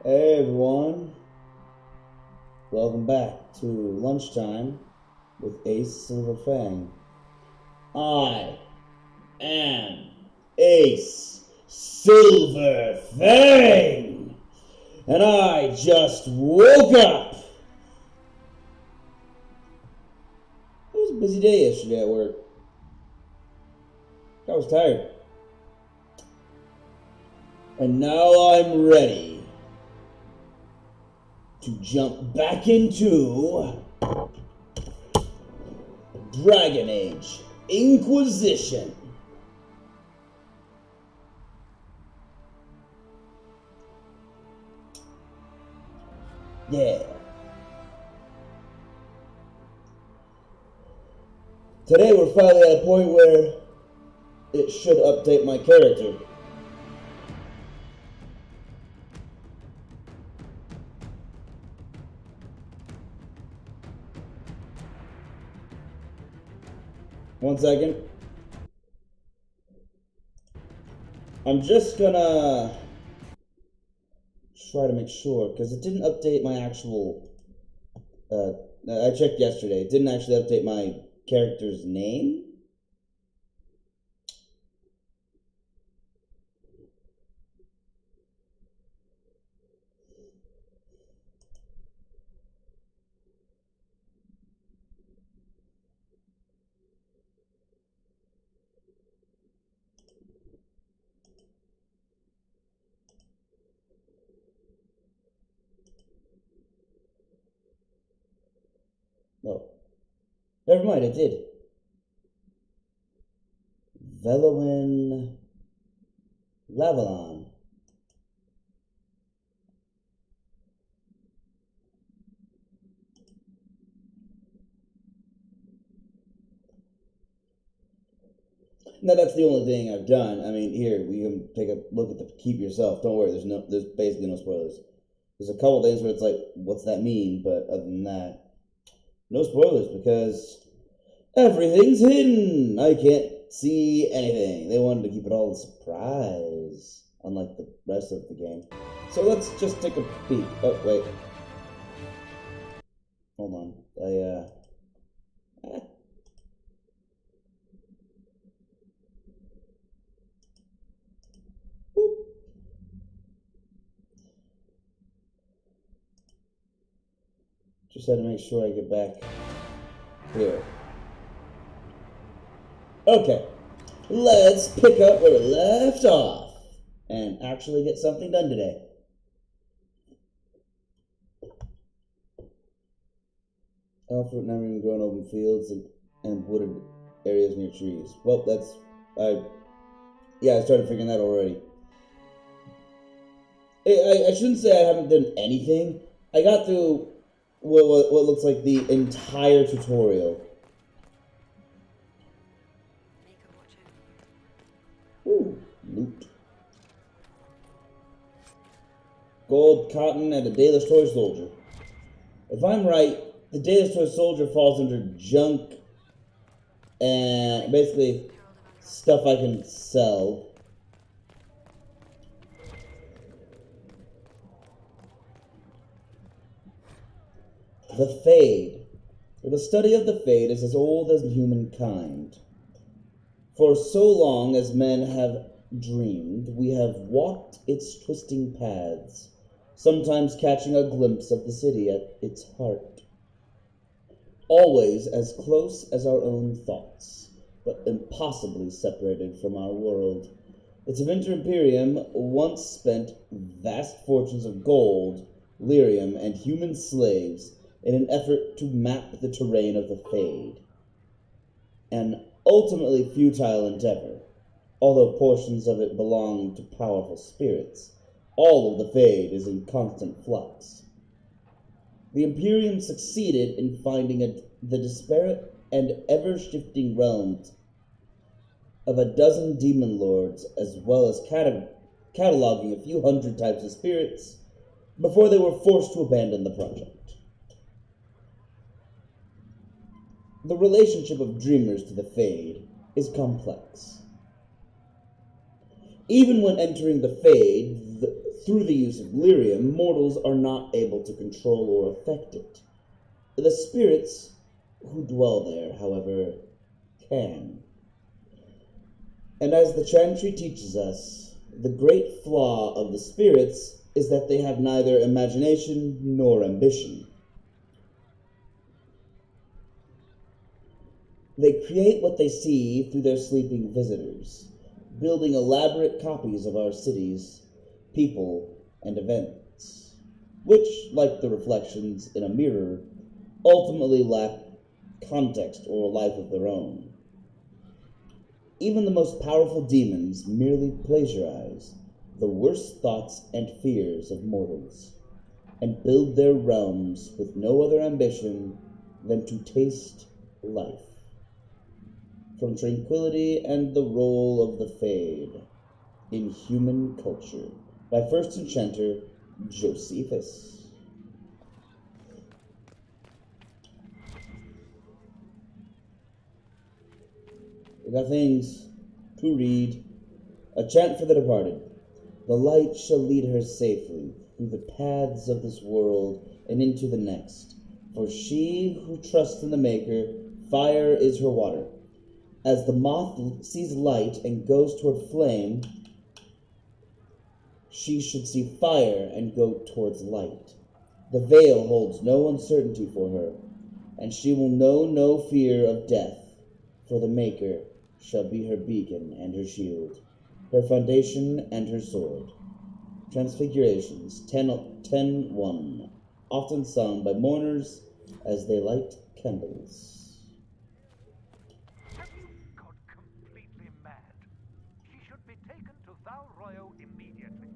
Hey everyone, welcome back to Lunchtime with Ace Silverfang. I am Ace Silverfang, and I just woke up. It was a busy day yesterday at work. I was tired. And now I'm ready to jump back into Dragon Age Inquisition. Yeah. Today we're finally at a point where it should update my character. One second. I'm just gonna try to make sure, because it didn't update my actual, I checked yesterday, it didn't actually update my character's name. No. Never mind, it did. Velowin Lavalon. No, that's the only thing I've done. I mean, here, we can take a look at the keep yourself. Don't worry, there's basically no spoilers. There's a couple things where it's like, what's that mean? But other than that, no spoilers, because everything's hidden. I can't see anything. They wanted to keep it all a surprise, unlike the rest of the game. So let's just take a peek. Oh, wait. Hold on. Just had to make sure I get back here. Okay, let's pick up where we left off and actually get something done today. Alfred never even grown open fields and wooded areas near trees. Well, I started figuring that already. I shouldn't say I haven't done anything. I got through what looks like the entire tutorial. Ooh, loot. Gold, cotton, and a Dalish toy soldier. If I'm right, the Dalish toy soldier falls under junk and basically stuff I can sell. The Fade. The study of the Fade is as old as humankind. For so long as men have dreamed, we have walked its twisting paths, sometimes catching a glimpse of the city at its heart. Always as close as our own thoughts, but impossibly separated from our world. Its Vinter Imperium once spent vast fortunes of gold, lyrium, and human slaves in an effort to map the terrain of the Fade. An ultimately futile endeavor, although portions of it belong to powerful spirits. All of the Fade is in constant flux. The Imperium succeeded in finding the disparate and ever-shifting realms of a dozen demon lords, as well as cataloging a few hundred types of spirits, before they were forced to abandon the project. The relationship of dreamers to the Fade is complex. Even when entering the Fade Through the use of lyrium, mortals are not able to control or affect it. The spirits who dwell there, however, can. And as the chantry teaches us, the great flaw of the spirits is that they have neither imagination nor ambition. They create what they see through their sleeping visitors, building elaborate copies of our cities, people, and events, which, like the reflections in a mirror, ultimately lack context or a life of their own. Even the most powerful demons merely plagiarize the worst thoughts and fears of mortals, and build their realms with no other ambition than to taste life. From Tranquility and the Role of the Fade in Human Culture by First Enchanter Josephus. We got things to read. A chant for the departed. The light shall lead her safely through the paths of this world and into the next. For she who trusts in the Maker, fire is her water. As the moth sees light and goes toward flame, she should see fire and go towards light. The veil holds no uncertainty for her, and she will know no fear of death, for the Maker shall be her beacon and her shield, her foundation and her sword. Transfigurations 10:1, often sung by mourners as they light candles. Have you got completely mad? She should be taken to Val Royo immediately,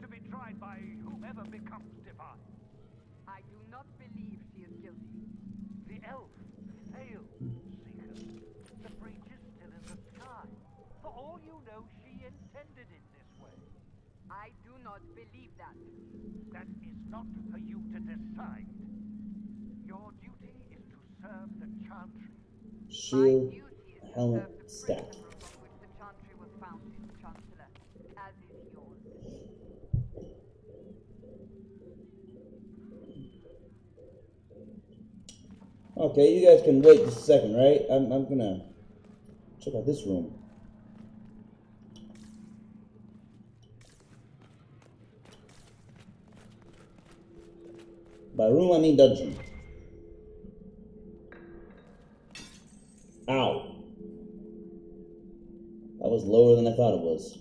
to be tried by whomever becomes divine. I do not believe she is guilty. The elf failed, Seeker. The breach is still in the sky. For all you know, she intended it this way. I do not believe that. That is not for you to decide. Your duty is to serve the Chantry. Shield, My duty is to helmet, serve the staff. principles on which the Chantry was founded, Chancellor, as is yours. Okay, you guys can wait just a second, right? I'm gonna check out this room. By room, I mean dungeon. Ow. That was lower than I thought it was.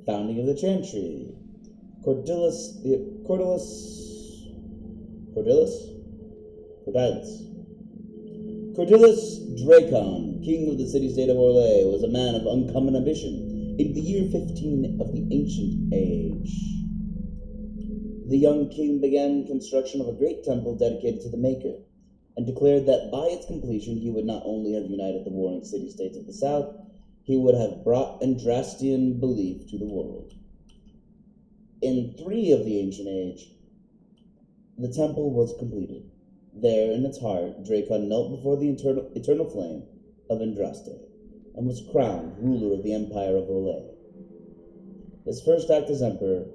Founding of the Chantry. Cordilis Dracon, king of the city-state of Orlais, was a man of uncommon ambition. In the year 15 of the Ancient Age, the young king began construction of a great temple dedicated to the Maker, and declared that by its completion he would not only have united the warring city-states of the south, he would have brought Andrastian belief to the world. In 3 of the Ancient Age, the temple was completed. There, in its heart, Dracon knelt before the eternal flame of Andraste, and was crowned ruler of the Empire of Orlais. His first act as emperor,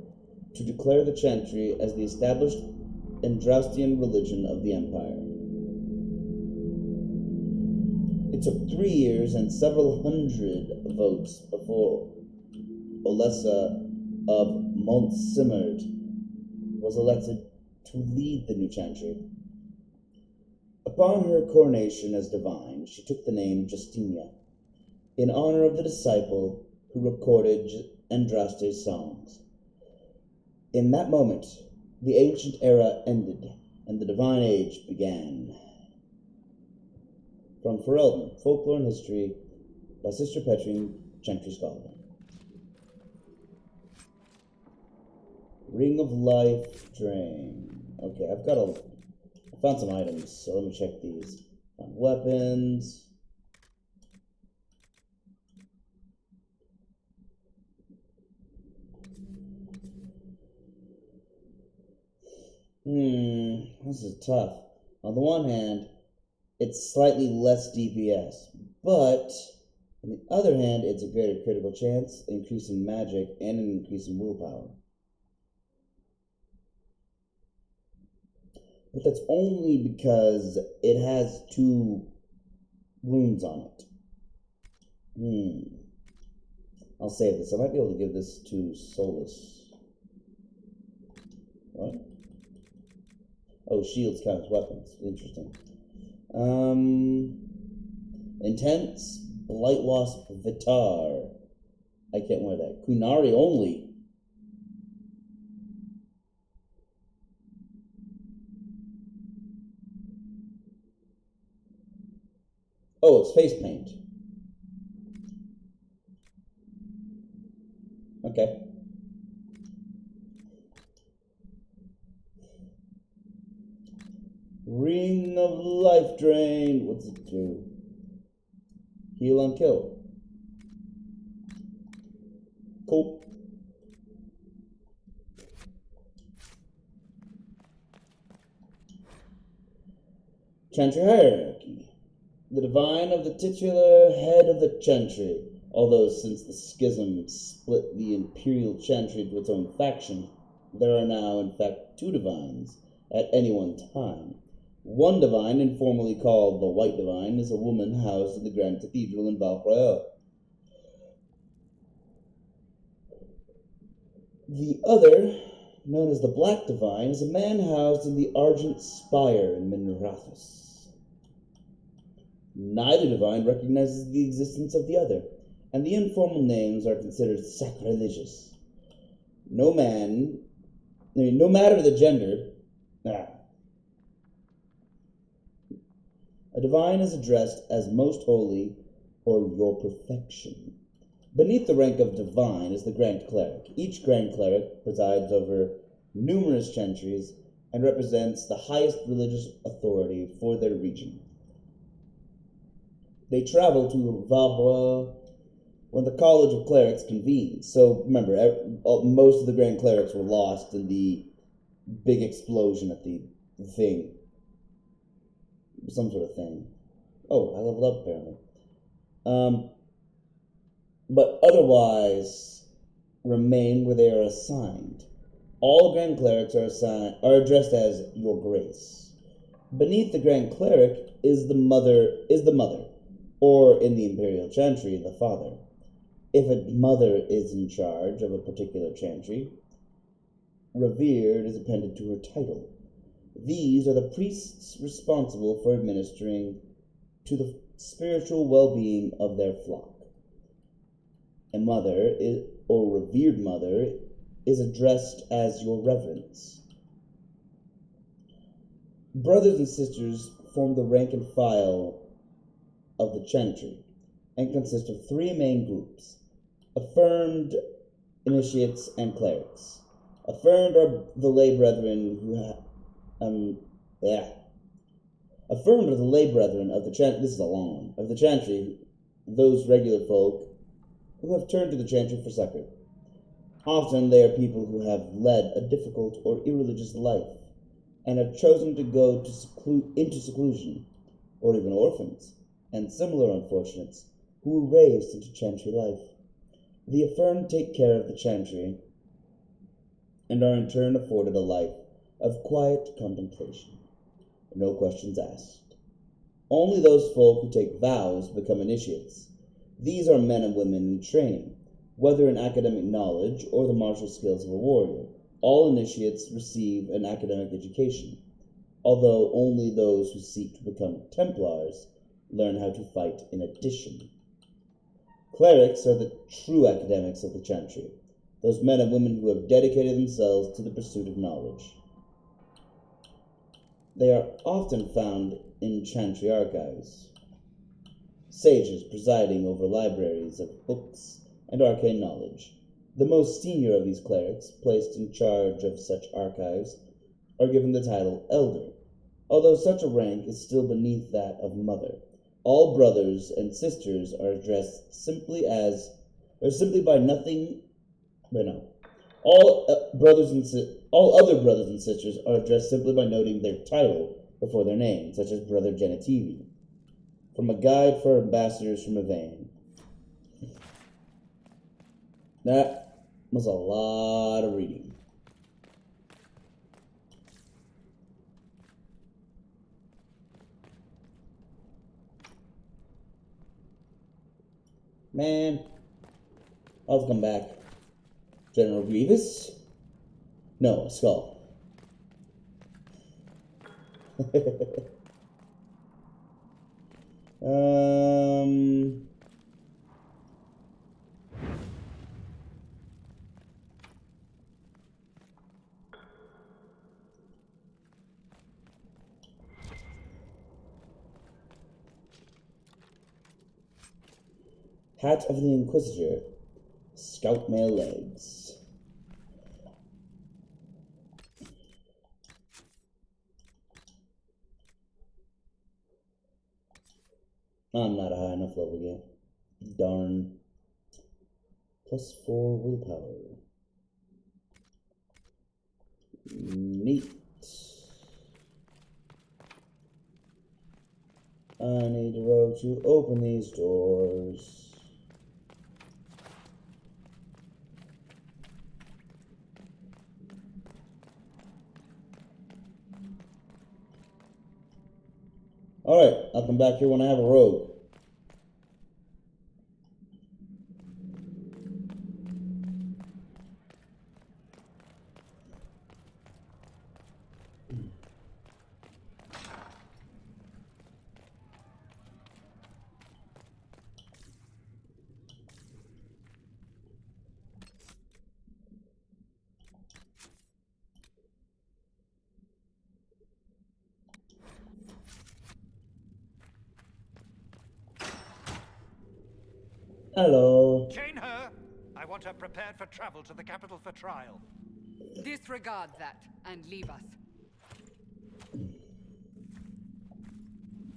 to declare the Chantry as the established Andrastian religion of the Empire. It took 3 years and several hundred votes before Olessa of Montsimard was elected to lead the new Chantry. Upon her coronation as divine, she took the name Justinia, in honor of the disciple who recorded Andraste's songs. In that moment, the ancient era ended, and the divine age began. From Ferelden, Folklore and History, by Sister Petrine, Chantry Scholar. Ring of Life Drain. Okay, I found some items, so let me check these. Found weapons. This is tough. On the one hand, it's slightly less DPS, but on the other hand, it's a greater critical chance, increase in magic, and an increase in willpower. But that's only because it has 2 runes on it. I'll save this. I might be able to give this to Solus. What? Oh, shields count as weapons. Interesting. Intense Blight Wasp Vitar. I can't wear that. Kunari only. Oh, it's face paint. Okay. Ring of Life Drain. What's it do? Heal on kill. Cool. Chantry Hierarchy. The Divine of the titular head of the Chantry. Although since the schism split the Imperial Chantry into its own faction, there are now in fact 2 Divines at any one time. One Divine, informally called the White Divine, is a woman housed in the Grand Cathedral in Valfrail. The other, known as the Black Divine, is a man housed in the Argent Spire in Minrathus. Neither Divine recognizes the existence of the other, and the informal names are considered sacrilegious. No matter the gender, a divine is addressed as Most Holy or Your Perfection. Beneath the rank of divine is the Grand Cleric. Each Grand Cleric presides over numerous chantries and represents the highest religious authority for their region. They travel to Valhalla when the College of Clerics convenes. So remember, most of the Grand Clerics were lost in the big explosion at the thing. Some sort of thing. Oh, I leveled up apparently. But otherwise remain where they are assigned. All Grand Clerics are addressed as Your Grace. Beneath the Grand Cleric is the mother, or in the Imperial Chantry, the father. If a mother is in charge of a particular chantry, revered is appended to her title. These are the priests responsible for administering to the spiritual well-being of their flock. A mother, or revered mother, is addressed as Your Reverence. Brothers and sisters form the rank and file of the chantry and consist of 3 main groups: affirmed, initiates, and clerics. Affirmed are the lay brethren Affirmed are the lay brethren of the chantry. This is a long one. Of the chantry, those regular folk who have turned to the chantry for succor. Often they are people who have led a difficult or irreligious life and have chosen to go into seclusion, or even orphans, and similar unfortunates who were raised into chantry life. The affirmed take care of the chantry and are in turn afforded a life of quiet contemplation. No questions asked. Only those folk who take vows become initiates. These are men and women in training, whether in academic knowledge or the martial skills of a warrior. All initiates receive an academic education, although only those who seek to become Templars learn how to fight in addition. Clerics are the true academics of the chantry, those men and women who have dedicated themselves to the pursuit of knowledge. They are often found in chantry archives, sages presiding over libraries of books and arcane knowledge. The most senior of these clerics, placed in charge of such archives, are given the title Elder, although such a rank is still beneath that of Mother. All brothers and sisters are addressed simply by All other brothers and sisters are addressed simply by noting their title before their name, such as Brother Genitivi. From a guide for ambassadors from Evane. That was a lot of reading. Man, I'll come back. General Grievous? No, a skull. um... Hat of the Inquisitor. Scout mail legs. I'm not a high enough level yet. Darn. +4 willpower. Neat. I need a rope to open these doors. Alright, I'll come back here when I have a rope. Hello. Chain her! I want her prepared for travel to the capital for trial. Disregard that and leave us.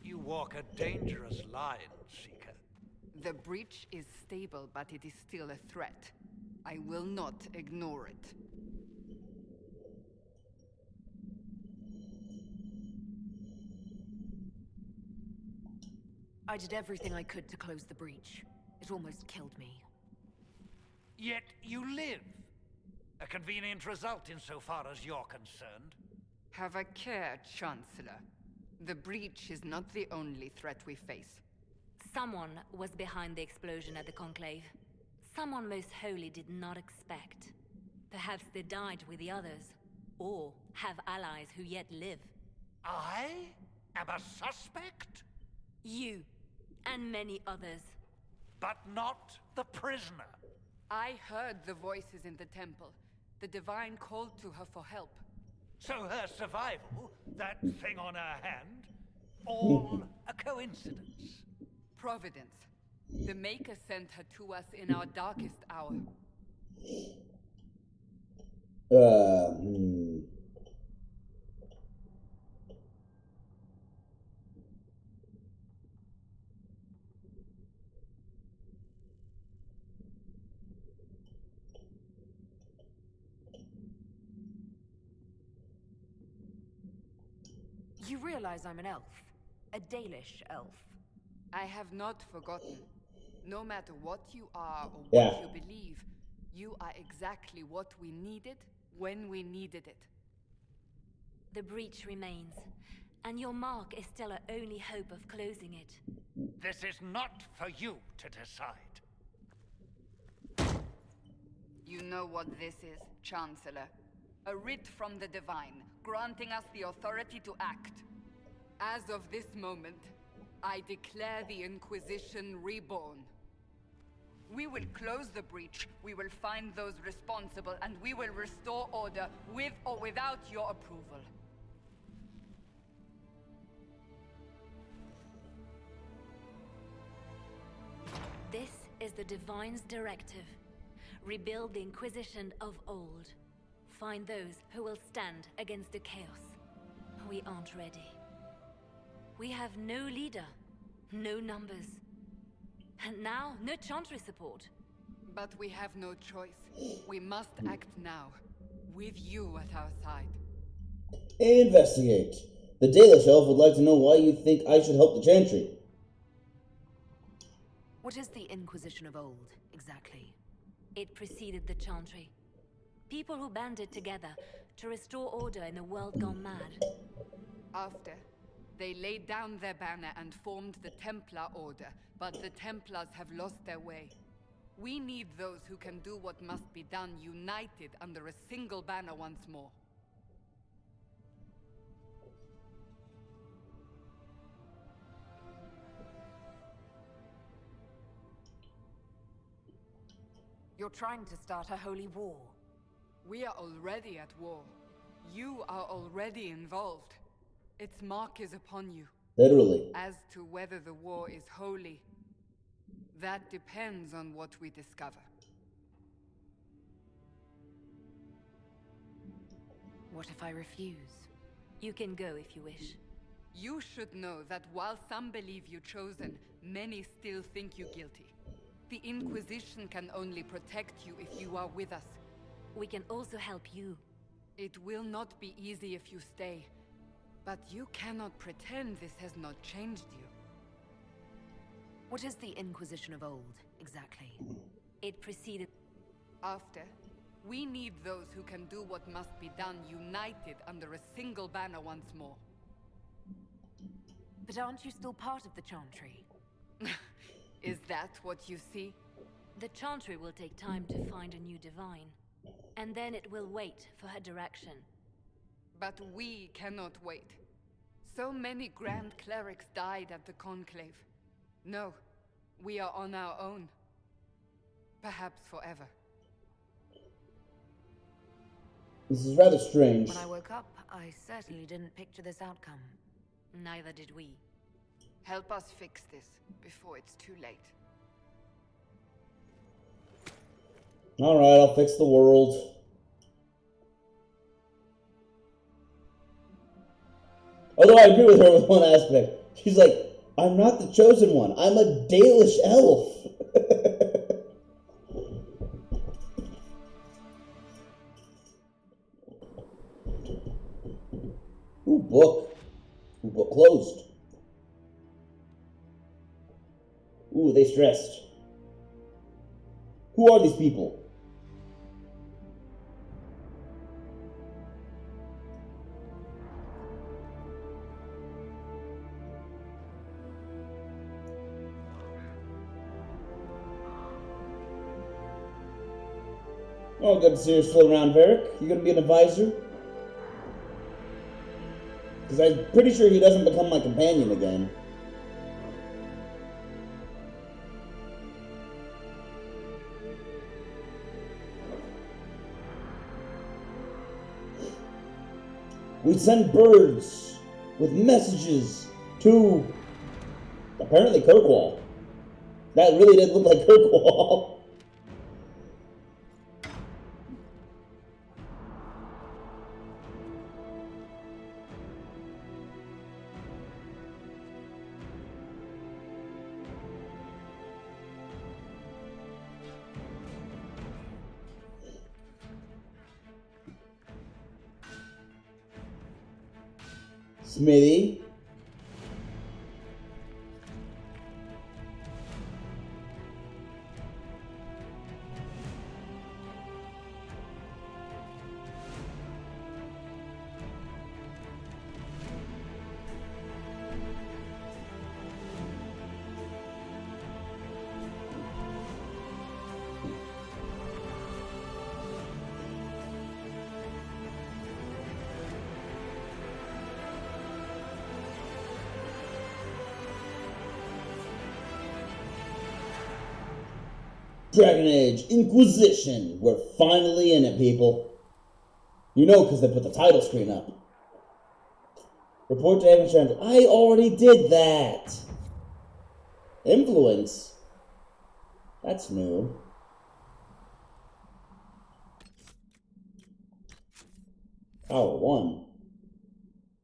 You walk a dangerous line, Seeker. The breach is stable, but it is still a threat. I will not ignore it. I did everything I could to close the breach. It almost killed me. Yet you live. A convenient result insofar as you're concerned. Have a care, Chancellor. The breach is not the only threat we face. Someone was behind the explosion at the Conclave. Someone most holy did not expect. Perhaps they died with the others, or have allies who yet live. I am a suspect? You, and many others. But not the prisoner. I heard the voices in the temple. The Divine called to her for help. So her survival, that thing on her hand, all a coincidence. Providence. The Maker sent her to us in our darkest hour. You realize I'm an elf. A Dalish elf. I have not forgotten. No matter what you are or what Yeah. you believe, you are exactly what we needed when we needed it. The breach remains, and your mark is still our only hope of closing it. This is not for you to decide. You know what this is, Chancellor. A writ from the Divine, granting us the authority to act. As of this moment, I declare the Inquisition reborn. We will close the breach, we will find those responsible, and we will restore order with or without your approval. This is the Divine's directive. Rebuild the Inquisition of old. Find those who will stand against the chaos. We aren't ready. We have no leader, no numbers. And now, no Chantry support. But we have no choice. We must act now, with you at our side. Investigate. The Dalish Elf would like to know why you think I should help the Chantry. What is the Inquisition of old, exactly? It preceded the Chantry. People who banded together to restore order in a world gone mad. After, they laid down their banner and formed the Templar Order, but the Templars have lost their way. We need those who can do what must be done, united under a single banner once more. You're trying to start a holy war. We are already at war. You are already involved. Its mark is upon you. Literally. As to whether the war is holy, that depends on what we discover. What if I refuse? You can go if you wish. You should know that while some believe you chosen, many still think you guilty. The Inquisition can only protect you if you are with us. We can also help you. It will not be easy if you stay, but you cannot pretend this has not changed you. What is the Inquisition of old, exactly? It preceded... After, we need those who can do what must be done, united under a single banner once more. But aren't you still part of the Chantry? Is that what you see? The Chantry will take time to find a new divine. And then it will wait for her direction. But we cannot wait. So many Grand Clerics died at the Conclave. No, we are on our own. Perhaps forever. This is rather strange. When I woke up, I certainly didn't picture this outcome. Neither did we. Help us fix this before it's too late. Alright, I'll fix the world. Although I agree with her with one aspect. She's like, I'm not the chosen one. I'm a Dalish elf. Ooh, book. Ooh, book closed. Ooh, they stressed. Who are these people? Oh, good to see you still around, Varric. You gonna be an advisor? Because I'm pretty sure he doesn't become my companion again. We send birds with messages to apparently Kirkwall. That really did look like Kirkwall. Smithy. Dragon Age Inquisition. We're finally in it, people. You know, because they put the title screen up. Report to Evan Chandler. I already did that. Influence? That's new. Power 1.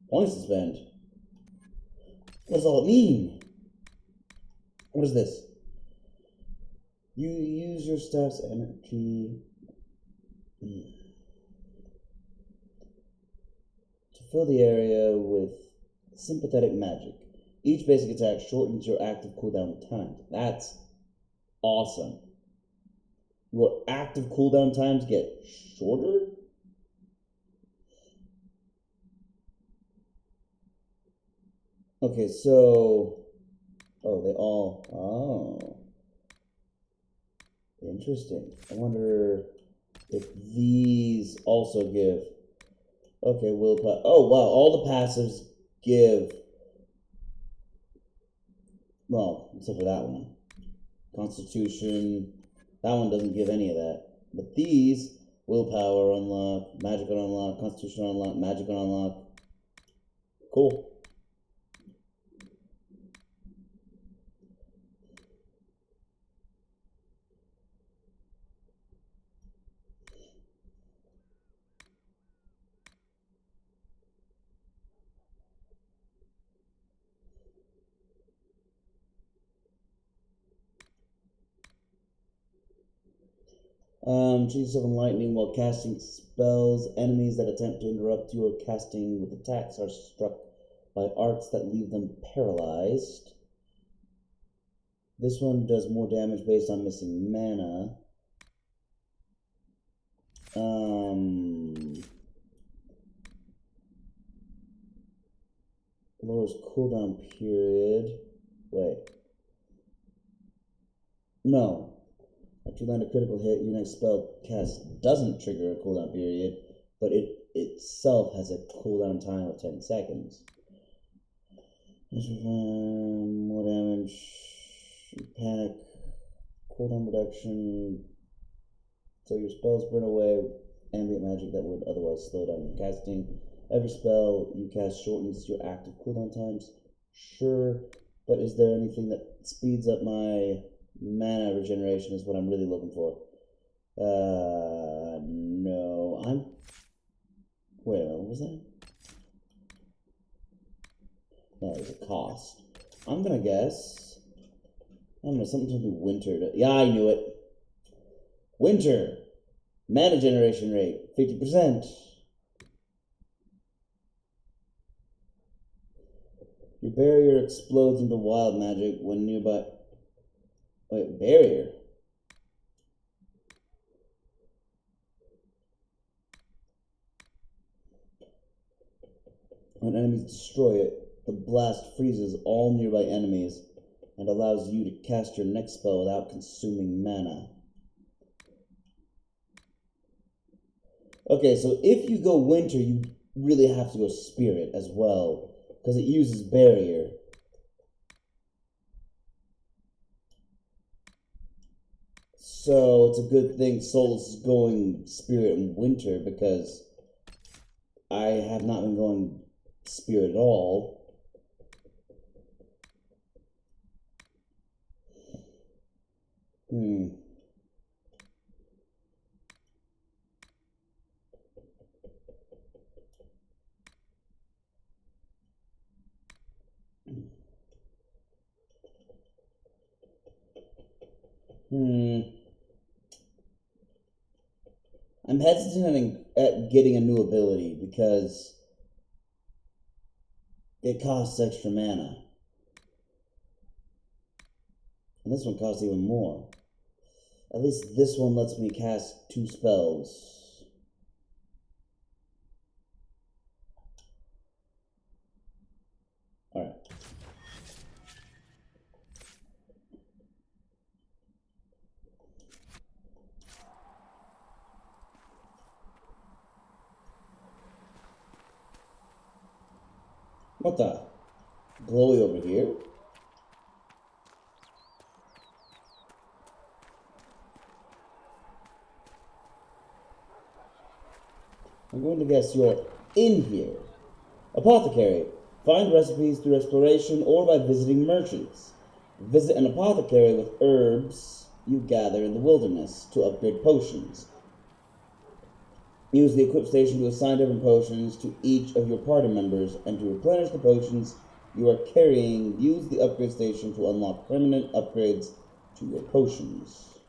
Points to spend. What does all it mean? What is this? You use your staff's energy to fill the area with sympathetic magic. Each basic attack shortens your active cooldown time. That's awesome. Your active cooldown times get shorter? Okay, so... Oh. Interesting. I wonder if these also give... Okay, willpower. Oh, wow, all the passives give... Well, except for that one. Constitution. That one doesn't give any of that. But these, willpower unlock, magic on unlock, constitution unlock, magic on unlock. Cool. Choose yourself in lightning while casting spells. Enemies that attempt to interrupt your casting with attacks are struck by arcs that leave them paralyzed. This one does more damage based on missing mana. Lowers cooldown period. Wait. No. After you land a critical hit, your next spell cast doesn't trigger a cooldown period, but it itself has a cooldown time of 10 seconds. More damage, panic, cooldown reduction. So your spells burn away ambient magic that would otherwise slow down your casting. Every spell you cast shortens your active cooldown times. Sure, but is there anything that speeds up my mana regeneration is what I'm really looking for. No. Wait a minute, what was that? No, it was a cost. I'm gonna guess... I don't know, something told me winter. Yeah, I knew it. Winter. Mana generation rate, 50%. Your barrier explodes into wild magic when nearby... Wait, barrier? When enemies destroy it, the blast freezes all nearby enemies and allows you to cast your next spell without consuming mana. Okay, so if you go winter, you really have to go spirit as well, because it uses barrier. So it's a good thing Solus is going spirit in winter, because I have not been going spirit at all. I'm hesitant at getting a new ability because it costs extra mana. And this one costs even more. At least this one lets me cast 2 spells. Alright. What the? Glowy over here? I'm going to guess you're in here. Apothecary. Find recipes through exploration or by visiting merchants. Visit an apothecary with herbs you gather in the wilderness to upgrade potions. Use the equip station to assign different potions to each of your party members, and to replenish the potions you are carrying, use the upgrade station to unlock permanent upgrades to your potions.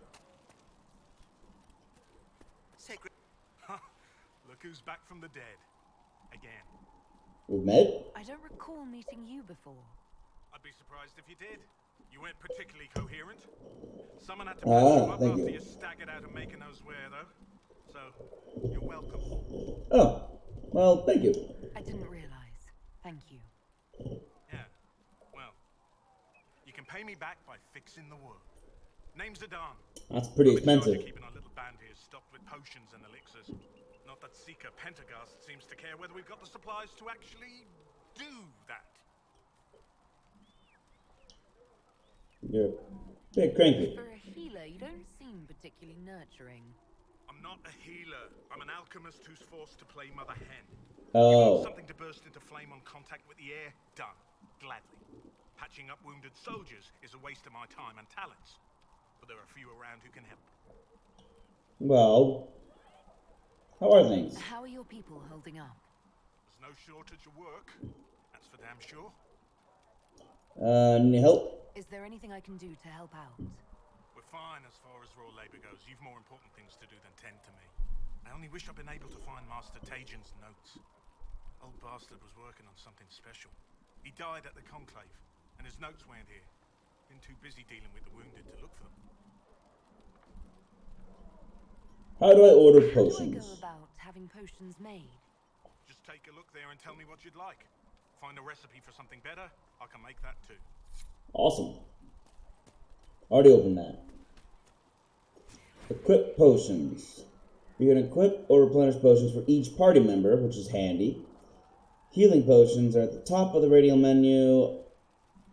who's back from the dead. Again. We've met? I don't recall meeting you before. I'd be surprised if you did. You weren't particularly coherent. Someone had to patch you up thank after you. you staggered out of making those wear, though. So, you're welcome. Oh, well, thank you. I didn't realize. Thank you. Yeah, well, you can pay me back by fixing the world. Name's Adan. That's pretty I'm in charge expensive. of keeping our little band here stocked with potions and elixirs. Not that Seeker Pentagast seems to care whether we've got the supplies to actually do that. You're a bit cranky. For a healer, you don't seem particularly nurturing. I'm not a healer. I'm an alchemist who's forced to play Mother Hen. Oh. Something to burst into flame on contact with the air? Done. Gladly. Patching up wounded soldiers is a waste of my time and talents. But there are few around who can help. Well, how are things? How are your people holding up? There's no shortage of work. That's for damn sure. Need help? Is there anything I can do to help out? We're fine as far as raw labor goes. You've more important things to do than tend to me. I only wish I'd been able to find Master Tajin's notes. Old bastard was working on something special. He died at the Conclave, and his notes weren't here. Been too busy dealing with the wounded to look for them. How do I order How do I go potions? about having potions made? Just take a look there and tell me what you'd like. Find a recipe for something better, I can make that too. Awesome. Already opened that. Equip potions. You can equip or replenish potions for each party member, which is handy. Healing potions are at the top of the radial menu.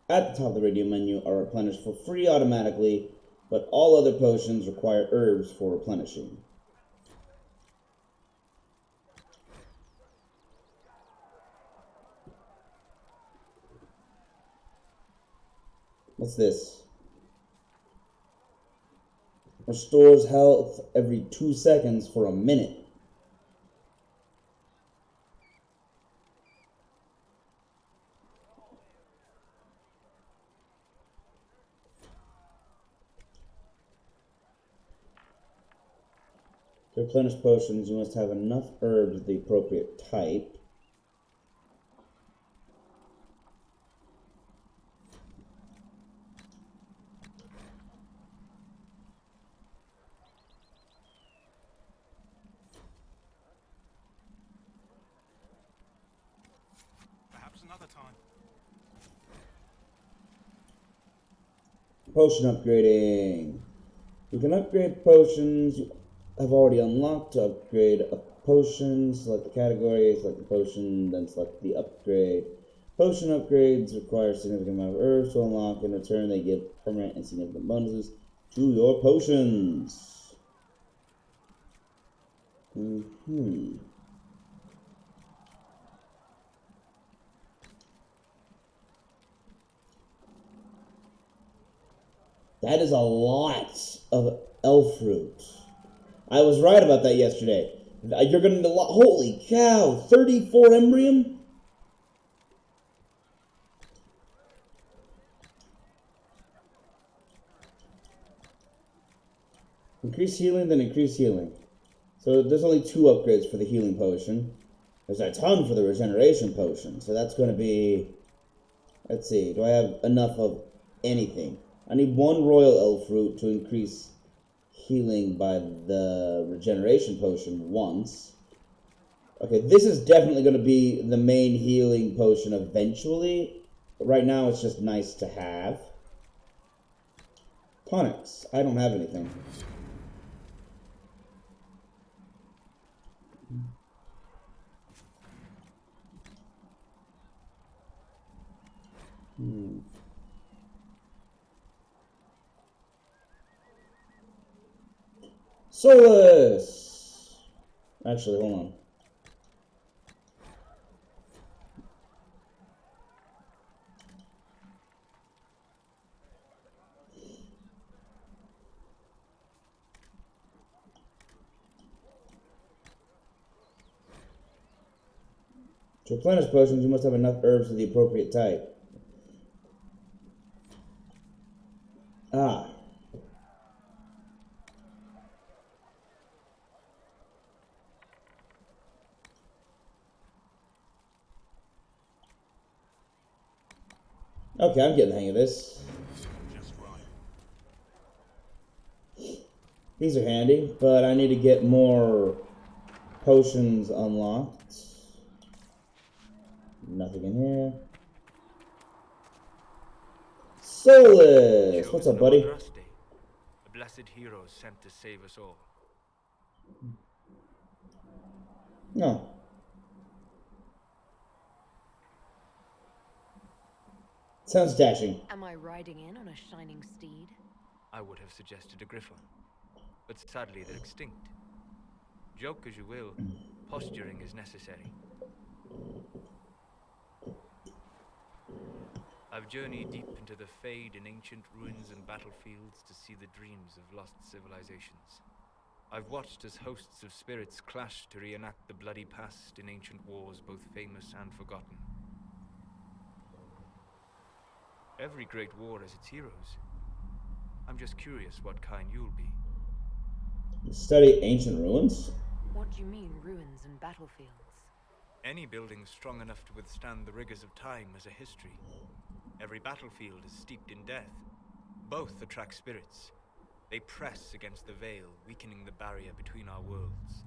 At the top of the radial menu are replenished for free automatically, but all other potions require herbs for replenishing. What's this? Restores health every 2 seconds for a minute. To replenish potions, you must have enough herbs of the appropriate type. Perhaps another time. Potion upgrading. You can upgrade potions you have already unlocked to upgrade a potion. Select the category, select the potion, then select the upgrade. Potion upgrades require a significant amount of herbs to unlock. In return, they give permanent and significant bonuses to your potions. That is a lot of elf fruit. I was right about that yesterday. You're gonna need a lot. Holy cow! 34 embrium? Increase healing, then increase healing. So there's only 2 upgrades for the healing potion. There's a ton for the regeneration potion. So that's going to be... Let's see. Do I have enough of anything? I need 1 royal elf fruit to increase healing by the regeneration potion once. Okay, this is definitely going to be the main healing potion eventually. But right now it's just nice to have. Tonics. I don't have anything. Solus! Actually, hold on. To replenish potions, you must have enough herbs of the appropriate type. Ah. Okay, I'm getting the hang of this. Just right. These are handy, but I need to get more potions unlocked. Nothing in here. Solus! What's up, buddy? Andraste, a blessed hero sent to save us all. No. Sounds dashing. Am I riding in on a shining steed? I would have suggested a griffon, but sadly they're extinct. Joke as you will, posturing is necessary. I've journeyed deep into the Fade in ancient ruins and battlefields to see the dreams of lost civilizations. I've watched as hosts of spirits clash to reenact the bloody past in ancient wars both famous and forgotten. Every great war has its heroes. I'm just curious what kind you'll be. Study ancient ruins? What do you mean, ruins and battlefields? Any building strong enough to withstand the rigors of time has a history. Every battlefield is steeped in death. Both attract spirits. They press against the veil, weakening the barrier between our worlds.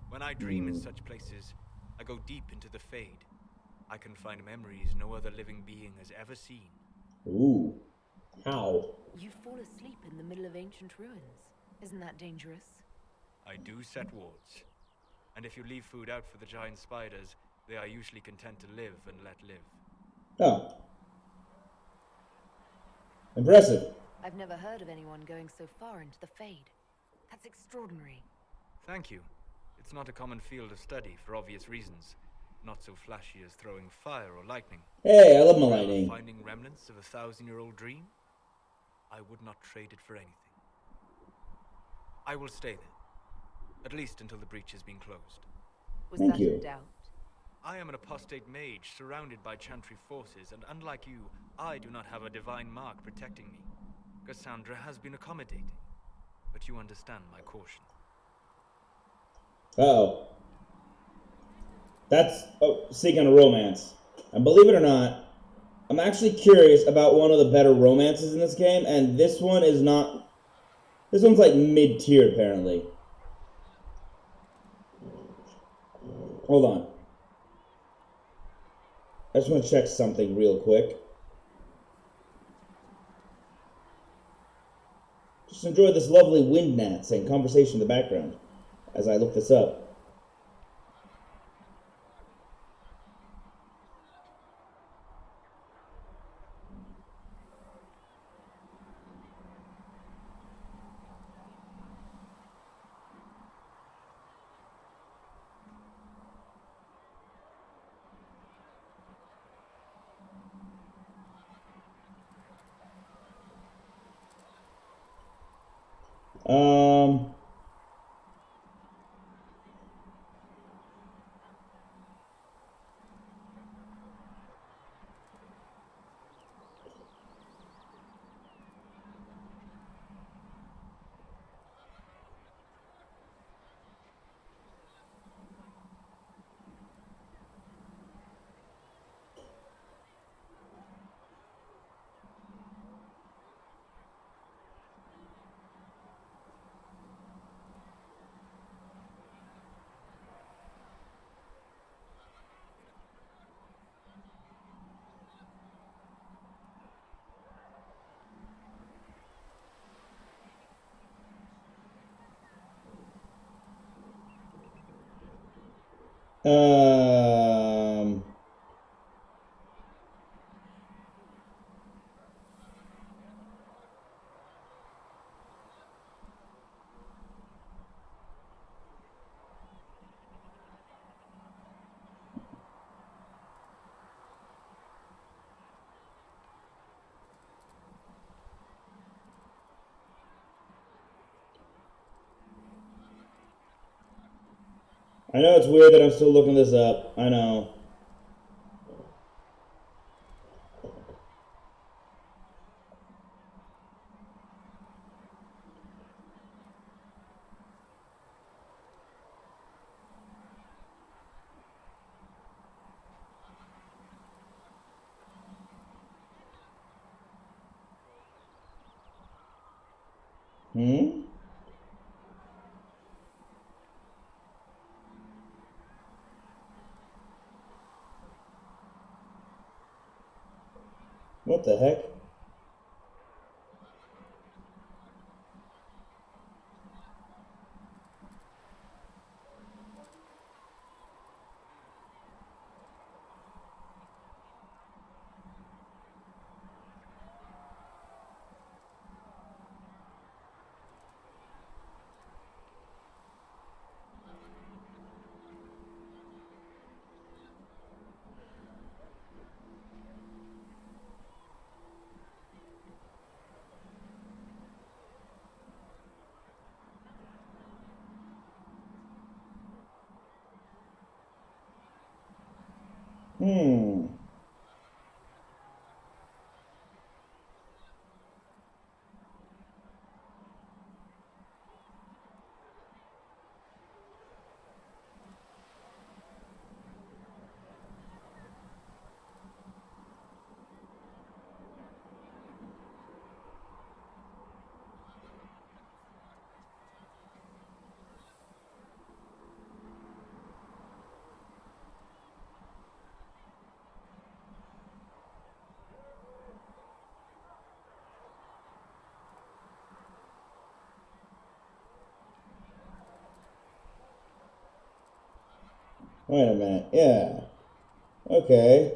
When I dream in such places, I go deep into the Fade. I can find memories no other living being has ever seen. Ooh. How? You fall asleep in the middle of ancient ruins. Isn't that dangerous? I do set wards. And if you leave food out for the giant spiders, they are usually content to live and let live. Oh. Impressive. I've never heard of anyone going so far into the Fade. That's extraordinary. Thank you. It's not a common field of study for obvious reasons. Not so flashy as throwing fire or lightning. Hey, I love my lightning. Finding remnants of a 1,000-year-old dream? I would not trade it for anything. I will stay there. At least until the breach has been closed. Was Thank that you. in doubt? I am an apostate mage surrounded by Chantry forces, and unlike you, I do not have a divine mark protecting me. Cassandra has been accommodating, but you understand my caution. Uh-oh. That's seeking a romance. And believe it or not, I'm actually curious about one of the better romances in this game, and this one is not... This one's like mid-tier, apparently. Hold on. I just want to check something real quick. Just enjoy this lovely wind gnats and conversation in the background as I look this up. Um... Um... I know it's weird that I'm still looking this up. I know. Hmm? What the heck? Hmm. Wait a minute. Yeah. Okay.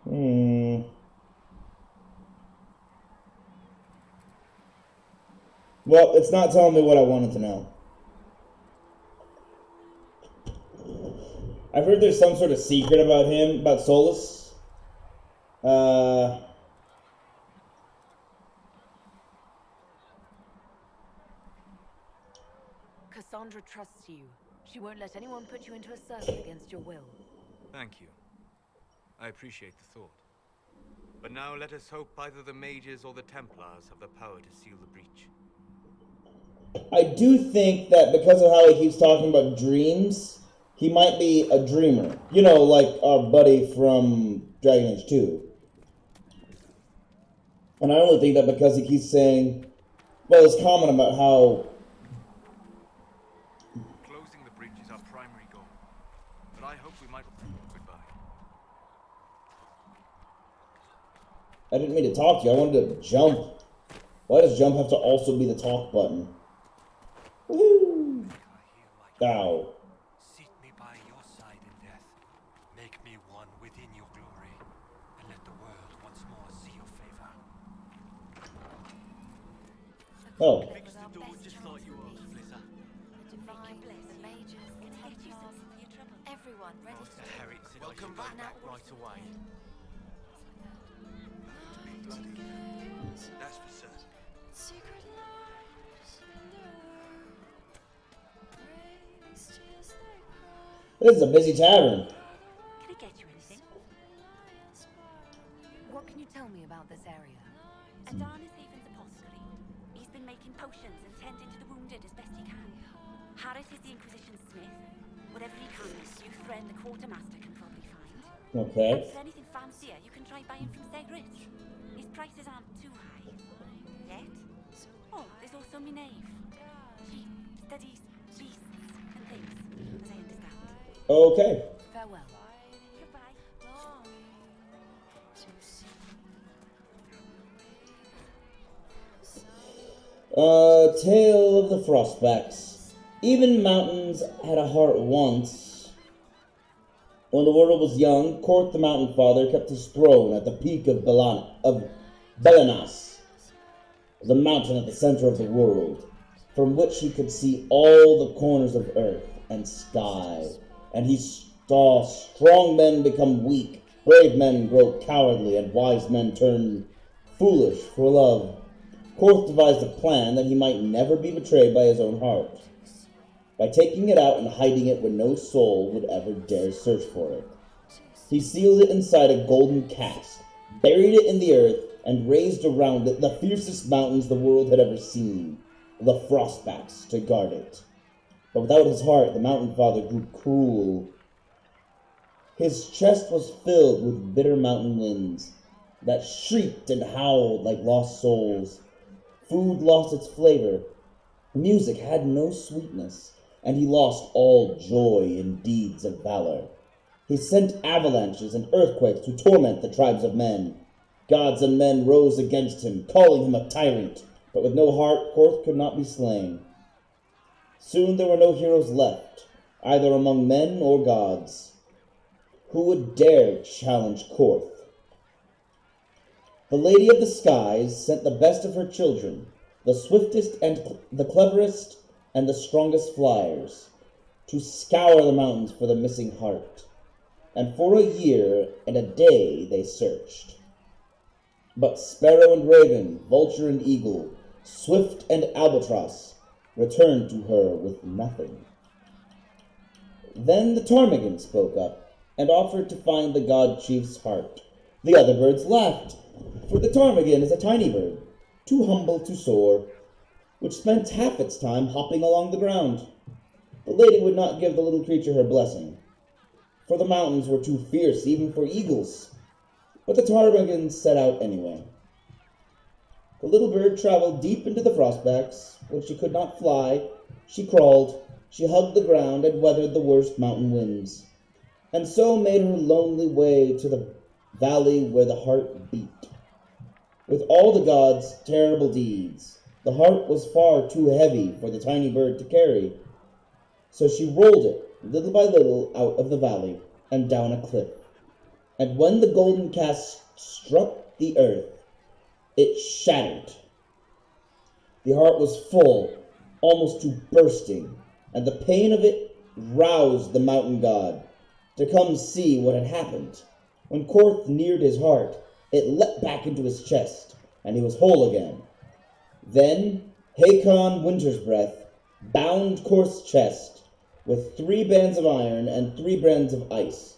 Hmm. Well, it's not telling me what I wanted to know. I've heard there's some sort of secret about him, about Solus. Cassandra trusts you. She won't let anyone put you into a circle against your will. Thank you. I appreciate the thought. But now let us hope either the mages or the Templars have the power to seal the breach. I do think that because of how he keeps talking about dreams, he might be a dreamer. You know, like our buddy from Dragon Age 2. And I only think that because he keeps saying, well, his comment about how... Closing the breach is our primary goal. But I hope we might... Goodbye. I didn't mean to talk to you. I wanted to jump. Why does jump have to also be the talk button? Woohoo! Ow. Seat me by your side in death. Make me one within your glory. And let the world once more see your favor. Oh. Fix the door just like you asked, Blizzard. The divine, the mages, the Templars, everyone ready to... Harry said I should go back right away. That's for certain. This is a busy tavern. Can I get you anything? What can you tell me about this area? Adarna's Haven's apothecary. He's been making potions and tending to the wounded as best he can. Harris is the Inquisition smith. Whatever he can, you thread the quartermaster can probably find. Okay. And for anything fancier, you can try buying from Segrit. His prices aren't too high. Yet? Oh, there's also Minave. She studies beasts and things, as I understand. Okay. Farewell. Goodbye. Tale of the Frostbacks. Even mountains had a heart once. When the world was young, Kort the Mountain Father kept his throne at the peak of Belenas, the mountain at the center of the world, from which he could see all the corners of earth and sky. and he saw strong men become weak, brave men grow cowardly, and wise men turn foolish for love. Korth devised a plan that he might never be betrayed by his own heart, by taking it out and hiding it where no soul would ever dare search for it. He sealed it inside a golden cask, buried it in the earth, and raised around it the fiercest mountains the world had ever seen, the Frostbacks, to guard it. But without his heart, the Mountain Father grew cruel. His chest was filled with bitter mountain winds that shrieked and howled like lost souls. Food lost its flavor. Music had no sweetness, and he lost all joy in deeds of valor. He sent avalanches and earthquakes to torment the tribes of men. Gods and men rose against him, calling him a tyrant, but with no heart, Korth could not be slain. Soon there were no heroes left, either among men or gods. Who would dare challenge Korth? The Lady of the Skies sent the best of her children, the swiftest and the cleverest and the strongest flyers, to scour the mountains for the missing heart. And for a year and a day they searched. But sparrow and raven, vulture and eagle, swift and albatross returned to her with nothing. Then the ptarmigan spoke up and offered to find the god chief's heart. The other birds laughed, for the ptarmigan is a tiny bird, too humble to soar, which spent half its time hopping along the ground. The lady would not give the little creature her blessing, for the mountains were too fierce even for eagles. But the ptarmigan set out anyway. The little bird traveled deep into the frostbacks. When she could not fly, she crawled, she hugged the ground and weathered the worst mountain winds, and so made her lonely way to the valley where the heart beat. With all the gods' terrible deeds, the heart was far too heavy for the tiny bird to carry, so she rolled it little by little out of the valley and down a cliff. And when the golden cask struck the earth, it shattered. The heart was full, almost to bursting, and the pain of it roused the mountain god to come see what had happened. When Korth neared his heart, it leapt back into his chest, and he was whole again. Then Hakon Wintersbreath bound Korth's chest with 3 bands of iron and 3 bands of ice,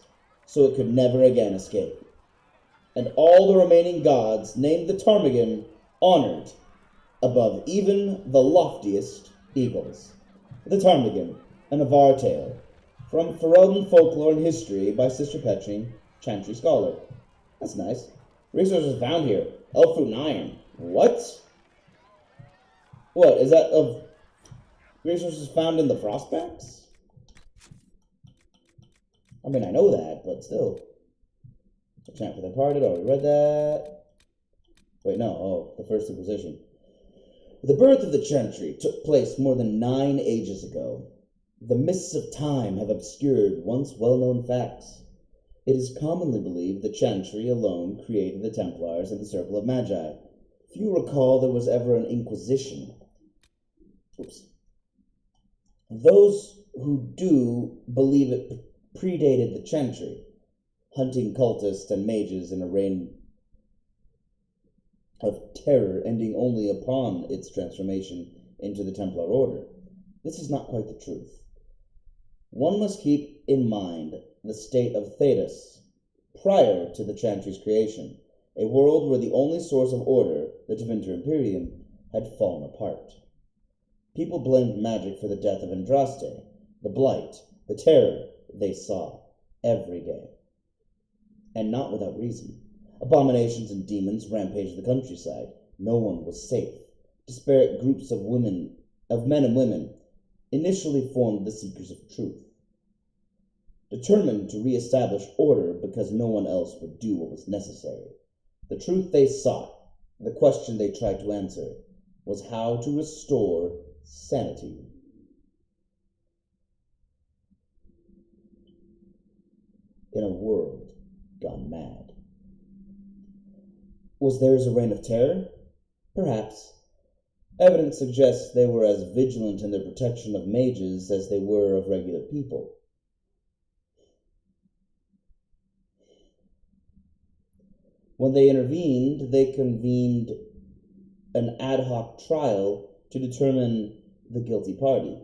so it could never again escape. And all the remaining gods named the ptarmigan honored above even the loftiest eagles. The ptarmigan, a Navarre tale, from Ferelden Folklore and History by Sister Petring, Chantry Scholar. That's nice. Resources found here. Elf fruit and iron. What? What, is that of resources found in the Frostbacks? I mean, I know that, but still. A chant for the departed, already read that. Wait, no, oh, the First Inquisition. The birth of the Chantry took place more than 9 ages ago. The mists of time have obscured once well-known facts. It is commonly believed the Chantry alone created the Templars and the Circle of Magi. Few recall there was ever an Inquisition. Oops. Those who do believe it predated the Chantry, hunting cultists and mages in a reign of terror ending only upon its transformation into the Templar Order. This is not quite the truth. One must keep in mind the state of Thedas prior to the Chantry's creation, a world where the only source of order, the Tevinter Imperium, had fallen apart. People blamed magic for the death of Andraste, the blight, the terror they saw every day. And not without reason. Abominations and demons rampaged the countryside. No one was safe. Disparate groups of men and women initially formed the Seekers of Truth, determined to re-establish order because no one else would do what was necessary. The truth they sought, the question they tried to answer, was how to restore sanity. In a world gone mad. Was theirs a reign of terror? Perhaps. Evidence suggests they were as vigilant in their protection of mages as they were of regular people. When they intervened, they convened an ad hoc trial to determine the guilty party.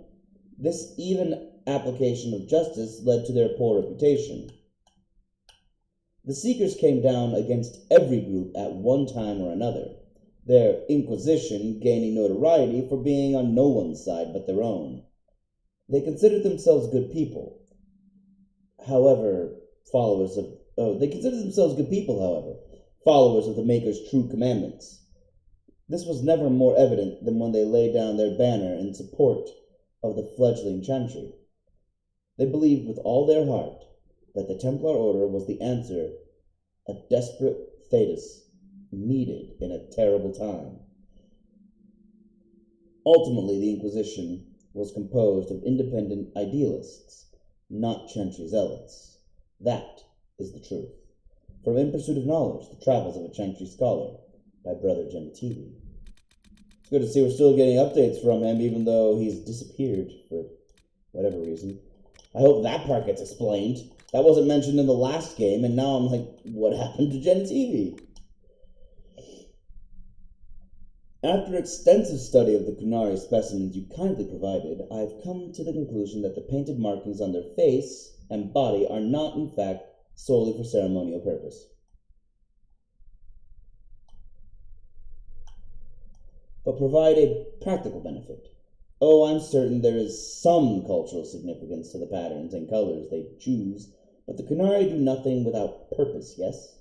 This even application of justice led to their poor reputation. The Seekers came down against every group at one time or another, their Inquisition gaining notoriety for being on no one's side but their own. They considered themselves good people. However, followers of the Maker's true commandments. This was never more evident than when they laid down their banner in support of the fledgling chantry. They believed with all their heart that the Templar Order was the answer a desperate Thetis needed in a terrible time. Ultimately, the Inquisition was composed of independent idealists, not chantry zealots. That is the truth. From In Pursuit of Knowledge, The Travels of a Chantry Scholar, by Brother Gentili. It's good to see we're still getting updates from him, even though he's disappeared for whatever reason. I hope that part gets explained. That wasn't mentioned in the last game, and now I'm like, what happened to Gentili? After extensive study of the Qunari specimens you kindly provided, I've come to the conclusion that the painted markings on their face and body are not, in fact, solely for ceremonial purpose, but provide a practical benefit. Oh, I'm certain there is some cultural significance to the patterns and colors they choose, but the Qunari do nothing without purpose, yes?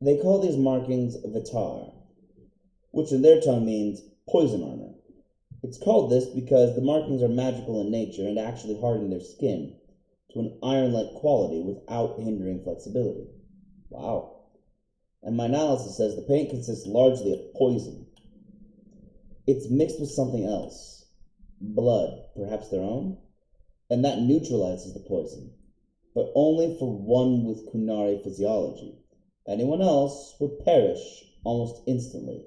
They call these markings Vitar, which in their tongue means poison armor. It's called this because the markings are magical in nature and actually harden their skin to an iron-like quality without hindering flexibility. Wow. And my analysis says the paint consists largely of poison. It's mixed with something else. Blood, perhaps their own? And that neutralizes the poison. But only for one with Qunari physiology. Anyone else would perish almost instantly.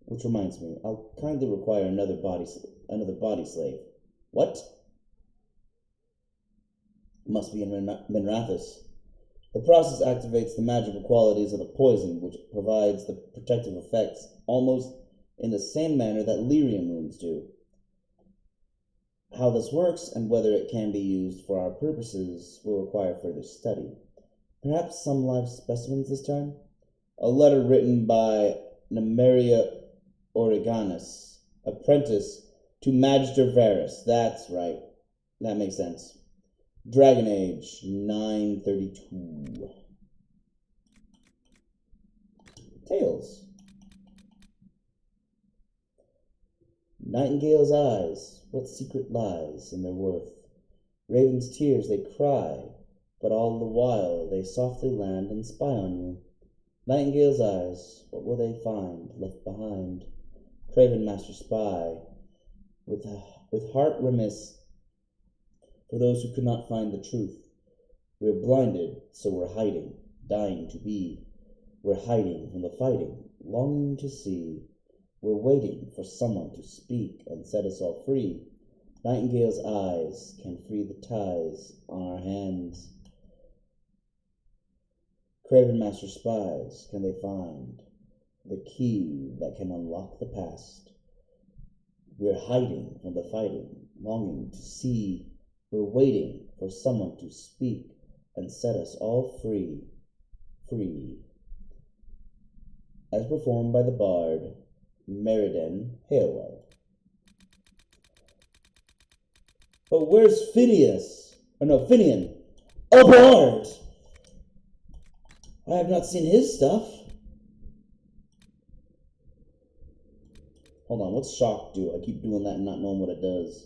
Which reminds me, I'll kindly require another body slave. What? Must be in Minrathous. The process activates the magical qualities of the poison, which provides the protective effects almost in the same manner that lyrium runes do. How this works and whether it can be used for our purposes will require further study. Perhaps some live specimens this time? A letter written by Nemeria Origanus, apprentice to Magister Varus. That's right. That makes sense. Dragon Age 932. Tales. Nightingale's eyes, what secret lies in their worth? Raven's tears they cry, but all the while they softly land and spy on you. Nightingale's eyes, what will they find left behind? Craven master spy, with heart remiss for those who could not find the truth. We're blinded, so we're hiding, dying to be. We're hiding from the fighting, longing to see. We're waiting for someone to speak and set us all free. Nightingale's eyes can free the ties on our hands. Craven master spies, can they find the key that can unlock the past? We're hiding from the fighting, longing to see. We're waiting for someone to speak and set us all free, free. As performed by the bard Meriden Halewell. But where's Phineas? Oh no, Finian. A bard! I have not seen his stuff. Hold on, what's shock do? I keep doing that and not knowing what it does.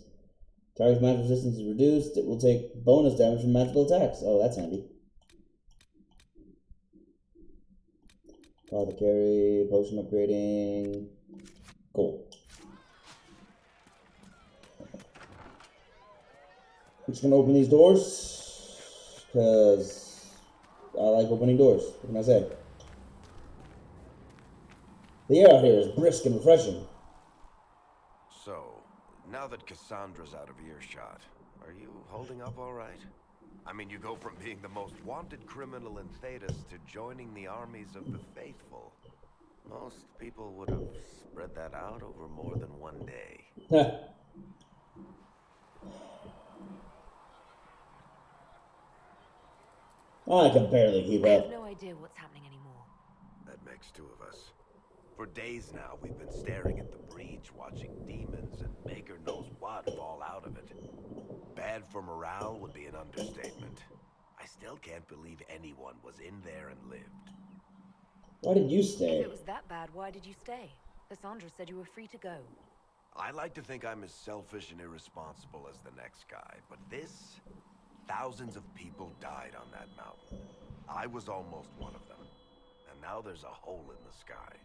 Target's magic resistance is reduced. It will take bonus damage from magical attacks. Oh, that's handy. Father carry, potion upgrading. Cool. I'm just gonna open these doors because I like opening doors. What can I say? The air out here is brisk and refreshing. So, now that Cassandra's out of earshot, are you holding up all right? I mean, you go from being the most wanted criminal in Thedas to joining the armies of the faithful. Most people would have spread that out over more than one day. I can barely keep I have up. no idea what's happening anymore. That makes two of us. For days now, we've been staring at the breach, watching demons and Maker knows what fall out of it. Bad for morale would be an understatement. I still can't believe anyone was in there and lived. Why did you If stay? it was that bad, why did you stay? Cassandra said you were free to go. I like to think I'm as selfish and irresponsible as the next guy, but this... Thousands of people died on that mountain. I was almost one of them. And now there's a hole in the sky.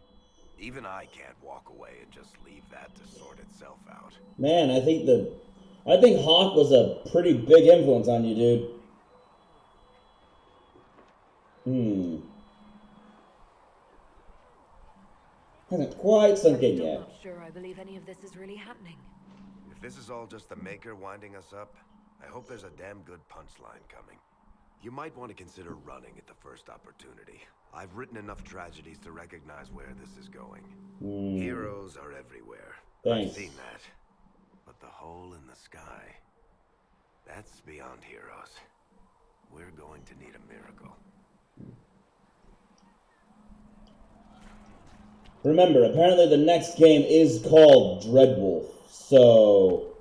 Even I can't walk away and just leave that to sort itself out. Man, I think Hawk was a pretty big influence on you, dude. Hasn't quite sunk in I'm yet. not sure I believe any of this is really happening. If this is all just the Maker winding us up, I hope there's a damn good punchline coming. You might want to consider running at the first opportunity. I've written enough tragedies to recognize where this is going. Heroes are everywhere. Thanks. I've seen that. But the hole in the sky, that's beyond heroes. We're going to need a miracle. Remember, apparently the next game is called Dreadwolf, so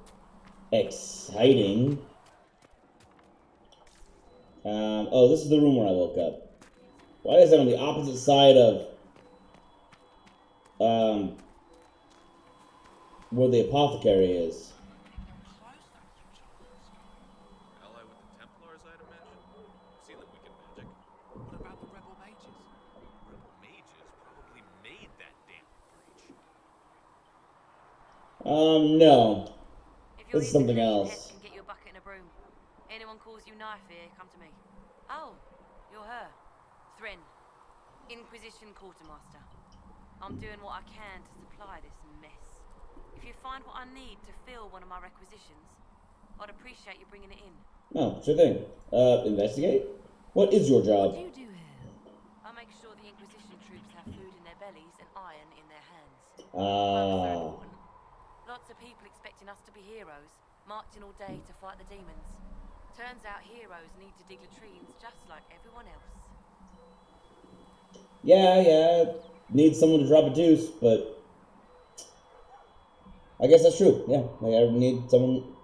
exciting. Oh, this is the room where I woke up. Why is that on the opposite side of where the apothecary is? Ally with the Templars, I'd imagine. I've seen them wicked magic. What about the rebel mages? Rebel mages probably made that damn breach. No. If you're This is something clean, else. Head can get you a bucket and a broom. Anyone calls you knife here, come to me. Oh, you're her. Thrin. Inquisition Quartermaster. I'm doing what I can to supply this mess. If you find what I need to fill one of my requisitions, I'd appreciate you bringing it in. Oh, sure thing. Investigate? What is your job? What do you do here? I make sure the Inquisition troops have food in their bellies and iron in their hands. Ah. Lots of people expecting us to be heroes, marching all day to fight the demons. Turns out heroes need to dig latrines just like everyone else. Yeah. Need someone to drop a deuce, but I guess that's true. Yeah, like I need someone.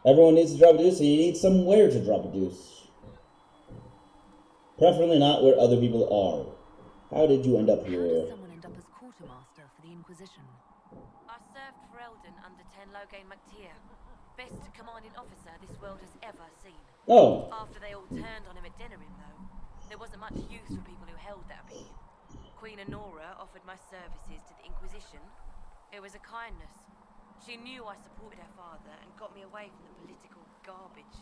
Everyone needs to drop a deuce, so you need somewhere to drop a deuce. Preferably not where other people are. How did you end up How here? does someone end up as quartermaster for the Inquisition? I served for Eldon under Tenlogain MacTier. Best commanding officer this world has ever seen. Oh, After they all turned on him at Denerim, though, there wasn't much use for people who held that opinion. Queen Honora offered my services to the Inquisition. It was a kindness. She knew I supported her father and got me away from the political garbage.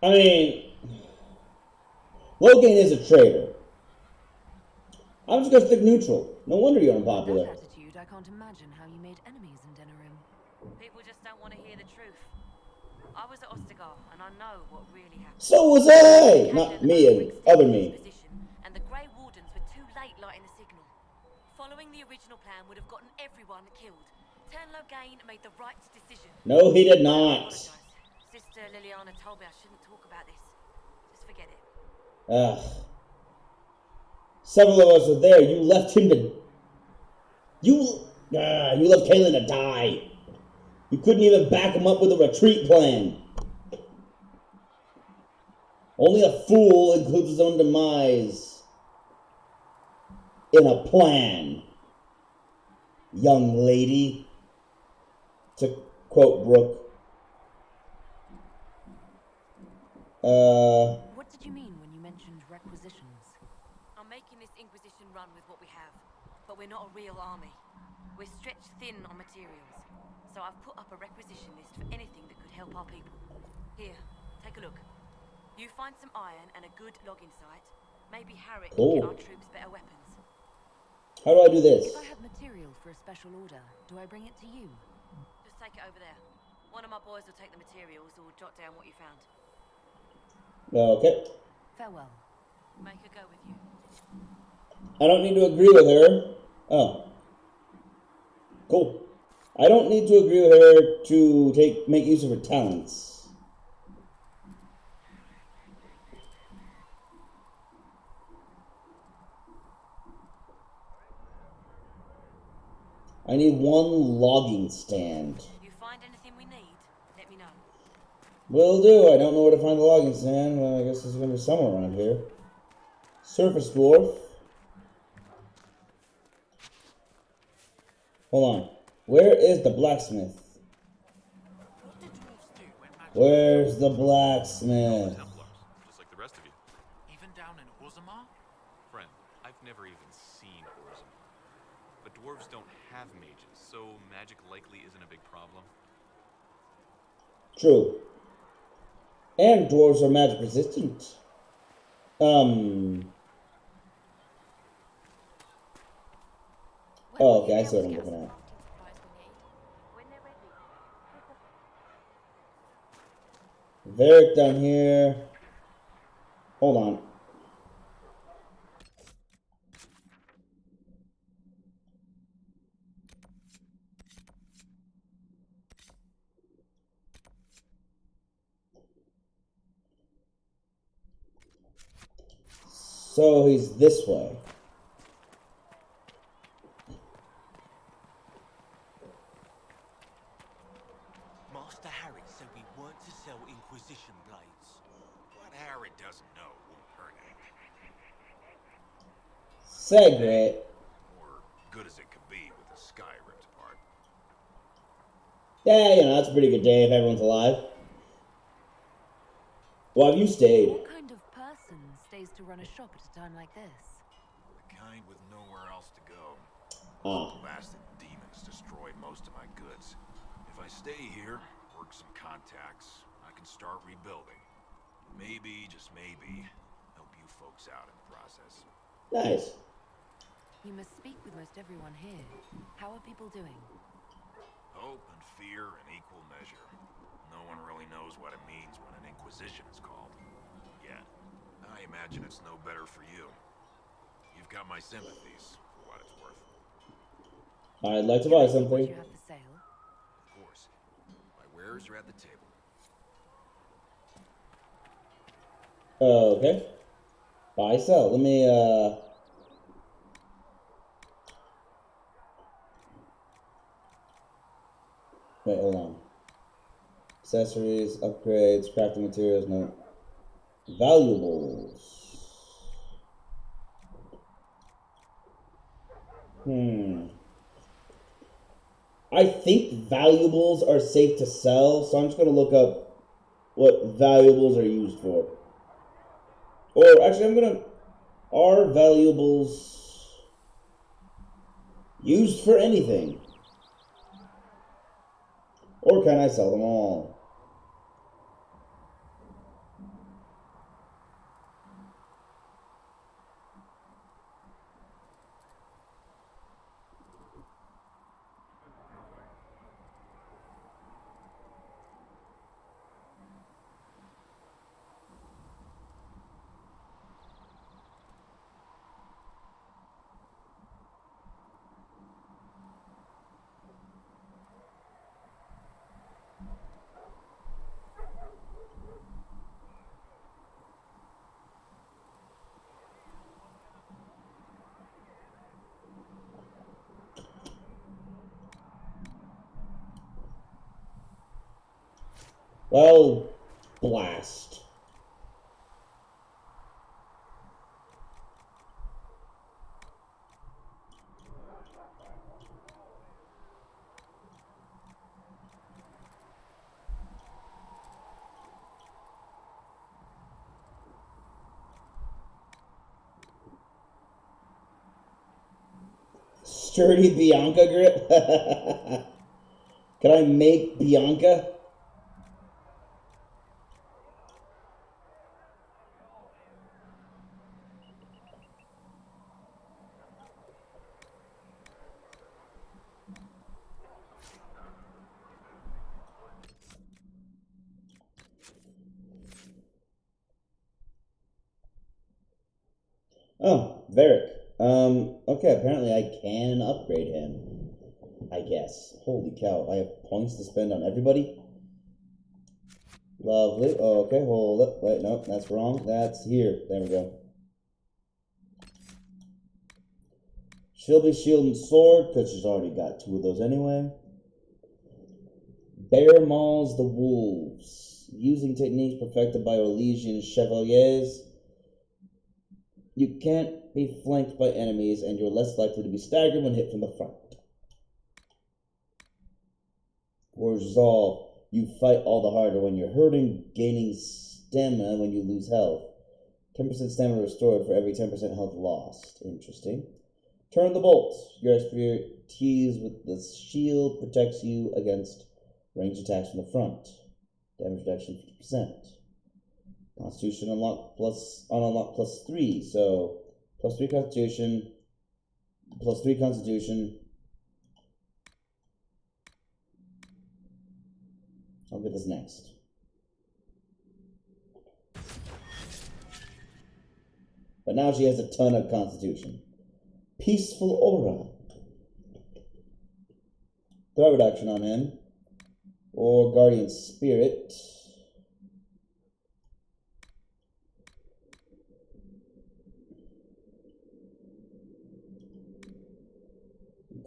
I mean, Logan is a traitor. I'm just gonna stick neutral. No wonder you're With unpopular. that attitude, I can't imagine how you made enemies in Denerim. People just don't want to hear the truth. I was at Ostagar, and I know what really happened. So was I! Not me, and other me. And the Grey Wardens were too late lighting the signal. Following the original plan would have gotten everyone killed. Tenlogain made the right decision. No, he did I not. apologize. Sister Liliana told me I shouldn't talk about this. Just forget it. Ugh. Several of us were there. You left him to... You left Kaelin to die. You couldn't even back him up with a retreat plan. Only a fool includes his own demise in a plan. Young lady. To quote Brooke. What did you mean when you mentioned requisitions? I'm making this Inquisition run with what we have, but we're not a real army. We're stretched thin on materials, so I've put up a requisition list for anything that could help our people. Here, take a look. You find some iron and a good logging site. Maybe Harriet can get our troops better weapons. How do I do this? If I have material for a special order, do I bring it to you? Just Let's take it over there. One of my boys will take the materials or jot down what you found. Okay. Farewell. Make her go with you. I don't need to agree with her. Oh. Cool. I don't need to agree with her to make use of her talents. I need one logging stand. If you find anything we need, let me know. Will do. I don't know where to find the logging stand. Well, I guess it's going to be somewhere around here. Surface dwarf. Hold on. Where is the blacksmith? What did dwarves do when magic Where's the blacksmith? Templars, just like the rest of you. Even down in Orzammar? Friend, I've never even seen Orzammar. But dwarves don't have mages, so magic likely isn't a big problem. True. And dwarves are magic resistant. Oh, okay, I see what I'm looking at. Varric down here. Hold on. So he's this way. Master Harry said we weren't to sell Inquisition blades. What Harry doesn't know won't hurt him. Segway. Or good as it could be with the sky ripped apart. Yeah, you know, that's a pretty good day if everyone's alive. Well, have you stayed? What kind of person stays to run a shop at a time like this? The kind with nowhere else to go. Ah. Those blasted demons destroy most of my goods. If I stay here, work some contacts, I can start rebuilding. Maybe, just maybe, help you folks out in the process. Nice. You must speak with most everyone here. How are people doing? Hope and fear in equal measure. No one really knows what it means when an Inquisition is called. Yet, I imagine it's no better for you. You've got my sympathies, for what it's worth. I'd like to buy What something. you have for sale? Of course. My wares are at the table. Okay. Buy, sell. Let me, wait, hold on. Accessories, upgrades, crafting materials, no. Valuables. I think valuables are safe to sell, so I'm just going to look up what valuables are used for. Or, actually, I'm going to... Are valuables used for anything? Or can I sell them all? Well, blast. Sturdy Bianca grip? Can I make Bianca? Varric. Okay, apparently I can upgrade him. I guess. Holy cow, I have points to spend on everybody? Lovely. Oh, okay, hold up. Wait, no, that's wrong. That's here. There we go. Shelby, shield, and sword, because she's already got 2 of those anyway. Bear mauls the wolves. Using techniques perfected by Orlesian chevaliers, you can't be flanked by enemies, and you're less likely to be staggered when hit from the front. Resolve. You fight all the harder when you're hurting, gaining stamina when you lose health. 10% stamina restored for every 10% health lost. Interesting. Turn the bolt. Your expertise with the shield protects you against ranged attacks from the front. Damage reduction 50%. Constitution unlock plus 3. So plus 3 Constitution, plus 3 Constitution. I'll get this next. But now she has a ton of Constitution. Peaceful Aura. Threat reduction on him. Or Guardian Spirit.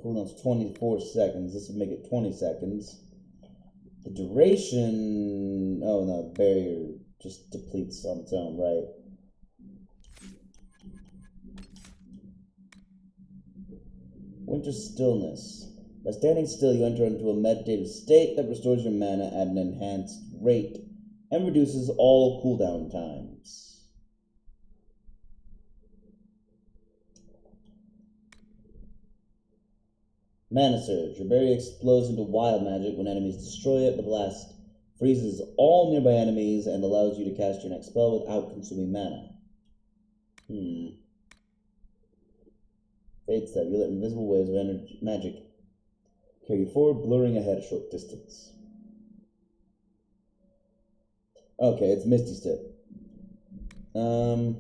Cooldown's 24 seconds. This would make it 20 seconds. The duration... Oh no, barrier just depletes on its own, right? Winter Stillness. By standing still, you enter into a meditative state that restores your mana at an enhanced rate and reduces all cooldown times. Mana Surge. Your barrier explodes into wild magic when enemies destroy it. The blast freezes all nearby enemies and allows you to cast your next spell without consuming mana. Fade Step. You let invisible waves of energy magic carry you forward, blurring ahead a short distance. Okay, it's Misty Step. So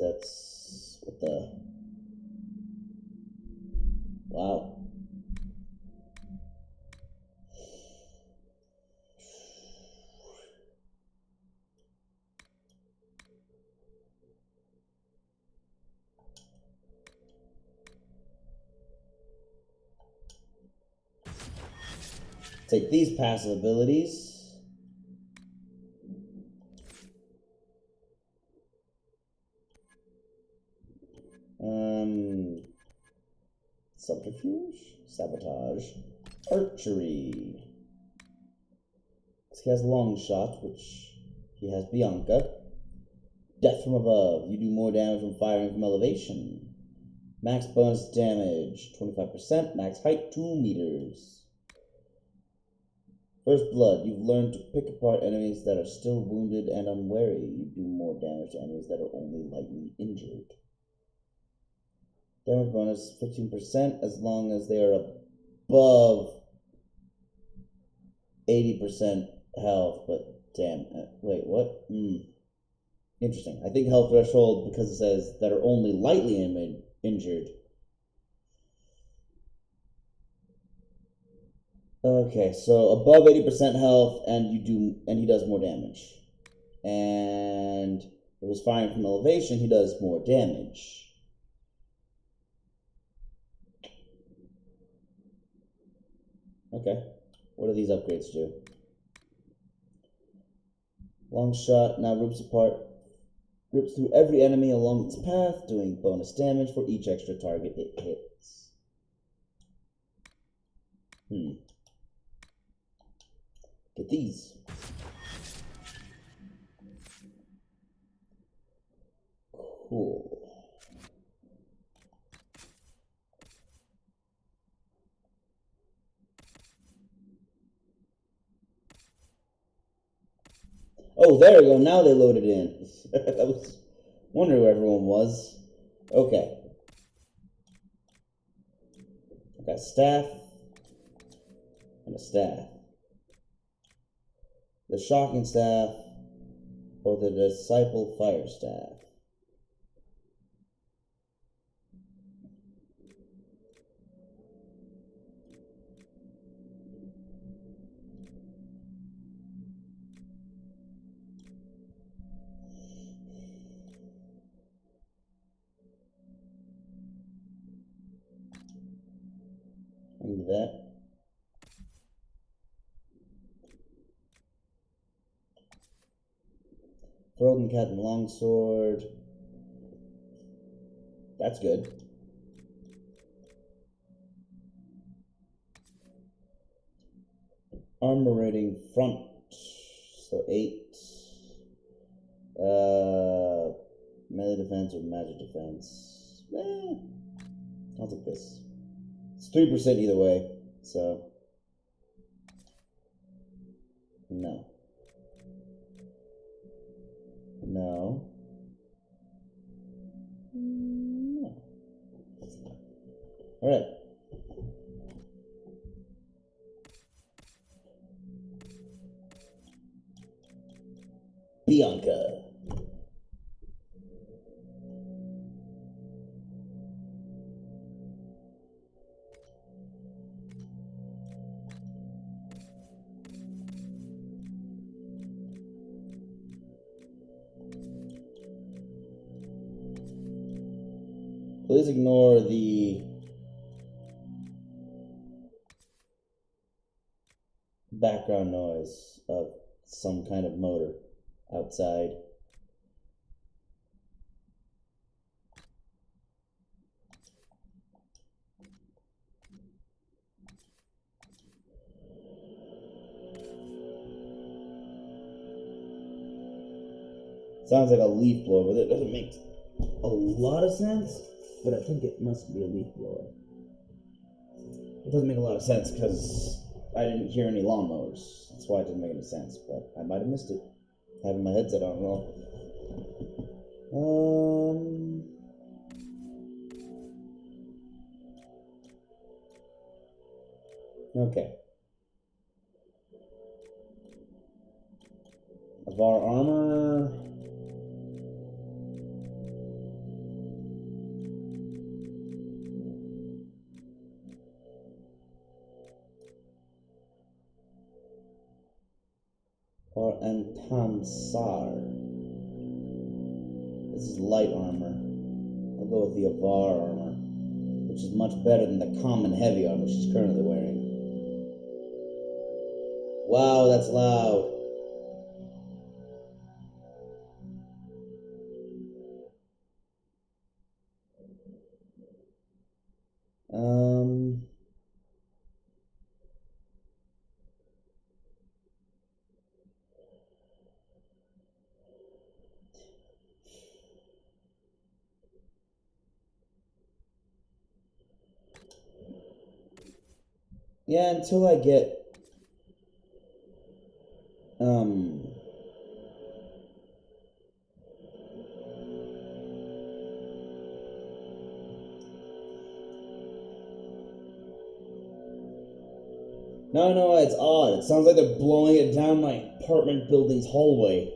that's what the... Wow. Take these passive abilities. Subterfuge, Sabotage, Archery. He has Long Shot, which he has Bianca. Death from Above. You do more damage when firing from elevation. Max bonus damage, 25%. Max height, 2 meters. First Blood. You've learned to pick apart enemies that are still wounded and unwary. You do more damage to enemies that are only lightly injured. Damage bonus 15% as long as they are above 80% health, but damn, wait, what? Interesting. I think health threshold, because it says that are only lightly injured. Okay, so above 80% health, and he does more damage. And if it was firing from elevation, he does more damage. Okay, what do these upgrades do? Long Shot now rips through every enemy along its path, doing bonus damage for each extra target it hits. Get these. Cool. Oh, there we go. Now they loaded in. I was wondering where everyone was. Okay. I got a staff and a staff. The Shocking Staff or the Disciple Fire Staff. I can do that. Frozen Cat and Longsword. That's good. Armor rating front. So 8. Melee defense or magic defense. I'll take this. It's 3% either way, so no. No. No. Alright. Bianca. Please ignore the background noise of some kind of motor outside. Sounds like a leaf blower, but it doesn't make a lot of sense. But I think it must be a leaf blower. It doesn't make a lot of sense because I didn't hear any lawnmowers. That's why it didn't make any sense, but I might have missed it. Having my headset on and all. Okay. Of our armor. Or Antansar. This is light armor. I'll go with the Avar armor, which is much better than the common heavy armor she's currently wearing. Wow, that's loud. Yeah, until I get No, it's odd. It sounds like they're blowing it down my apartment building's hallway.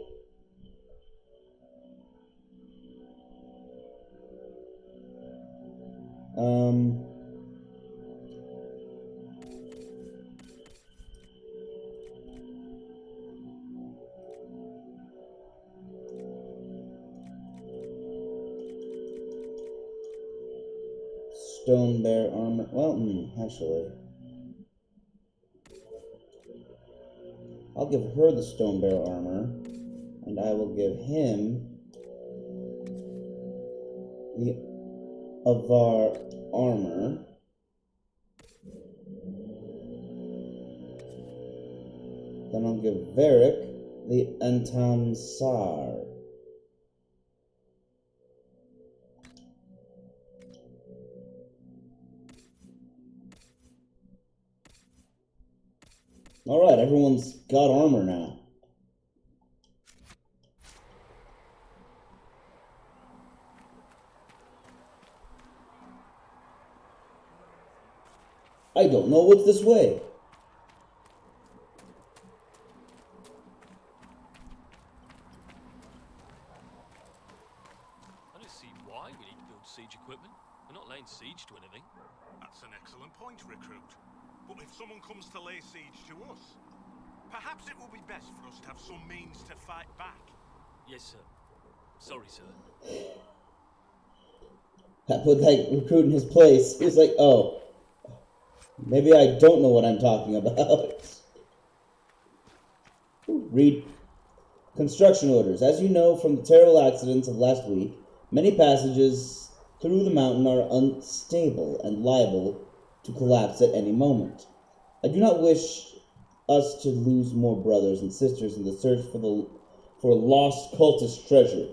Stone Bear armor. Well, actually, I'll give her the Stone Bear armor, and I will give him the Avar armor. Then I'll give Varric the Antansar. Alright, everyone's got armor now. I don't know what's this way. I don't see why we need to build siege equipment. We're not laying siege to anything. That's an excellent point, Recruit. But if someone comes to lay siege to us, perhaps it will be best for us to have some means to fight back. Yes, sir. Sorry, sir. I put that recruit in his place. He was like, oh. Maybe I don't know what I'm talking about. Read. Construction orders. As you know from the terrible accidents of last week, many passages through the mountain are unstable and liable to collapse at any moment. I do not wish us to lose more brothers and sisters in the search for lost cultist treasure.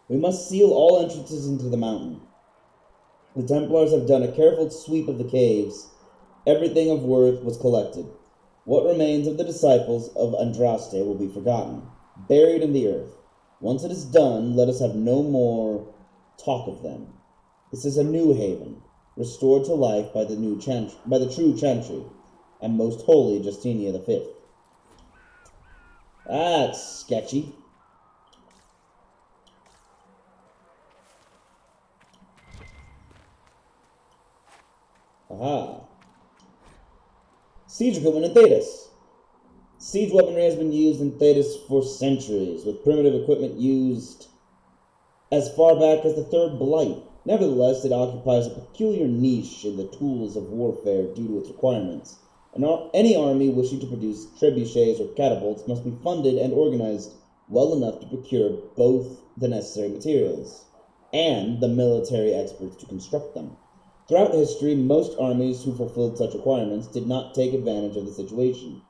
We must seal all entrances into the mountain. The Templars have done a careful sweep of the caves. Everything of worth was collected. What remains of the disciples of Andraste will be forgotten, buried in the earth. Once it is done, let us have no more talk of them. This is a new haven, restored to life by the true Chantry, and most holy Justinia V. That's sketchy. Aha. Siege equipment in Thetis. Siege weaponry has been used in Thetis for centuries, with primitive equipment used as far back as the Third Blight. Nevertheless, it occupies a peculiar niche in the tools of warfare due to its requirements. Any army wishing to produce trebuchets or catapults must be funded and organized well enough to procure both the necessary materials and the military experts to construct them. Throughout history, most armies who fulfilled such requirements did not take advantage of the situation.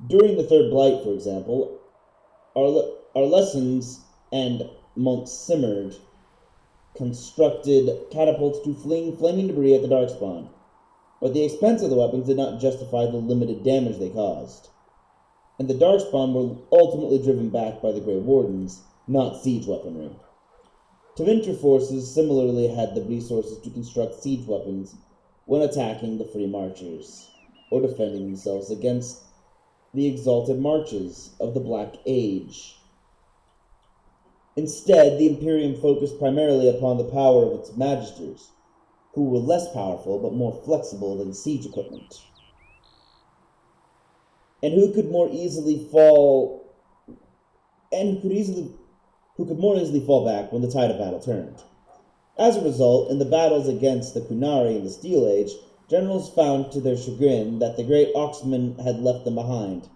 During the Third Blight, for example, Arlessens and Montsimerd constructed catapults to fling flaming debris at the Darkspawn, but the expense of the weapons did not justify the limited damage they caused, and the Darkspawn were ultimately driven back by the Grey Wardens, not siege weaponry. Tevinter forces similarly had the resources to construct siege weapons when attacking the Free Marchers, or defending themselves against the exalted marches of the Black Age. Instead, the Imperium focused primarily upon the power of its magisters, who were less powerful but more flexible than siege equipment, and who could more easily fall back when the tide of battle turned. As a result, in the battles against the Qunari in the Steel Age, generals found to their chagrin that the great Oxman had left them behind.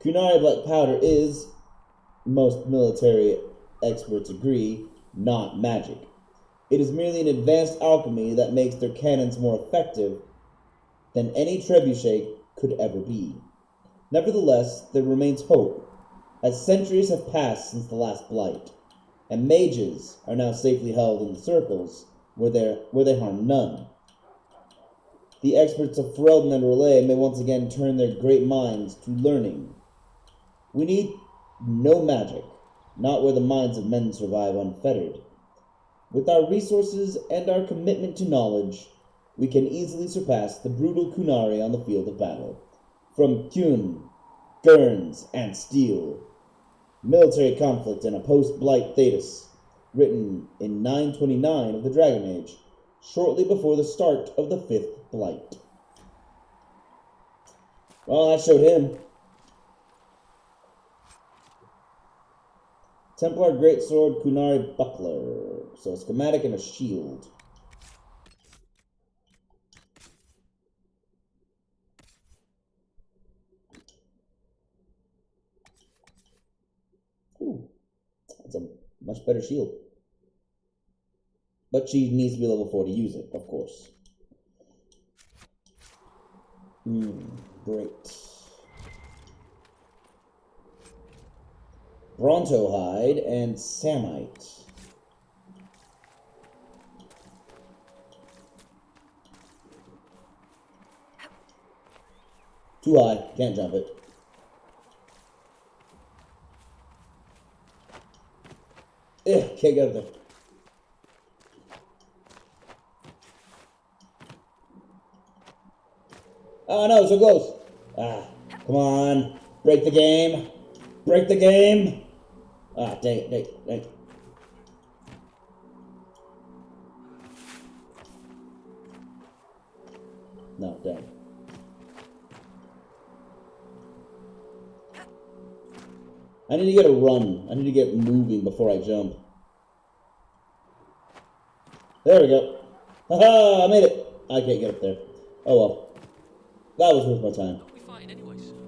Qunari black powder is, most military experts agree, not magic. It is merely an advanced alchemy that makes their cannons more effective than any trebuchet could ever be. Nevertheless, there remains hope, as centuries have passed since the last blight, and mages are now safely held in the circles where they harm none. The experts of Ferelden and Relay may once again turn their great minds to learning. We need no magic, not where the minds of men survive unfettered. With our resources and our commitment to knowledge, we can easily surpass the brutal Qunari on the field of battle. From Qun, Gurns, and Steel. Military conflict in a post-Blight Thetis, written in 929 of the Dragon Age, shortly before the start of the 5th Blight. Well, that showed him. Templar Greatsword, Qunari Buckler. So a schematic and a shield. Ooh, that's a much better shield. But she needs to be level 4 to use it, of course. Great. Bronto hide and Samite. Too high, can't jump it. Can't get up there. Oh no, so close. Come on. Break the game. Break the game. Dang it. No, dang. I need to get a run. I need to get moving before I jump. There we go. Haha, I made it. I can't get up there. Oh well. That was worth my time. What are we fighting anyway, sir?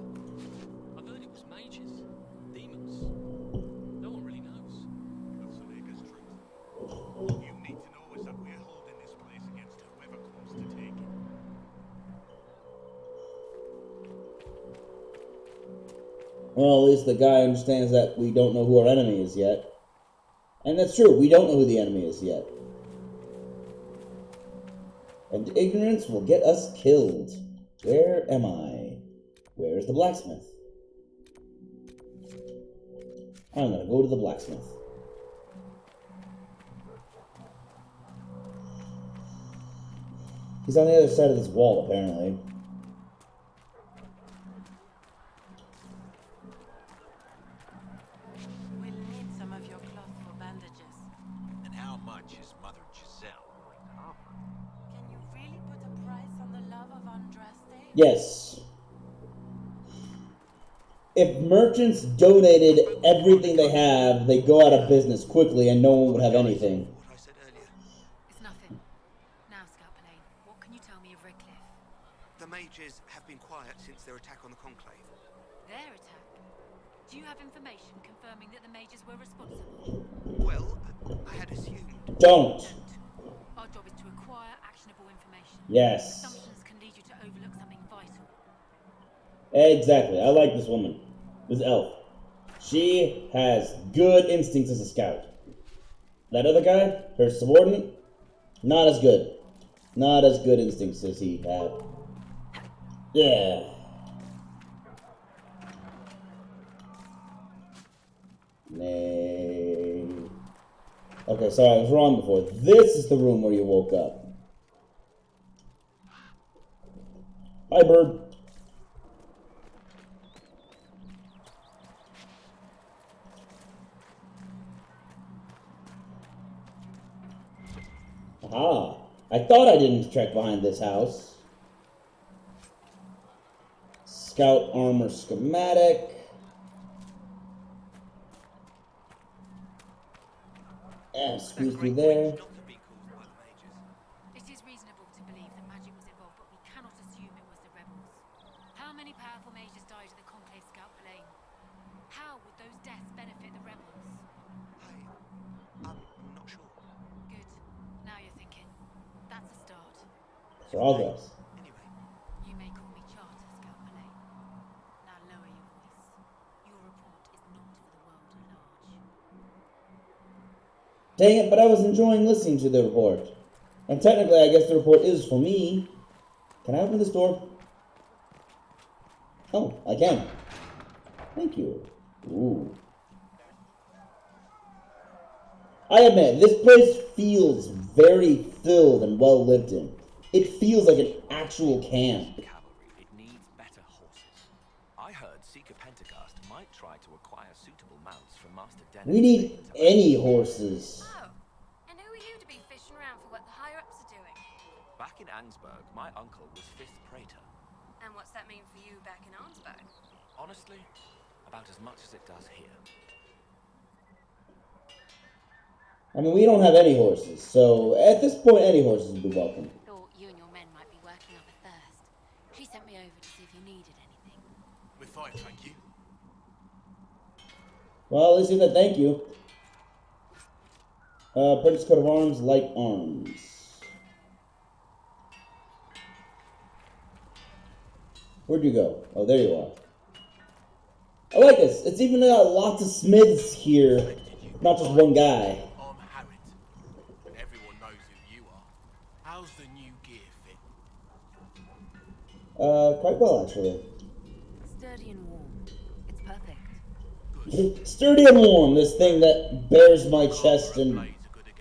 I've heard it was mages, demons. No one really knows. That's Allega's truth. All you need to know is that we're holding this place against whoever comes to take it. Well, at least the guy understands that we don't know who our enemy is yet. And that's true, we don't know who the enemy is yet. And ignorance will get us killed. Where am I? Where is the blacksmith? I'm gonna go to the blacksmith. He's on the other side of this wall, apparently. We'll need some of your cloth for bandages. And how much is Mother Giselle? Can you really put a price on the love of Andraste? Yes. If merchants donated everything they have, they go out of business quickly and no one would have anything. It's nothing. Now, Scalpelane, what can you tell me of Redcliffe? The mages have been quiet since their attack on the Conclave. Their attack? Do you have information confirming that the mages were responsible? Well, I had assumed. Don't. Our job is to acquire actionable information. Yes. Assumptions can lead you to overlook something vital. Exactly. I like this woman. This elf. She has good instincts as a scout. That other guy, her subordinate, not as good. Not as good instincts as he had. Yeah. Nay. Okay, sorry, I was wrong before. This is the room where you woke up. Hi, bird. Aha. I thought I didn't check behind this house. Scout armor schematic. Squeeze through there. It is reasonable to believe that magic was involved, but we cannot assume it was the rebels. How many powerful mages died at the Conclave Scalpelane? How would those deaths benefit the rebels? I'm not sure. Good. Now you're thinking. That's a start. Progress. You may call me Charter, Scalpelane. Now lower your voice. Your report is not for the world at large. Dang it, but I was enjoying listening to the report. And technically, I guess the report is for me. Can I open this door? Oh, I can. Thank you. Ooh. I admit, this place feels very filled and well lived in. It feels like an actual camp. It needs better horses. I heard Seeker Pentacast might try to acquire suitable mounts from Master Dennis. We need any horses. Oh, and who are you to be fishing around for what the higher-ups are doing? Back in Ansburg, my uncle was 5th Praetor. And what's that mean for you back in Arnsberg? Honestly, about as much as it does here. I mean, we don't have any horses, so at this point, any horses would be welcome. Thought you and your men might be working up a thirst. She sent me over to see if you needed anything. We're fine, thank you. Well, at least you said thank you. Purchase coat of arms, light arms. Where'd you go? Oh, there you are. I like this. It's even got lots of smiths here, not just one guy. I'm Harriet, and everyone knows who you are. How's the new gear fit? Quite well, actually. Sturdy and warm. It's perfect. Sturdy and warm, this thing that bears my chest and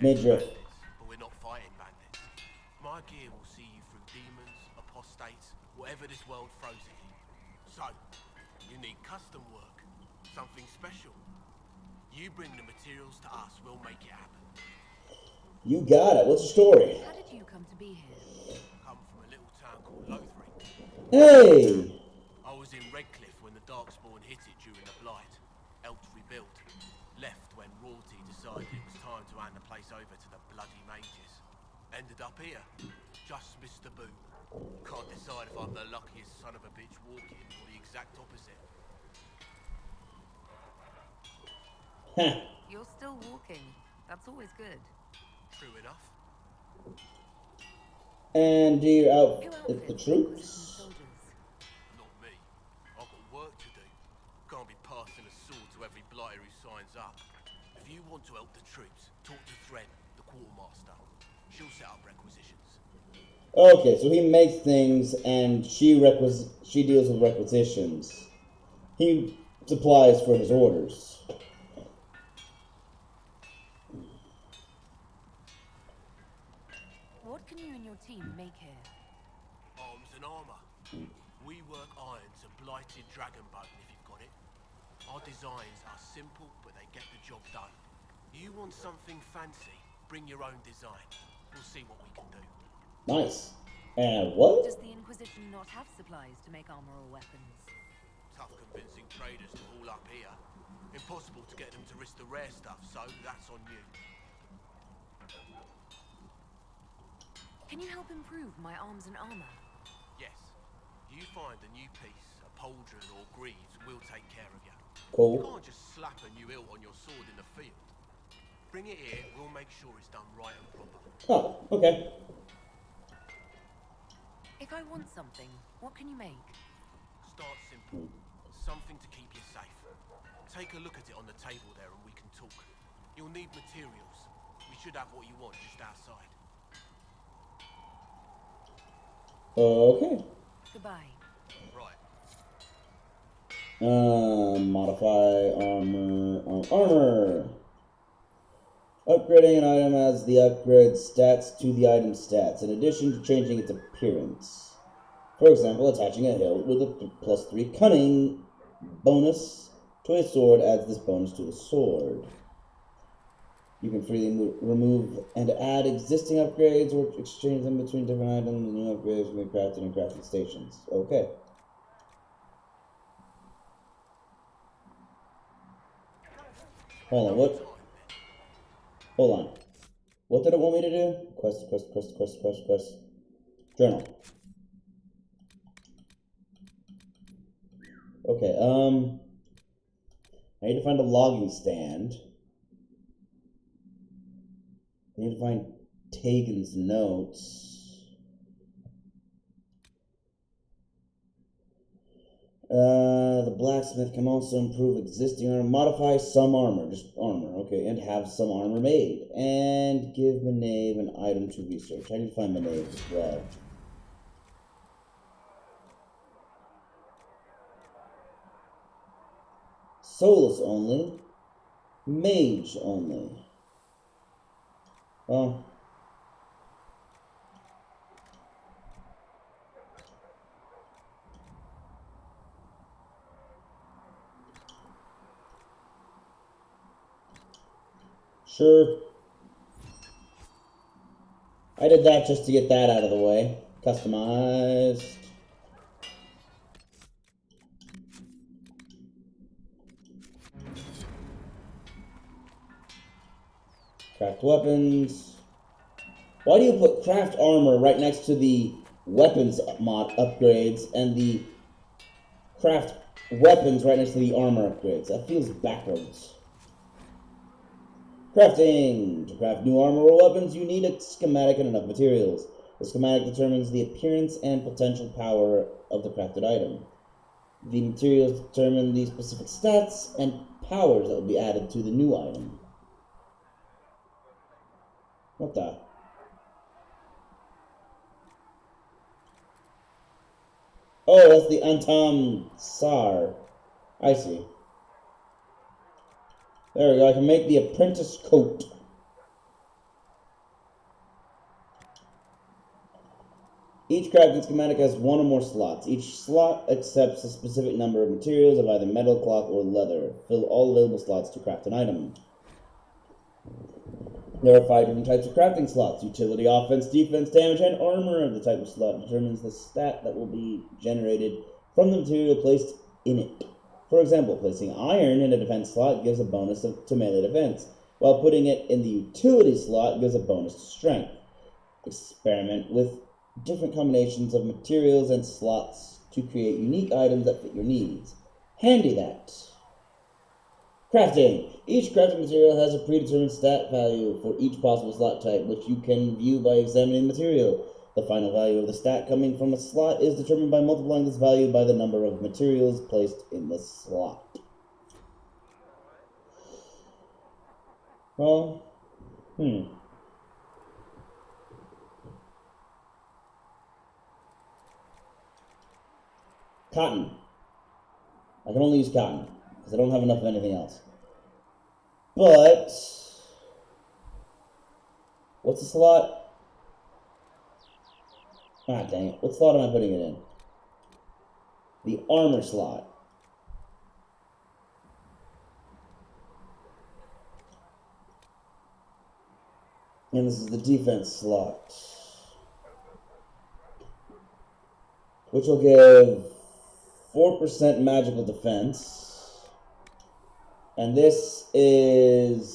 midriff. But we're not fighting bandits. My gear will see you through demons, apostates, whatever this world throws at you. So, you need custom work, something special. You bring the materials to us, we'll make it happen. You got it. What's your story? How did you come to be here? Come from a little town called Lothring. Hey! I was in Redcliffe when the Darkspawn hit it during the Blight. Helped rebuild. Left when royalty decided it was time to hand the place over to the bloody mages. Ended up here. Just missed the boot. Can't decide if I'm the luckiest son of a bitch walking or the exact opposite. You're still walking. That's always good. True enough. And do you outfit the troops? Not me. I've got work to do. Can't be passing a sword to every blighter who signs up. If you want to help the troops, talk to Thread, the quartermaster. She'll set up requisitions. Okay, so he makes things and she deals with requisitions. He supplies for his orders. What can you and your team make here? Arms and armor. We work iron to blighted dragonbone if you've got it. Our designs are simple, but they get the job done. You want something fancy? Bring your own design. We'll see what we can do. Nice. And what? Does the Inquisition not have supplies to make armor or weapons? Tough convincing traders to haul up here. Impossible to get them to risk the rare stuff, so that's on you. Can you help improve my arms and armor? Yes. You find a new piece, a pauldron or greaves, we'll take care of you. Cool. You can't just slap a new hilt on your sword in the field. Bring it here, we'll make sure it's done right and proper. Oh, okay. If I want something, what can you make? Start simple. Something to keep you safe. Take a look at it on the table there and we can talk. You'll need materials. We should have what you want just outside. Okay. Goodbye. Right. Modify armor. Upgrading an item has the upgrade stats to the item stats, in addition to changing its appearance. For example, attaching a hilt with a +3 cunning bonus to a sword adds this bonus to the sword. You can freely remove and add existing upgrades or exchange them between different items. New upgrades can be crafted in crafting stations. Okay. Hold on, what? Hold on. What did it want me to do? Quest. Journal. Okay, I need to find a logging stand. I need to find Tegan's notes. The blacksmith can also improve existing armor, modify some armor, just armor, okay, and have some armor made. And give Maeve an item to research. I need to find Maeve as well. Soulless only. Mage only. Oh. Sure. I did that just to get that out of the way. Customized. Craft weapons. Why do you put craft armor right next to the weapons mod upgrades and the craft weapons right next to the armor upgrades? That feels backwards. Crafting. To craft new armor or weapons, you need a schematic and enough materials. The schematic determines the appearance and potential power of the crafted item. The materials determine the specific stats and powers that will be added to the new item. What the? Oh, that's the Antam Sar. I see. There we go. I can make the apprentice coat. Each crafting schematic has one or more slots. Each slot accepts a specific number of materials of either metal, cloth, or leather. Fill all available slots to craft an item. There are 5 different types of crafting slots: utility, offense, defense, damage, and armor. The type of slot determines the stat that will be generated from the material placed in it. For example, placing iron in a defense slot gives a bonus to melee defense, while putting it in the utility slot gives a bonus to strength. Experiment with different combinations of materials and slots to create unique items that fit your needs. Handy that. Crafting. Each crafting material has a predetermined stat value for each possible slot type, which you can view by examining the material. The final value of the stat coming from a slot is determined by multiplying this value by the number of materials placed in the slot. Well, Cotton. I can only use cotton, because I don't have enough of anything else. But what's the slot? Ah, dang it. What slot am I putting it in? The armor slot. And this is the defense slot, which will give 4% magical defense. And this is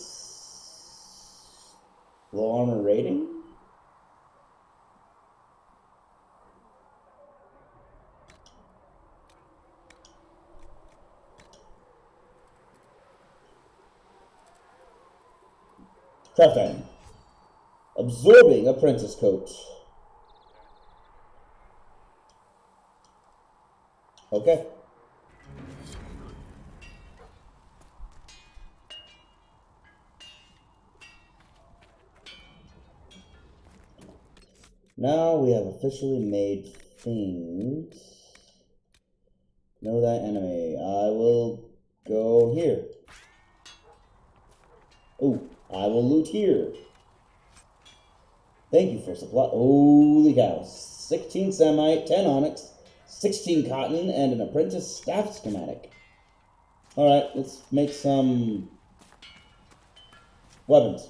low armor rating? Craft item. Absorbing apprentice coat. Okay. Now we have officially made things. Know that enemy. I will go here. Oh, I will loot here. Thank you for supply. Holy cow. 16 samite, 10 onyx, 16 cotton, and an apprentice staff schematic. Alright, let's make some weapons.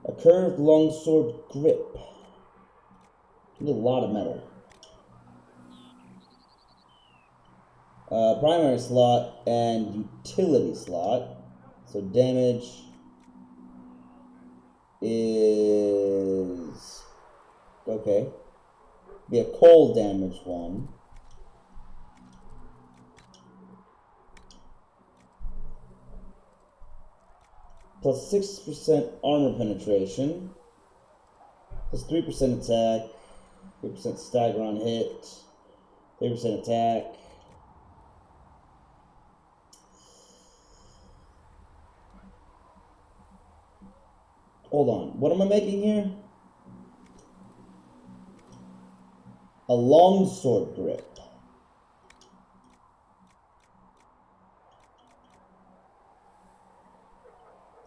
A curved longsword grip. Need a lot of metal. Primary slot and utility slot. So damage is okay. Be a cold damage one. Plus 6% armor penetration. Plus 3% attack. 3% stagger on hit. 3% attack. Hold on. What am I making here? A longsword grip.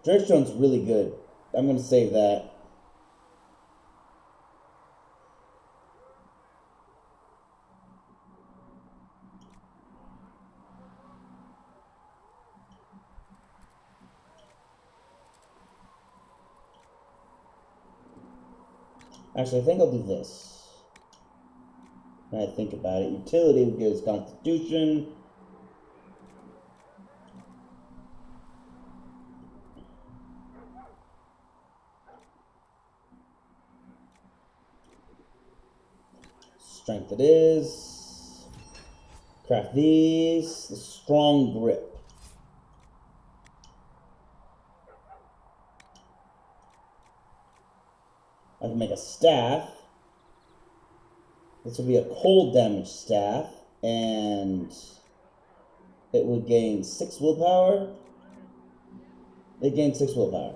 Drakestone's really good. I'm going to save that. Actually, I think I'll do this. When I think about it, utility would give us constitution. Strength it is. Craft these. The strong grip. I can make a staff. This would be a cold damage staff, and it would gain 6 willpower. It gains 6 willpower.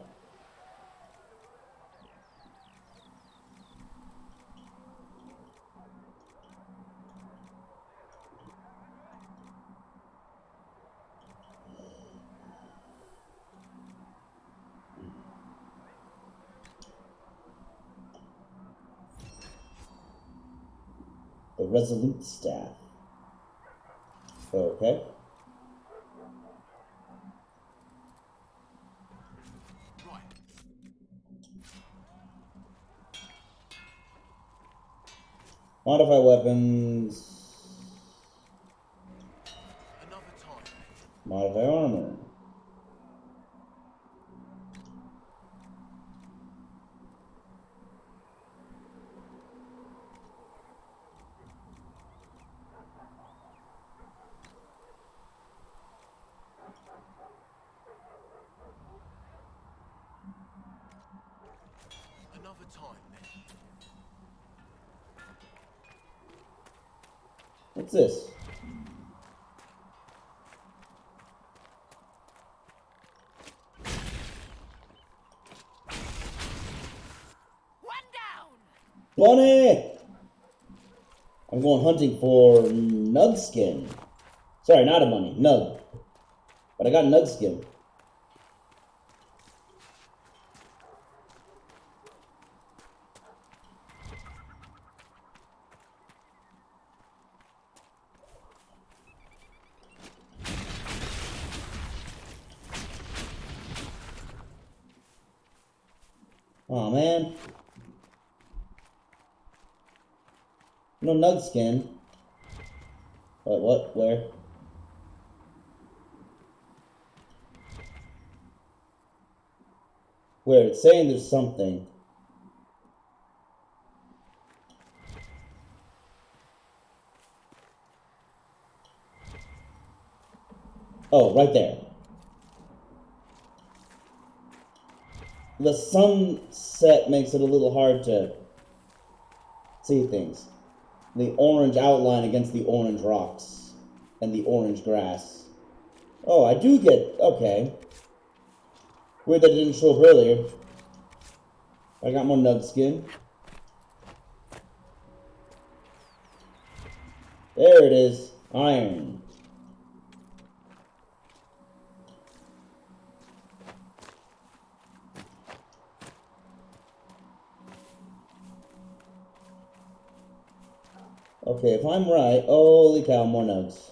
The resolute staff. Okay. Modify weapons. Modify armor. time then. What's this? One down! Bunny! I'm going hunting for Nugskin. Sorry, not a bunny, Nug. But I got Nugskin. Aw, man. No Nugskin. What? Where? Where? It's saying there's something. Oh, right there. The sunset makes it a little hard to see things. The orange outline against the orange rocks and the orange grass. Oh, I do get... Okay. Weird that it didn't show up earlier. I got more Nugskin. There it is. Iron. Okay, if I'm right, holy cow, more nugs.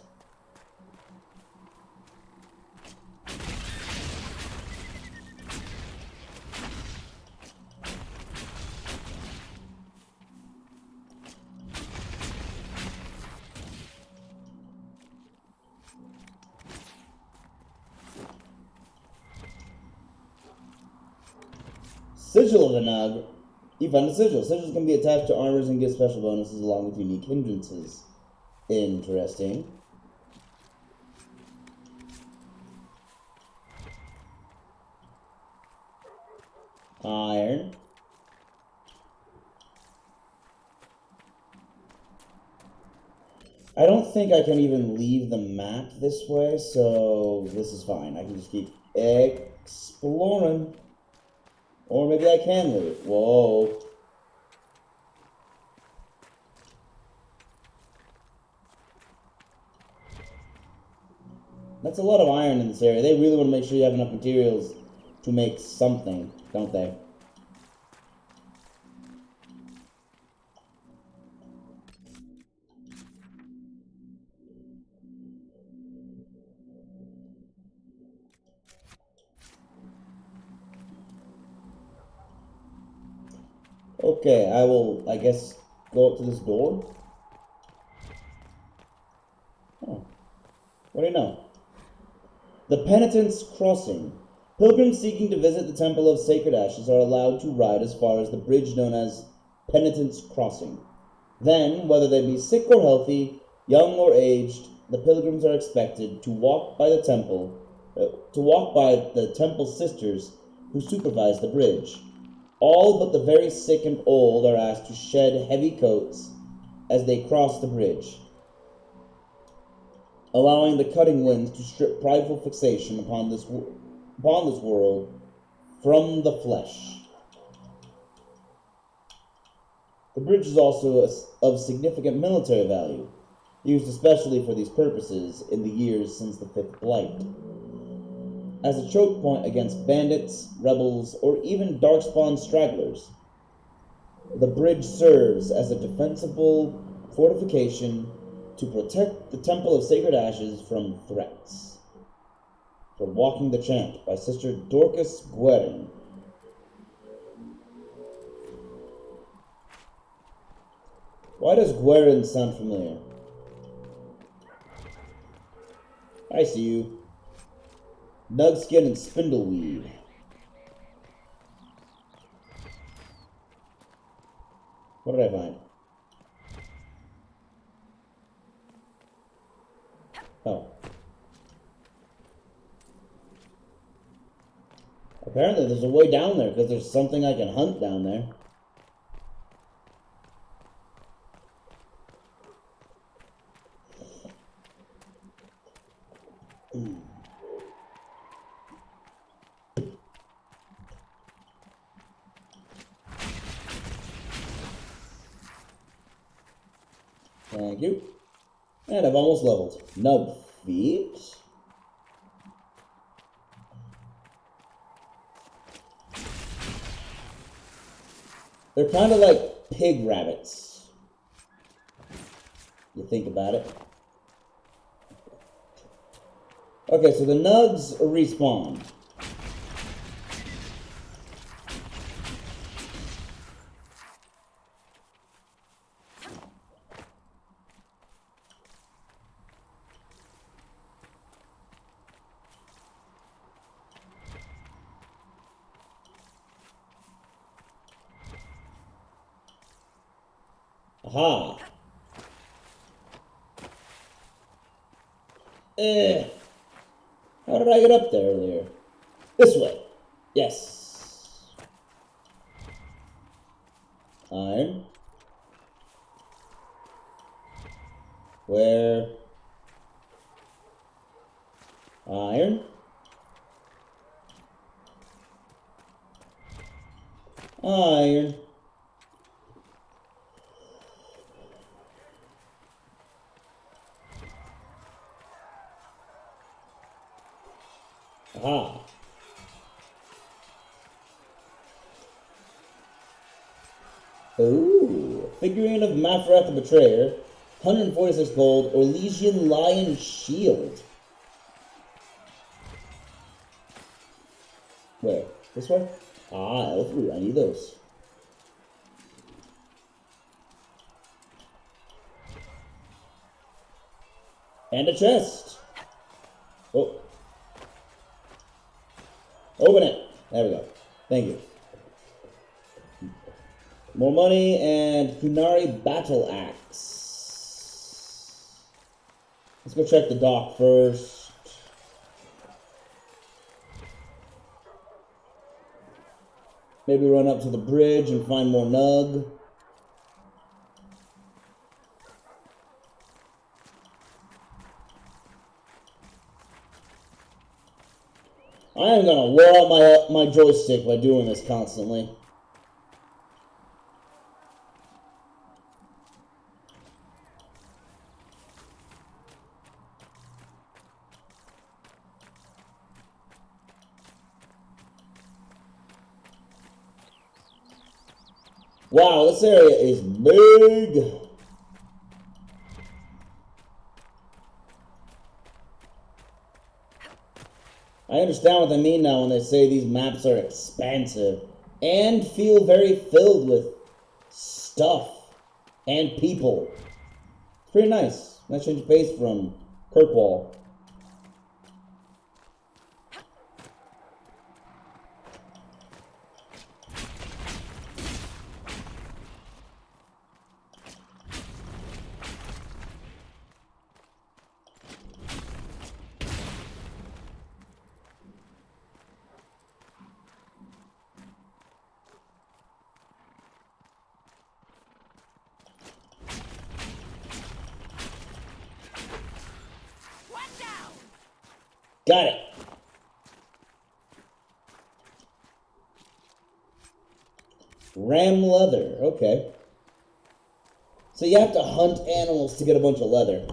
Sigil of the Nug. You found a sigil. Sigils can be attached to armors and give special bonuses along with unique hindrances. Interesting. Iron. I don't think I can even leave the map this way, so this is fine. I can just keep exploring. Or maybe I can leave. Whoa. That's a lot of iron in this area. They really want to make sure you have enough materials to make something, don't they? Okay, I will, I guess, go up to this door. Oh. What do you know? The Penitent's Crossing. Pilgrims seeking to visit the Temple of Sacred Ashes are allowed to ride as far as the bridge known as Penitent's Crossing. Then, whether they be sick or healthy, young or aged, the pilgrims are expected to walk by the temple sisters who supervise the bridge. All but the very sick and old are asked to shed heavy coats as they cross the bridge, allowing the cutting winds to strip prideful fixation upon this world from the flesh. The bridge is also of significant military value, used especially for these purposes in the years since the Fifth Blight. As a choke point against bandits, rebels, or even darkspawn stragglers, the bridge serves as a defensible fortification to protect the Temple of Sacred Ashes from threats. From Walking the Chant by Sister Dorcas Guerin. Why does Guerin sound familiar? I see you. Nugskin and Spindleweed. What did I find? Oh. Apparently there's a way down there, because there's something I can hunt down there. Thank you. And I've almost leveled. Nub feet. They're kind of like pig rabbits. You think about it. Okay, so the nugs respawn. Aha. How did I get up there earlier? This way. Yes. Iron. Where? Iron. Iron. Aha. Ooh. Figurine of Mafrat the Betrayer. 146 gold. Orlesian Lion Shield. Where? This way? Ah, L3. I need those. And a chest. Oh. Open it. There we go. Thank you. More money and Kunari Battle Axe. Let's go check the dock first. Maybe run up to the bridge and find more nug. I am gonna wear out my joystick by doing this constantly. Wow, this area is big. I understand what they mean now when they say these maps are expansive and feel very filled with stuff and people. It's pretty nice. Nice change of pace from Kirkwall. Got it. Ram leather. Okay. So you have to hunt animals to get a bunch of leather.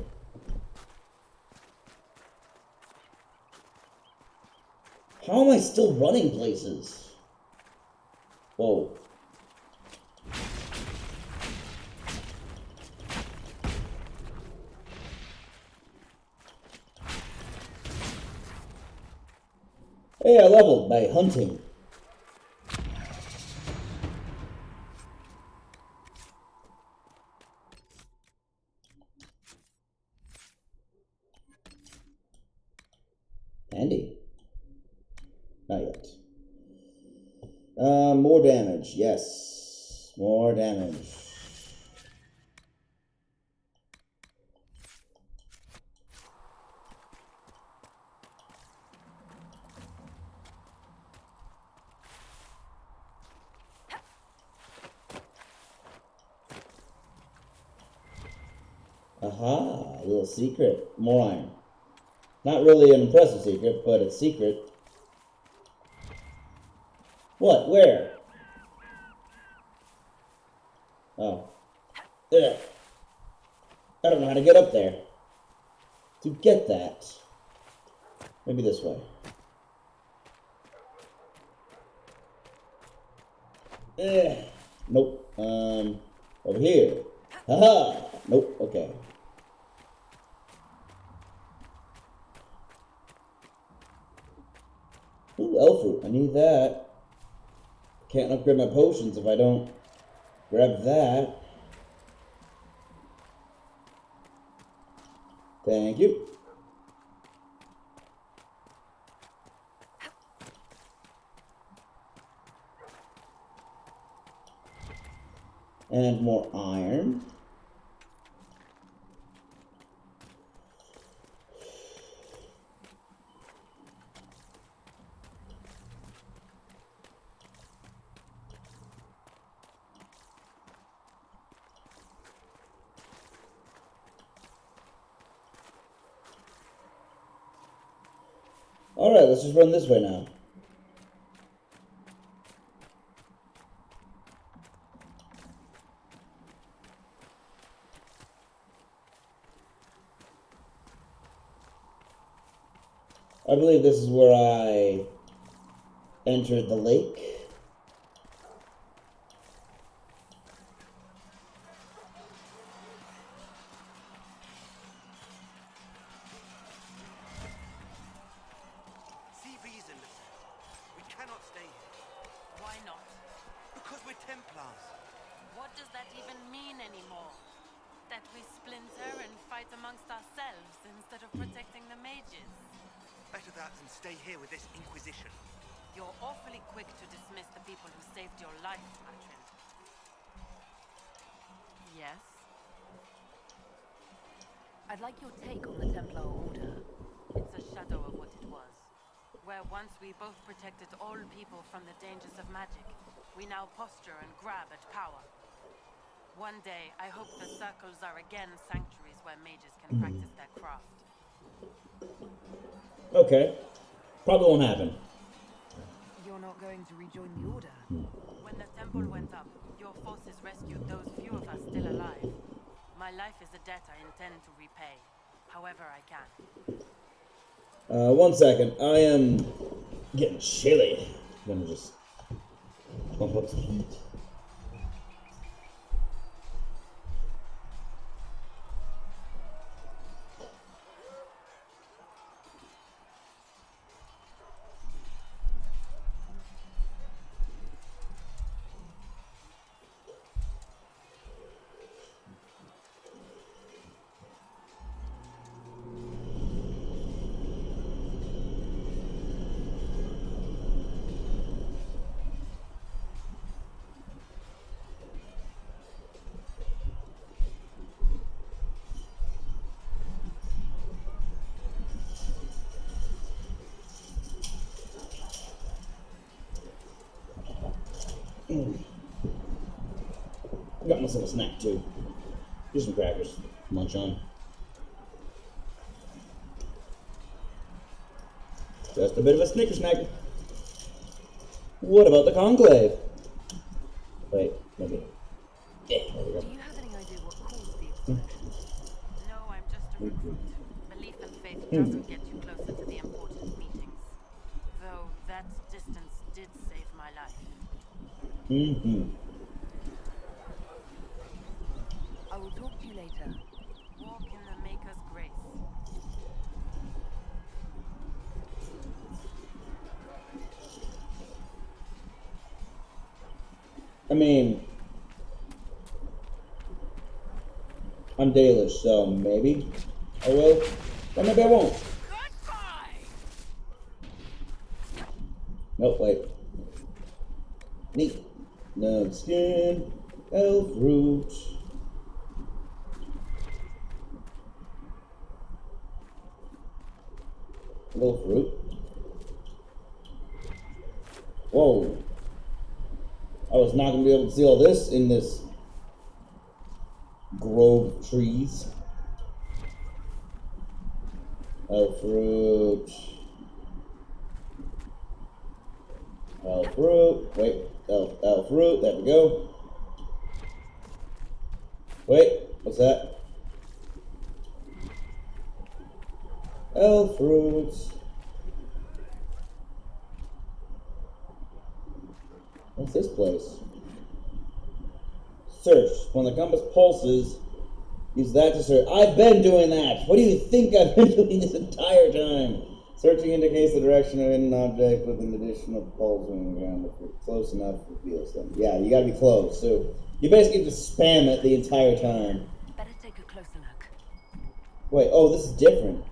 How am I still running places? Whoa. Hey, I leveled by hunting. Handy. Not yet. More damage. Yes. More damage. Aha, a little secret. More iron. Not really an impressive secret, but it's secret. What? Where? Oh. There. I don't know how to get up there. To get that. Maybe this way. Nope. Over here. Haha! Nope, okay. Ooh, elf fruit. I need that. Can't upgrade my potions if I don't grab that. Thank you. And more iron. Alright, let's just run this way now. I believe this is where I entered the lake. See reason. We cannot stay here. Why not? Because we're Templars. What does that even mean anymore? That we splinter and fight amongst ourselves instead of protecting the mages? Better that than stay here with this Inquisition. You're awfully quick to dismiss the people who saved your life, Matrin. Yes? I'd like your take on the Templar Order. It's a shadow of what it was. Where once we both protected all people from the dangers of magic, we now posture and grab at power. One day, I hope the circles are again sanctuaries where mages can practice their craft. Okay. Probably won't happen. You're not going to rejoin the Order? When the temple went up, your forces rescued those few of us still alive. My life is a debt I intend to repay, however I can. 1 second. I am getting chilly. I'm gonna just pump up the heat. Got myself a snack too. Here's some crackers. Munch on. Just a bit of a snicker snack. What about the conclave? Wait, maybe. Yeah, there we go. Do you have any idea what caused the explosion? No, I'm just a recruit. Belief and faith doesn't get you closer to the important meetings. Though that distance did save my life. I will talk to you later. Walk in the Maker's grace. I mean, I'm Dalish, so maybe I will, or maybe I won't. Nope, wait. Neat. Nug skin, elf root. Elf root. Whoa. I was not going to be able to see all this in this grove of trees. Elf root. Elf root. Wait. Elf root. There we go. Wait. What's that? Elf roots. What's this place? Search. When the compass pulses, use that to search. I've been doing that. What do you think I've been doing this entire time? Searching indicates the direction of an object with an additional pulse on the ground. If you're close enough, it reveals them. Yeah, you gotta be close. So you basically just spam it the entire time. Better take a closer look. Wait, oh, this is different.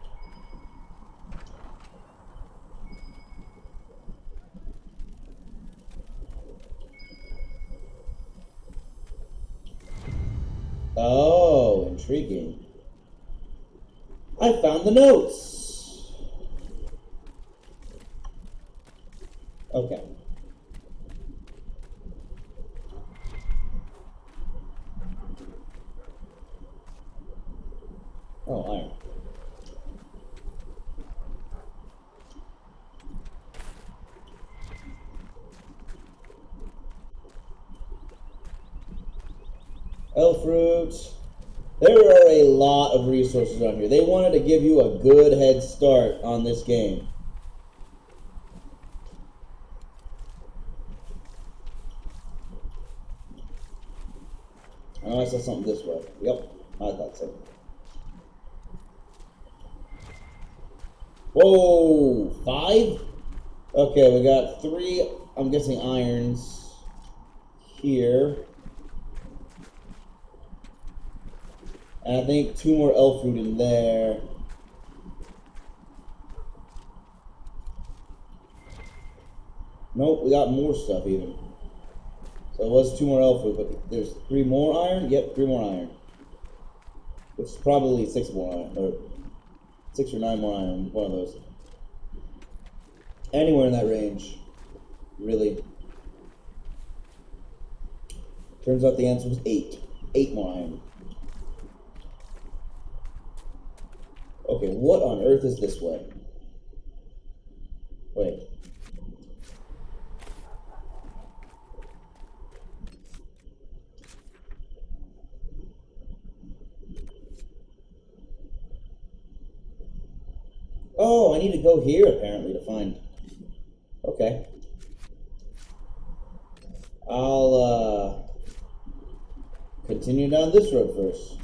Oh, intriguing. I found the notes. Okay. Oh, iron. Elf root. There are a lot of resources on here. They wanted to give you a good head start on this game. Oh, I saw something this way. Yep, I thought so. Whoa, 5? Okay, we got 3, I'm guessing irons here. And I think 2 more elf root in there. Nope, we got more stuff even. So it was 2 more elf root, but there's 3 more iron? Yep, 3 more iron. Which is probably 6 more iron, or 6 or 9 more iron, one of those. Anywhere in that range, really. Turns out the answer was 8. 8 more iron. Okay, what on earth is this way? Wait. Oh, I need to go here apparently to find. Okay. I'll continue down this road first.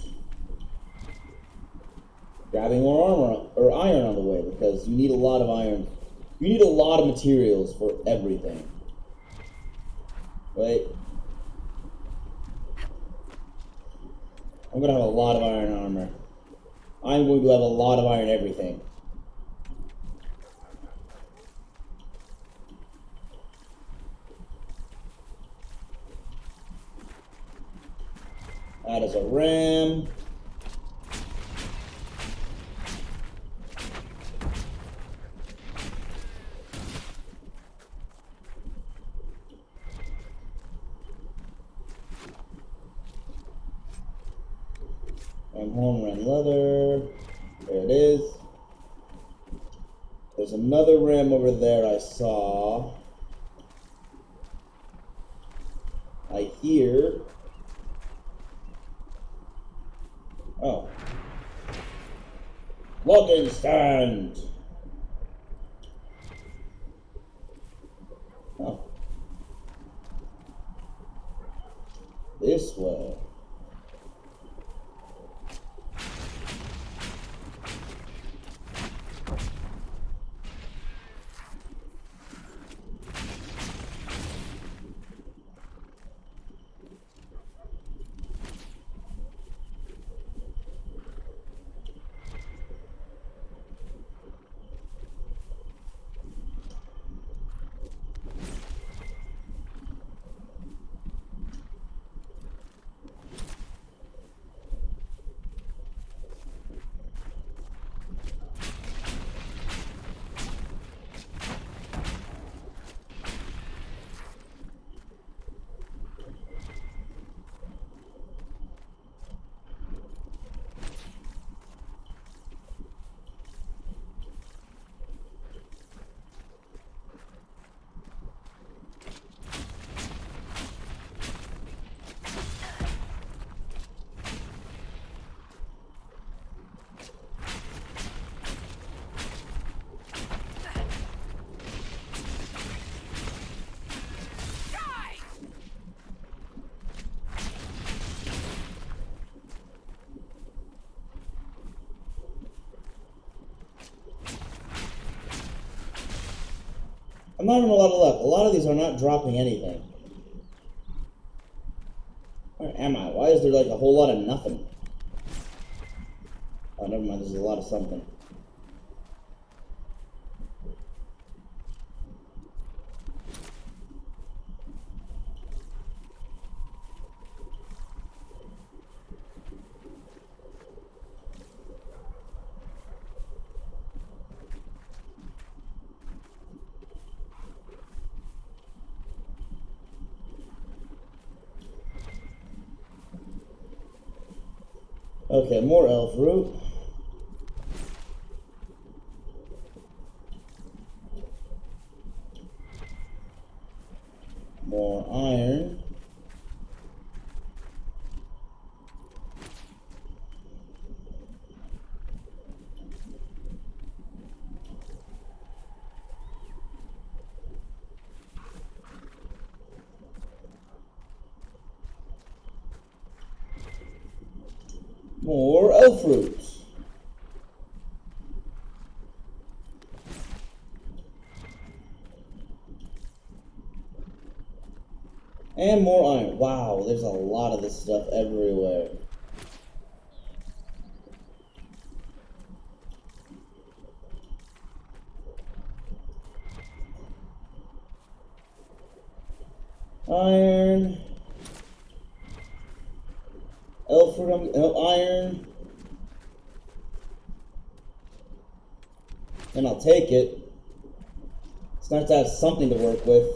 Grabbing more armor or iron on the way because you need a lot of iron. You need a lot of materials for everything. Wait. I'm gonna have a lot of iron armor. I'm going to have a lot of iron everything. That is a ram. And home run leather. There it is. There's another ram over there I saw. I hear. Oh. Loading stand! Oh. This way. I'm not even a lot of luck. A lot of these are not dropping anything. Where am I? Why is there like a whole lot of nothing? Oh, never mind. There's a lot of something. Okay, more elf root. More iron. More elf roots. And more iron. Wow, there's a lot of this stuff everywhere. Iron. Elf root, iron. And I'll take it. It's nice to have something to work with.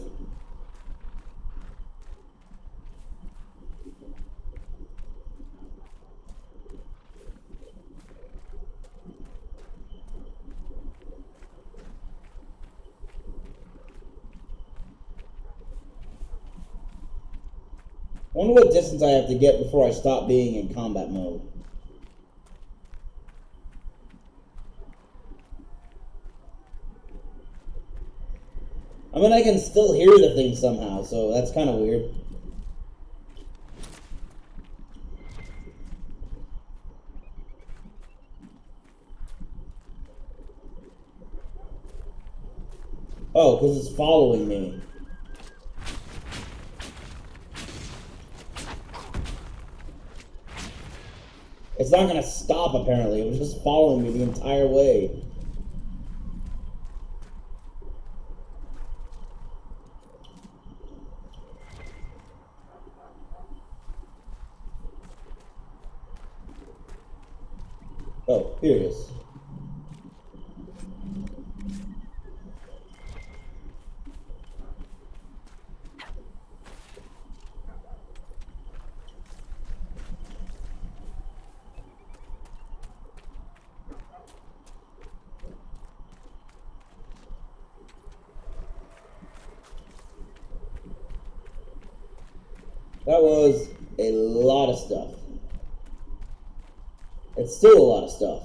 I wonder what distance I have to get before I stop being in combat mode. I mean, I can still hear the thing somehow, so that's kind of weird. Oh, because it's following me. It's not going to stop, apparently. It was just following me the entire way. Oh, here it is. That was a lot of stuff. It's still a lot of stuff.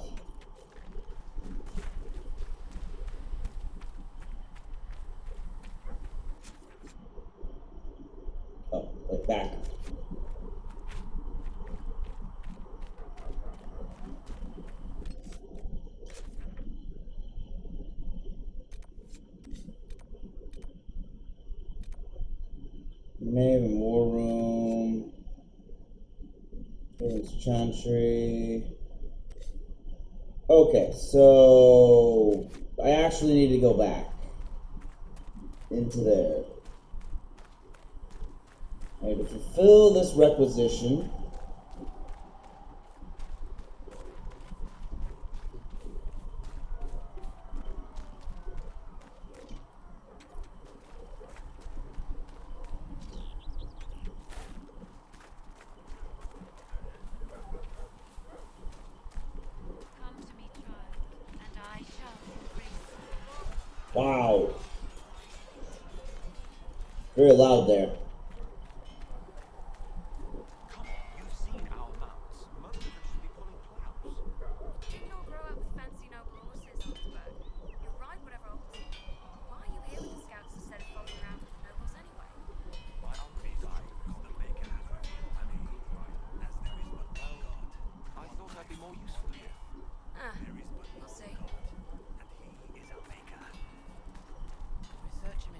Oh, like back. Maybe more room. Here's Chantry. Okay, so I actually need to go back into there. I need to fulfill this requisition. Wow. Very loud there. Come on, you've seen our mounts. Most of them should be pulling plows. Did not grow up with fancy noble horses, Oxford. You'll ride whatever holds you. Why are you here with the scouts instead of following around with the nobles anyway? My uncle died because the maker has revealed to me, as there is but one God. I thought I'd be more useful here. Ah, There is but we'll one see. God, and he is our maker. Research him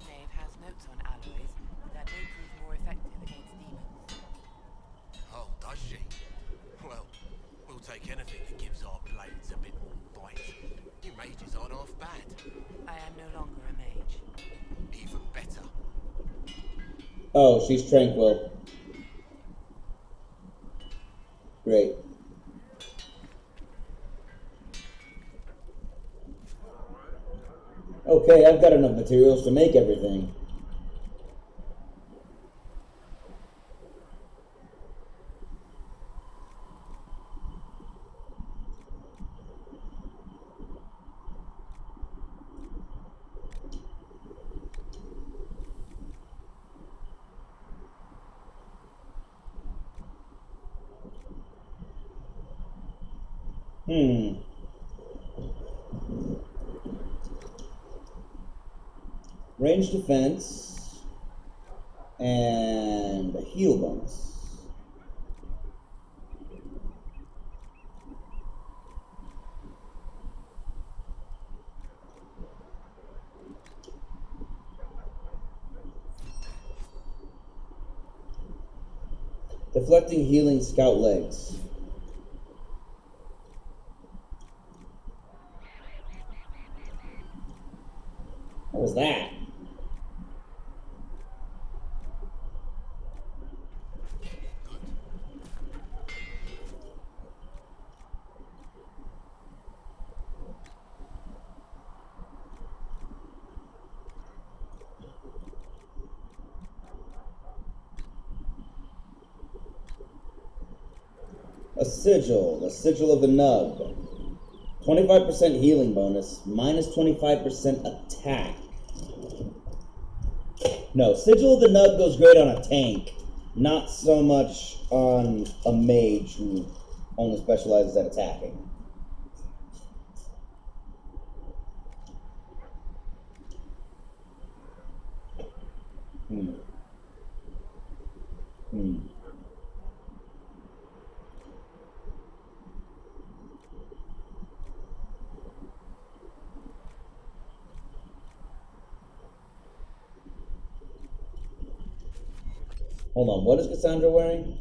Oh, she's tranquil. Great. Okay, I've got enough materials to make everything. Range defense and a heal bonus. Deflecting healing scout legs. What was that? A sigil, the sigil of the nub. 25% healing bonus, minus 25% attack. No, sigil of the nub goes great on a tank, not so much on a mage who only specializes at attacking. Hold on, what is Cassandra wearing?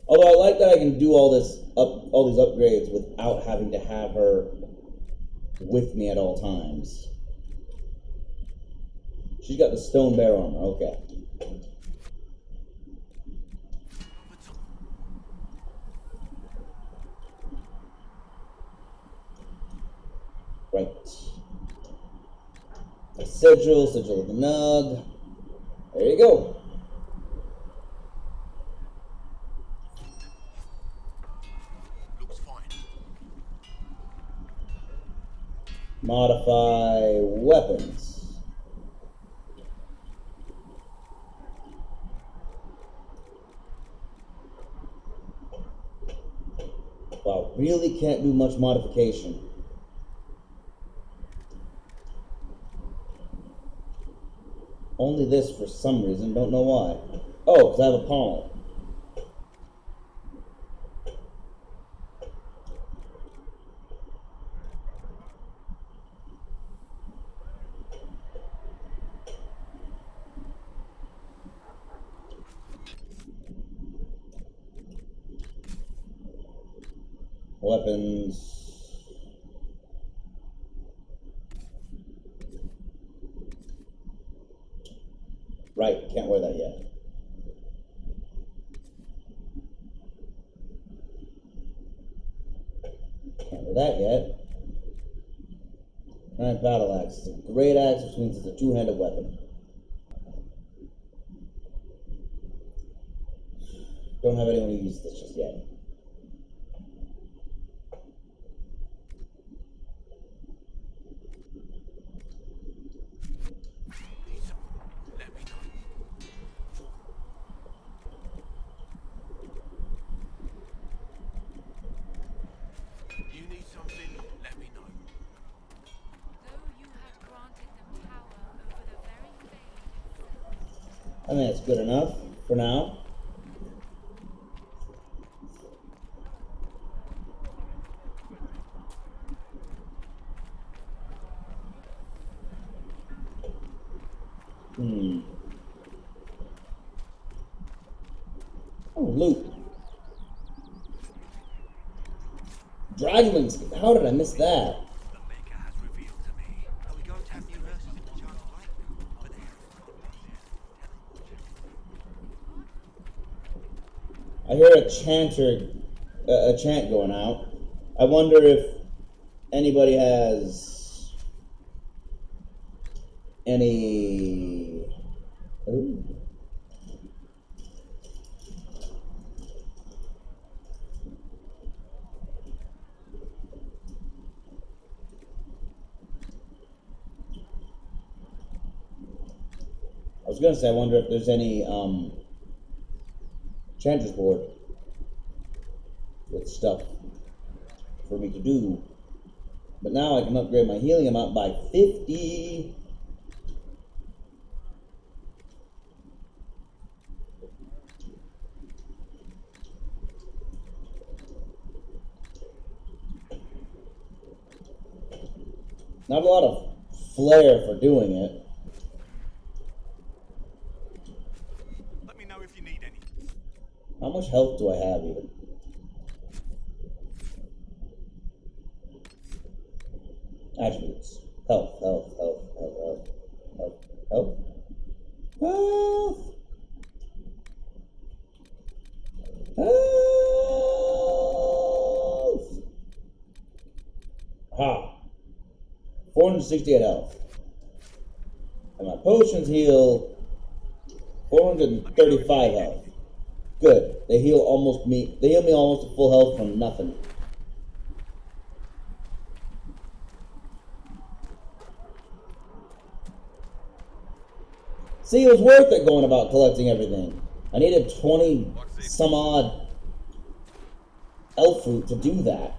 Although I like that I can do all these upgrades without having to have her with me at all times. She's got the stone bear armor, okay. Right. A sigil of the nug. There you go. Looks fine. Modify weapons. Wow, really can't do much modification. Only this for some reason, don't know why. Oh, because I have a pommel. Weapons. Right, can't wear that yet. Can't wear that yet. Giant battle axe. It's a great axe, which means it's a two-handed weapon. Don't have anyone who uses this just yet. Let me know. You need something, let me know. Though you had granted them power over the very fade itself. I think that's good enough for now. Oh, loot. Dragon wings. How did I miss that? The Maker has revealed to me. Are we going to have new verses in the Chant of Light now? But the I hear a chant going out. I wonder if anybody has any... Ooh. I was gonna say, I wonder if there's any Chanter's board with stuff for me to do. But now I can upgrade my healing amount by 50. Not a lot of flair for doing it. Let me know if you need any. How much health do I have even? Attributes. Health. Ha! 468 health. And my potions heal 435 health. Good. They heal me almost to full health from nothing. See, it was worth it going about collecting everything. I needed 20 some odd elf fruit to do that.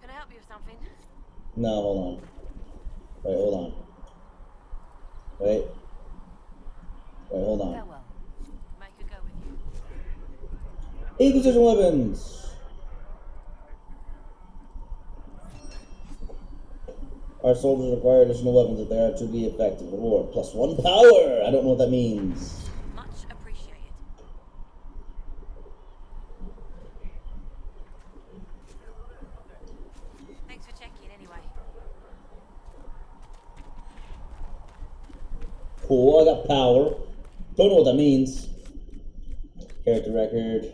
Can I help you with something? No, hold on. Wait, hold on. Wait, hold on. Farewell. Make a go with you. Inquisition weapons! Our soldiers require additional weapons if they are to be effective. Reward +1 power! I don't know what that means. Much appreciated. Thanks for checking anyway. Cool, I got power. Don't know what that means. Character record.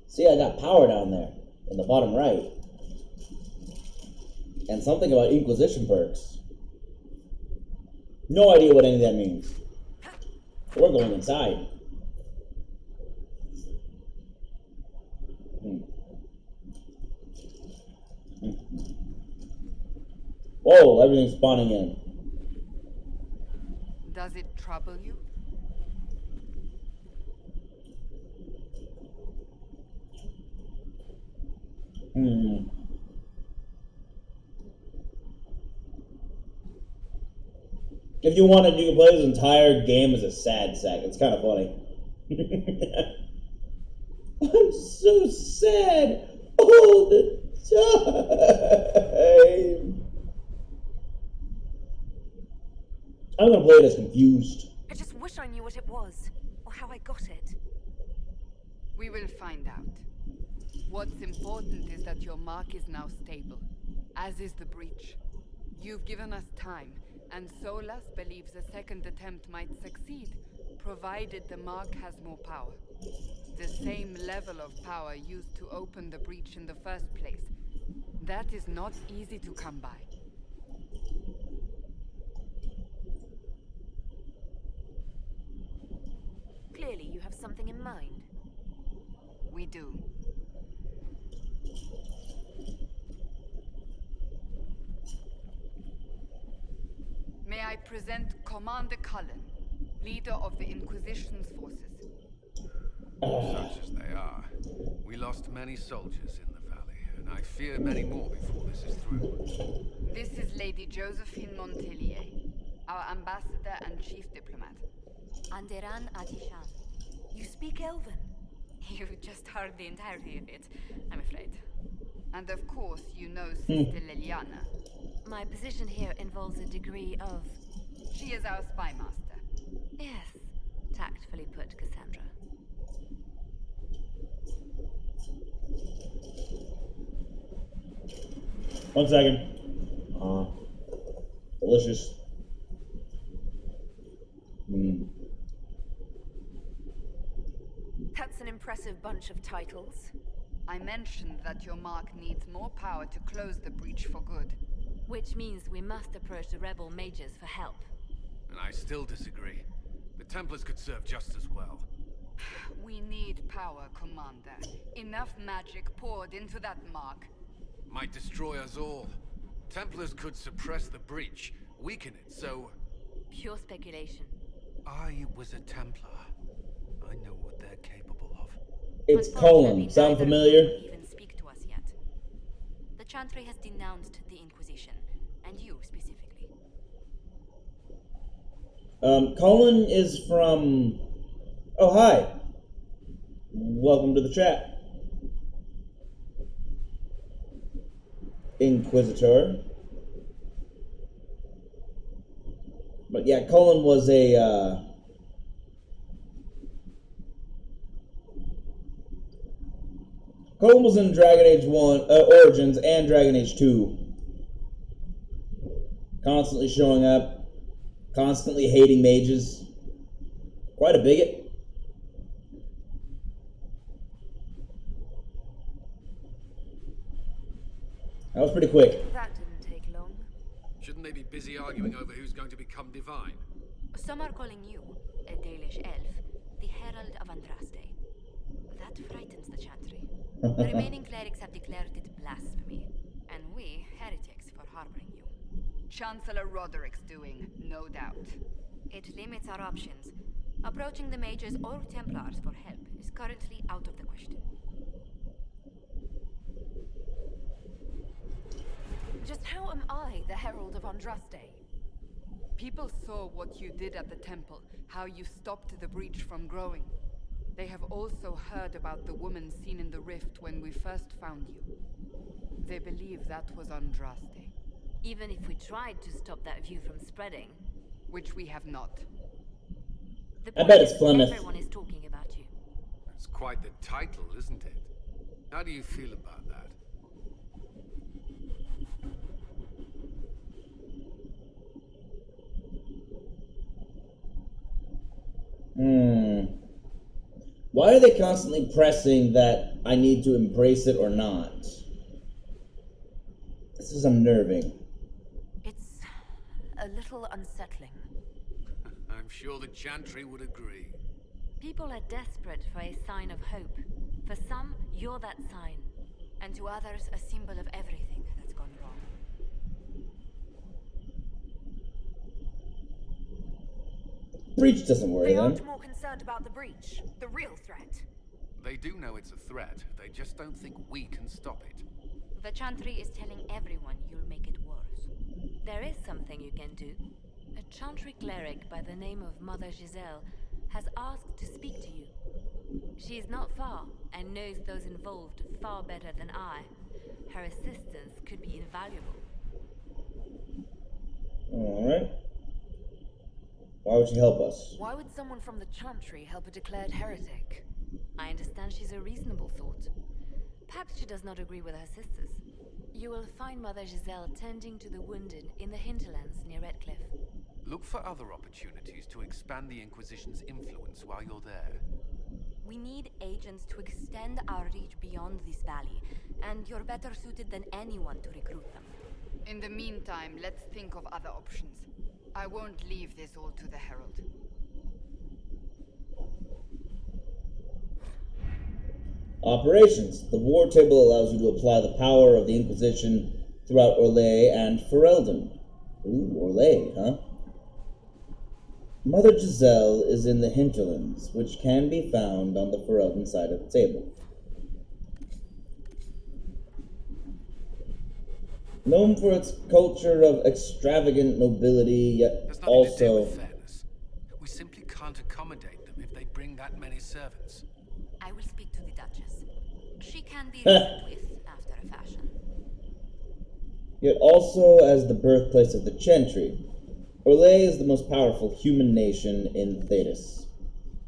See, I got power down there in the bottom right. And something about Inquisition perks. No idea what any of that means. We're going inside. Whoa, everything's spawning in. Does it trouble you? If you wanted, you could play this entire game as a sad sack. It's kind of funny. I'm so sad all the time. I'm gonna play it as confused. I just wish I knew what it was, or how I got it. We will find out. What's important is that your mark is now stable, as is the breach. You've given us time, and Solas believes a second attempt might succeed, provided the mark has more power. The same level of power used to open the breach in the first place. That is not easy to come by. Clearly, you have something in mind. We do. May I present Commander Cullen, leader of the Inquisition's forces. Such as they are, we lost many soldiers in the valley, and I fear many more before this is through. This is Lady Josephine Montelier, our ambassador and chief diplomat. Anderan Adishan. You speak Elven? You just heard the entirety of it, I'm afraid. And of course, you know Sister Liliana. My position here involves a degree of... She is our spy master. Yes, tactfully put, Cassandra. One second. delicious. That's an impressive bunch of titles. I mentioned that your mark needs more power to close the breach for good. Which means we must approach the rebel mages for help. And I still disagree. The Templars could serve just as well. We need power, Commander. Enough magic poured into that mark. Might destroy us all. Templars could suppress the breach, weaken it, so... Pure speculation. I was a Templar. I know what they're capable of. It's Colin. Sound familiar? Even speak to us yet. The Chantry has denounced the Inquisition, and you specifically. Colin is from... Oh, hi. Welcome to the chat. Inquisitor. But yeah, Colin was a, Colin was in Dragon Age 1, Origins and Dragon Age 2. Constantly showing up. Constantly hating mages. Quite a bigot. That was pretty quick. That didn't take long. Shouldn't they be busy arguing over who's going to become divine? Some are calling you, a Dalish elf, the Herald of Andraste. That frightens the Chantry. The remaining clerics have declared it blasphemy, and we, heretics, for harboring you. Chancellor Roderick's doing, no doubt. It limits our options. Approaching the mages or Templars for help is currently out of the question. Just how am I the Herald of Andraste? People saw what you did at the temple, how you stopped the breach from growing. They have also heard about the woman seen in the rift when we first found you. They believe that was Andraste. Even if we tried to stop that view from spreading. Which we have not. I bet it's Plymouth. Everyone is talking about you. That's quite the title, isn't it? How do you feel about that? Why are they constantly pressing that I need to embrace it or not? This is unnerving. It's a little unsettling. I'm sure the Chantry would agree. People are desperate for a sign of hope. For some, you're that sign. And to others, a symbol of everything that's gone wrong. Breach doesn't worry They them. aren't more concerned about the breach, the real threat. They do know it's a threat. They just don't think we can stop it. The Chantry is telling everyone you'll make it worse. There is something you can do. A Chantry cleric by the name of Mother Giselle has asked to speak to you. She is not far and knows those involved far better than I. Her assistance could be invaluable. Alright. Why would she help us? Why would someone from the Chantry help a declared heretic? I understand she's a reasonable thought. Perhaps she does not agree with her sisters. You will find Mother Giselle tending to the wounded in the hinterlands near Redcliffe. Look for other opportunities to expand the Inquisition's influence while you're there. We need agents to extend our reach beyond this valley, and you're better suited than anyone to recruit them. In the meantime, let's think of other options. I won't leave this all to the Herald. Operations. The war table allows you to apply the power of the Inquisition throughout Orlais and Ferelden. Ooh, Orlais, huh? Mother Giselle is in the hinterlands, which can be found on the Ferelden side of the table. Known for its culture of extravagant nobility, yet There's nothing to do also... with fairness. We simply can't accommodate them if they bring that many servants. I will speak to the Duchess. She can be reasoned with after a fashion. Yet also as the birthplace of the Chantry. Orlais is the most powerful human nation in Thedas.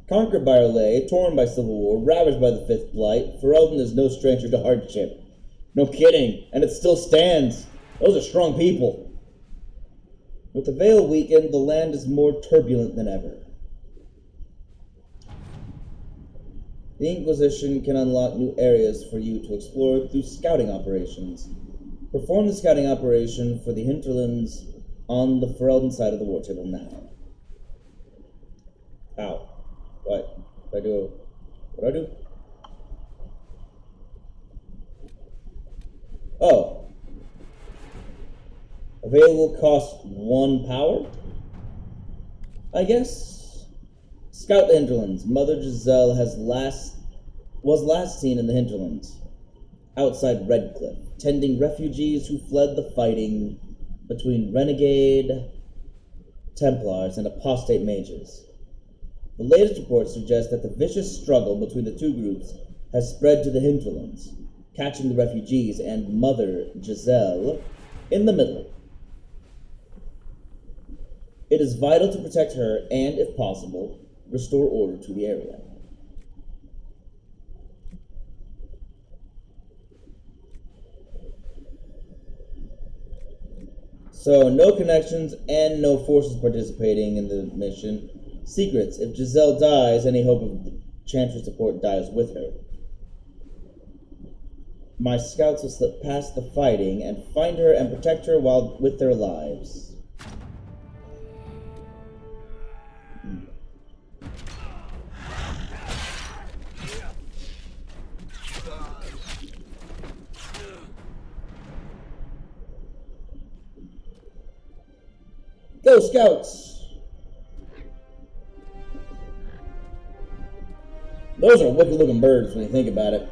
Conquered by Orlais, torn by civil war, ravaged by the Fifth Blight, Ferelden is no stranger to hardship. No kidding, and it still stands. Those are strong people. With the veil weakened, the land is more turbulent than ever. The Inquisition can unlock new areas for you to explore through scouting operations. Perform the scouting operation for the hinterlands on the Ferelden side of the war table now. Ow. What? What do I do? Oh. Available cost 1 power? I guess. Scout the hinterlands. Mother Giselle was last seen in the hinterlands, outside Redcliffe, tending refugees who fled the fighting between renegade Templars and apostate mages. The latest reports suggest that the vicious struggle between the two groups has spread to the hinterlands, catching the refugees and Mother Giselle in the middle. It is vital to protect her and, if possible, restore order to the area. So, no connections and no forces participating in the mission. Secrets. If Giselle dies, any hope of Chantry support dies with her. My scouts will slip past the fighting and find her and protect her while with their lives. Go, Scouts! Those are wicked-looking birds when you think about it.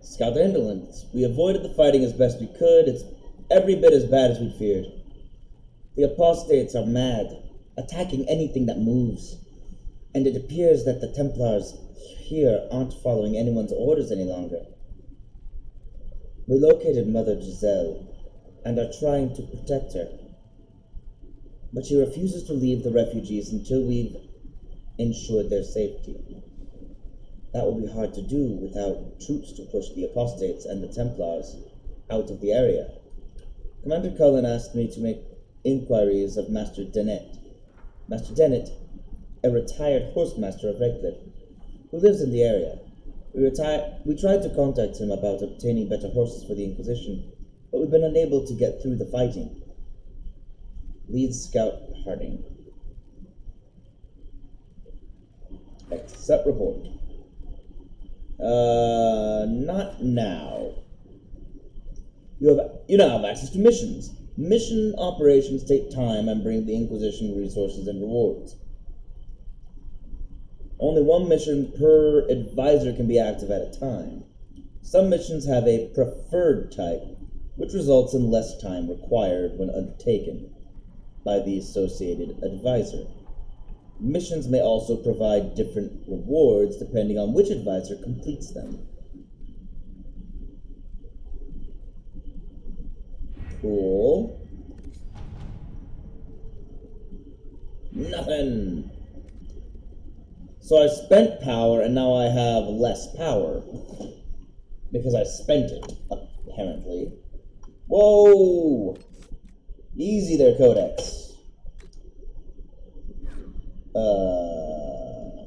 Scout the hinterlands. We avoided the fighting as best we could. It's every bit as bad as we feared. The apostates are mad, attacking anything that moves. And it appears that the Templars here aren't following anyone's orders any longer. We located Mother Giselle and are trying to protect her. But she refuses to leave the refugees until we've ensured their safety. That will be hard to do without troops to push the apostates and the Templars out of the area. Commander Cullen asked me to make inquiries of Master Dennett. Master Dennett, a retired horsemaster of Redcliffe, who lives in the area. We tried to contact him about obtaining better horses for the Inquisition, but we've been unable to get through the fighting. Lead Scout Harding. Accept report. Not now. You now have access to missions. Mission operations take time and bring the Inquisition resources and rewards. Only one mission per advisor can be active at a time. Some missions have a preferred type, which results in less time required when undertaken by the associated advisor. Missions may also provide different rewards depending on which advisor completes them. Cool. Nothing. So I spent power and now I have less power. Because I spent it, apparently. Whoa! Easy there, Codex.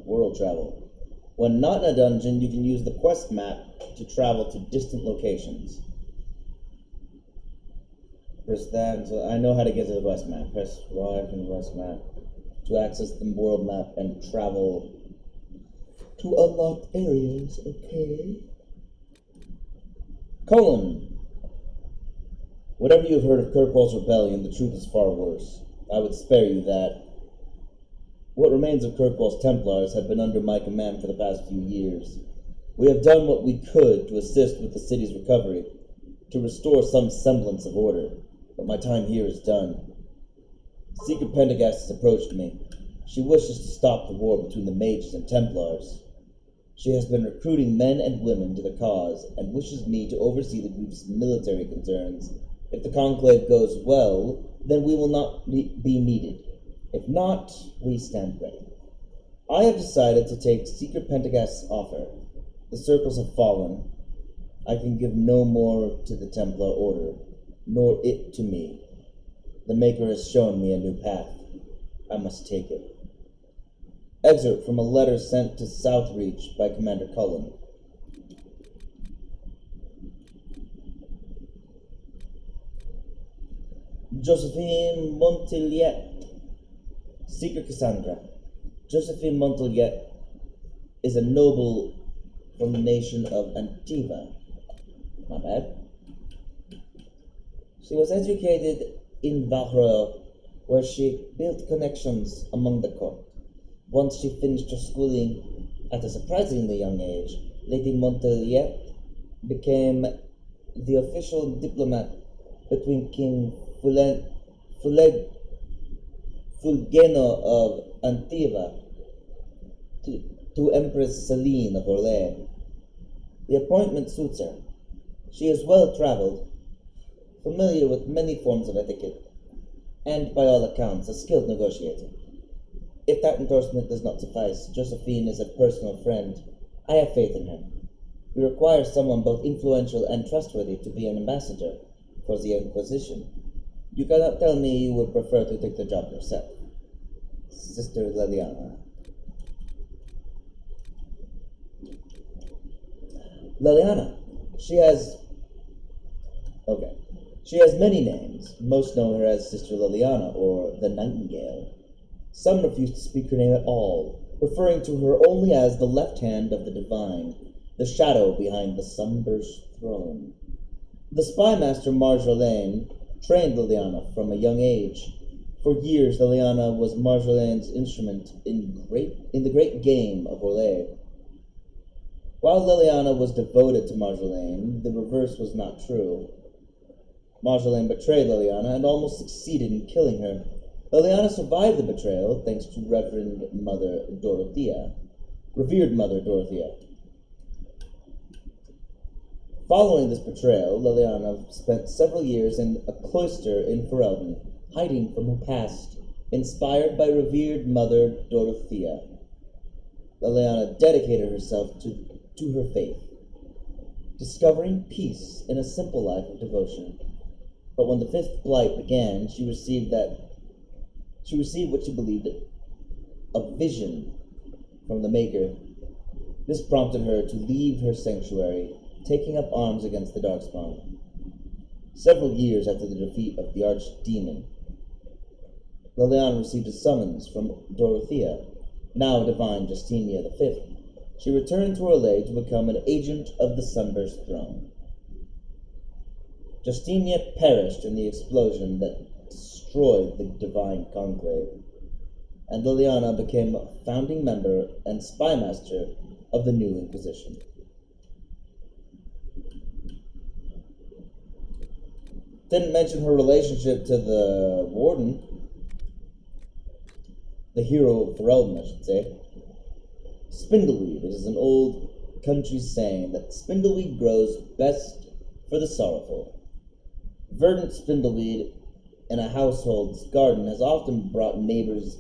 World travel. When not in a dungeon, you can use the quest map to travel to distant locations. Press that, so I know how to get to the quest map. Press Y from the quest map to access the world map and travel to unlocked areas, okay? Colin. Whatever you have heard of Kirkwall's rebellion, the truth is far worse. I would spare you that. What remains of Kirkwall's Templars have been under my command for the past few years. We have done what we could to assist with the city's recovery, to restore some semblance of order, but my time here is done. Seeker Pendergast has approached me. She wishes to stop the war between the mages and Templars. She has been recruiting men and women to the cause and wishes me to oversee the group's military concerns. If the conclave goes well, then we will not be needed. If not, we stand ready. I have decided to take Secret Pentagast's offer. The circles have fallen. I can give no more to the Templar Order, nor it to me. The Maker has shown me a new path. I must take it. Excerpt from a letter sent to Southreach by Commander Cullen. Josephine Montillet, Secret Cassandra. Josephine Montillet is a noble from the nation of Antiva. Not bad. She was educated in Bahrain, where she built connections among the court. Once she finished her schooling at a surprisingly young age, Lady Montillet became the official diplomat between King Fulgeno of Antiva to Empress Celine of Orleans. The appointment suits her. She is well-traveled, familiar with many forms of etiquette, and by all accounts a skilled negotiator. If that endorsement does not suffice, Josephine is a personal friend. I have faith in her. We require someone both influential and trustworthy to be an ambassador for the Inquisition. You cannot tell me you would prefer to take the job yourself. Sister Liliana. Liliana. She has many names. Most know her as Sister Liliana or the Nightingale. Some refuse to speak her name at all, referring to her only as the left hand of the divine, the shadow behind the sunburst throne. The spymaster Marjolaine trained Liliana from a young age. For years, Liliana was Marjolaine's instrument in the great game of Orleans. While Liliana was devoted to Marjolaine, the reverse was not true. Marjolaine betrayed Liliana and almost succeeded in killing her. Liliana survived the betrayal thanks to Revered Mother Dorothea. Following this betrayal, Liliana spent several years in a cloister in Ferelden, hiding from her past, inspired by Revered Mother Dorothea. Liliana dedicated herself to her faith, discovering peace in a simple life of devotion. But when the fifth blight began, she received what she believed a vision from the Maker. This prompted her to leave her sanctuary, taking up arms against the Darkspawn. Several years after the defeat of the Archdemon, Liliana received a summons from Dorothea, now divine Justinia V. She returned to Orleans to become an agent of the Sunburst Throne. Justinia perished in the explosion that destroyed the divine conclave, and Liliana became a founding member and spymaster of the new Inquisition. Didn't mention her relationship to the Warden, the hero of Ferelden, I should say. Spindleweed. It is an old country saying that spindleweed grows best for the sorrowful. Verdant spindleweed in a household's garden has often brought neighbors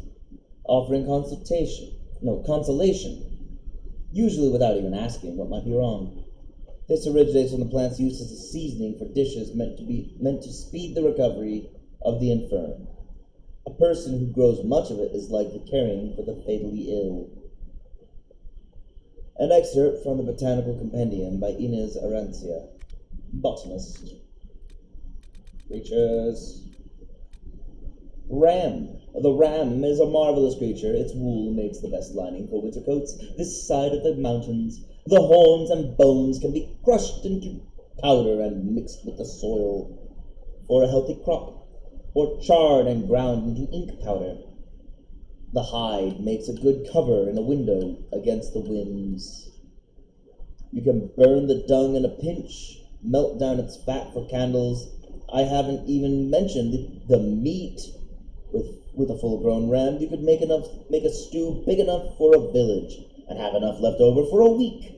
offering consolation, usually without even asking what might be wrong. This originates from the plant's use as a seasoning for dishes meant to speed the recovery of the infirm. A person who grows much of it is likely caring for the fatally ill. An excerpt from the Botanical Compendium by Inez Arancia, botanist. Creatures. Ram. The ram is a marvelous creature. Its wool makes the best lining for winter coats this side of the mountains. The horns and bones can be crushed into powder and mixed with the soil for a healthy crop, or charred and ground into ink powder. The hide makes a good cover in a window against the winds. You can burn the dung in a pinch, melt down its fat for candles. I haven't even mentioned the meat. With a full-grown ram, you could make a stew big enough for a village. and have enough left over for a week.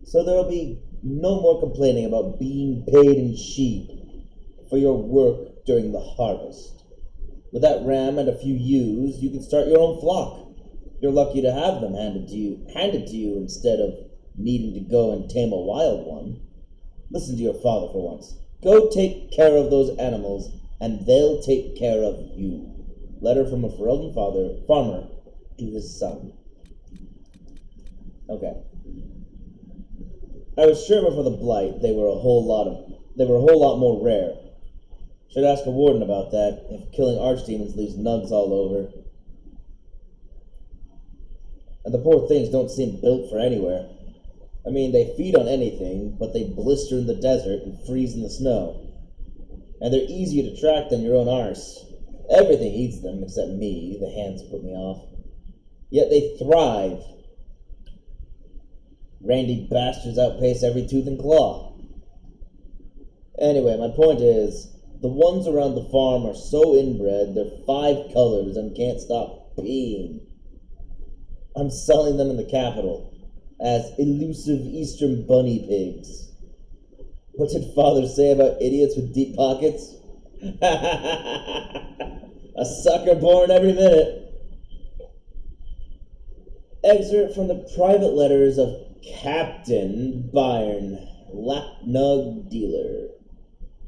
So there'll be no more complaining about being paid in sheep for your work during the harvest. With that ram and a few ewes, you can start your own flock. You're lucky to have them handed to you instead of needing to go and tame a wild one. Listen to your father for once. Go take care of those animals, and they'll take care of you. Letter from a Ferelden farmer to his son. Okay. I was sure before the blight they were a whole lot more rare. Should ask a warden about that, if killing archdemons leaves nugs all over. And the poor things don't seem built for anywhere. I mean, they feed on anything, but they blister in the desert and freeze in the snow. And they're easier to track than your own arse. Everything eats them except me. The hands put me off. Yet they thrive. Randy bastards outpace every tooth and claw. Anyway, my point is, the ones around the farm are so inbred, they're 5 colors and can't stop peeing. I'm selling them in the capital as elusive Eastern bunny pigs. What did Father say about idiots with deep pockets? A sucker born every minute. Excerpt from the private letters of Captain Byrne, Lapnug Dealer.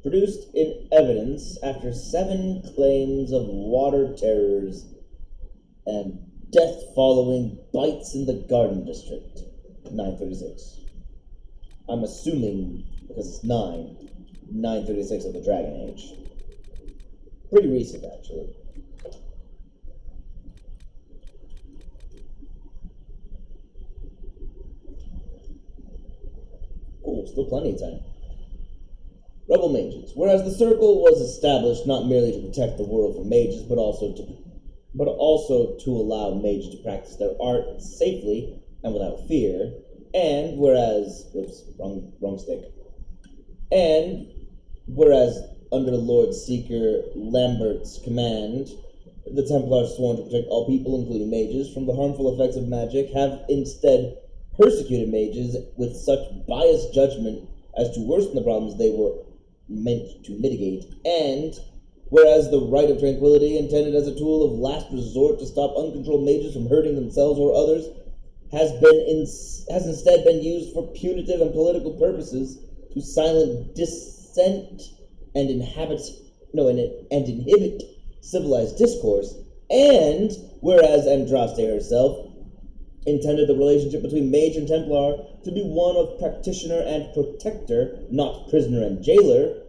Produced in evidence after 7 claims of water terrors and death following bites in the Garden District. 936. I'm assuming, because it's 936 of the Dragon Age. Pretty recent, actually. Cool, still plenty of time. Rebel mages. Whereas the Circle was established not merely to protect the world from mages, but also to allow mages to practice their art safely and without fear, and whereas under Lord Seeker Lambert's command, the Templars sworn to protect all people, including mages, from the harmful effects of magic, have instead persecuted mages with such biased judgment as to worsen the problems they were meant to mitigate, and whereas the Rite of Tranquility, intended as a tool of last resort to stop uncontrolled mages from hurting themselves or others, has instead been used for punitive and political purposes to silence dissent and inhibit civilized discourse, and whereas Andraste herself intended the relationship between mage and Templar to be one of practitioner and protector, not prisoner and jailer,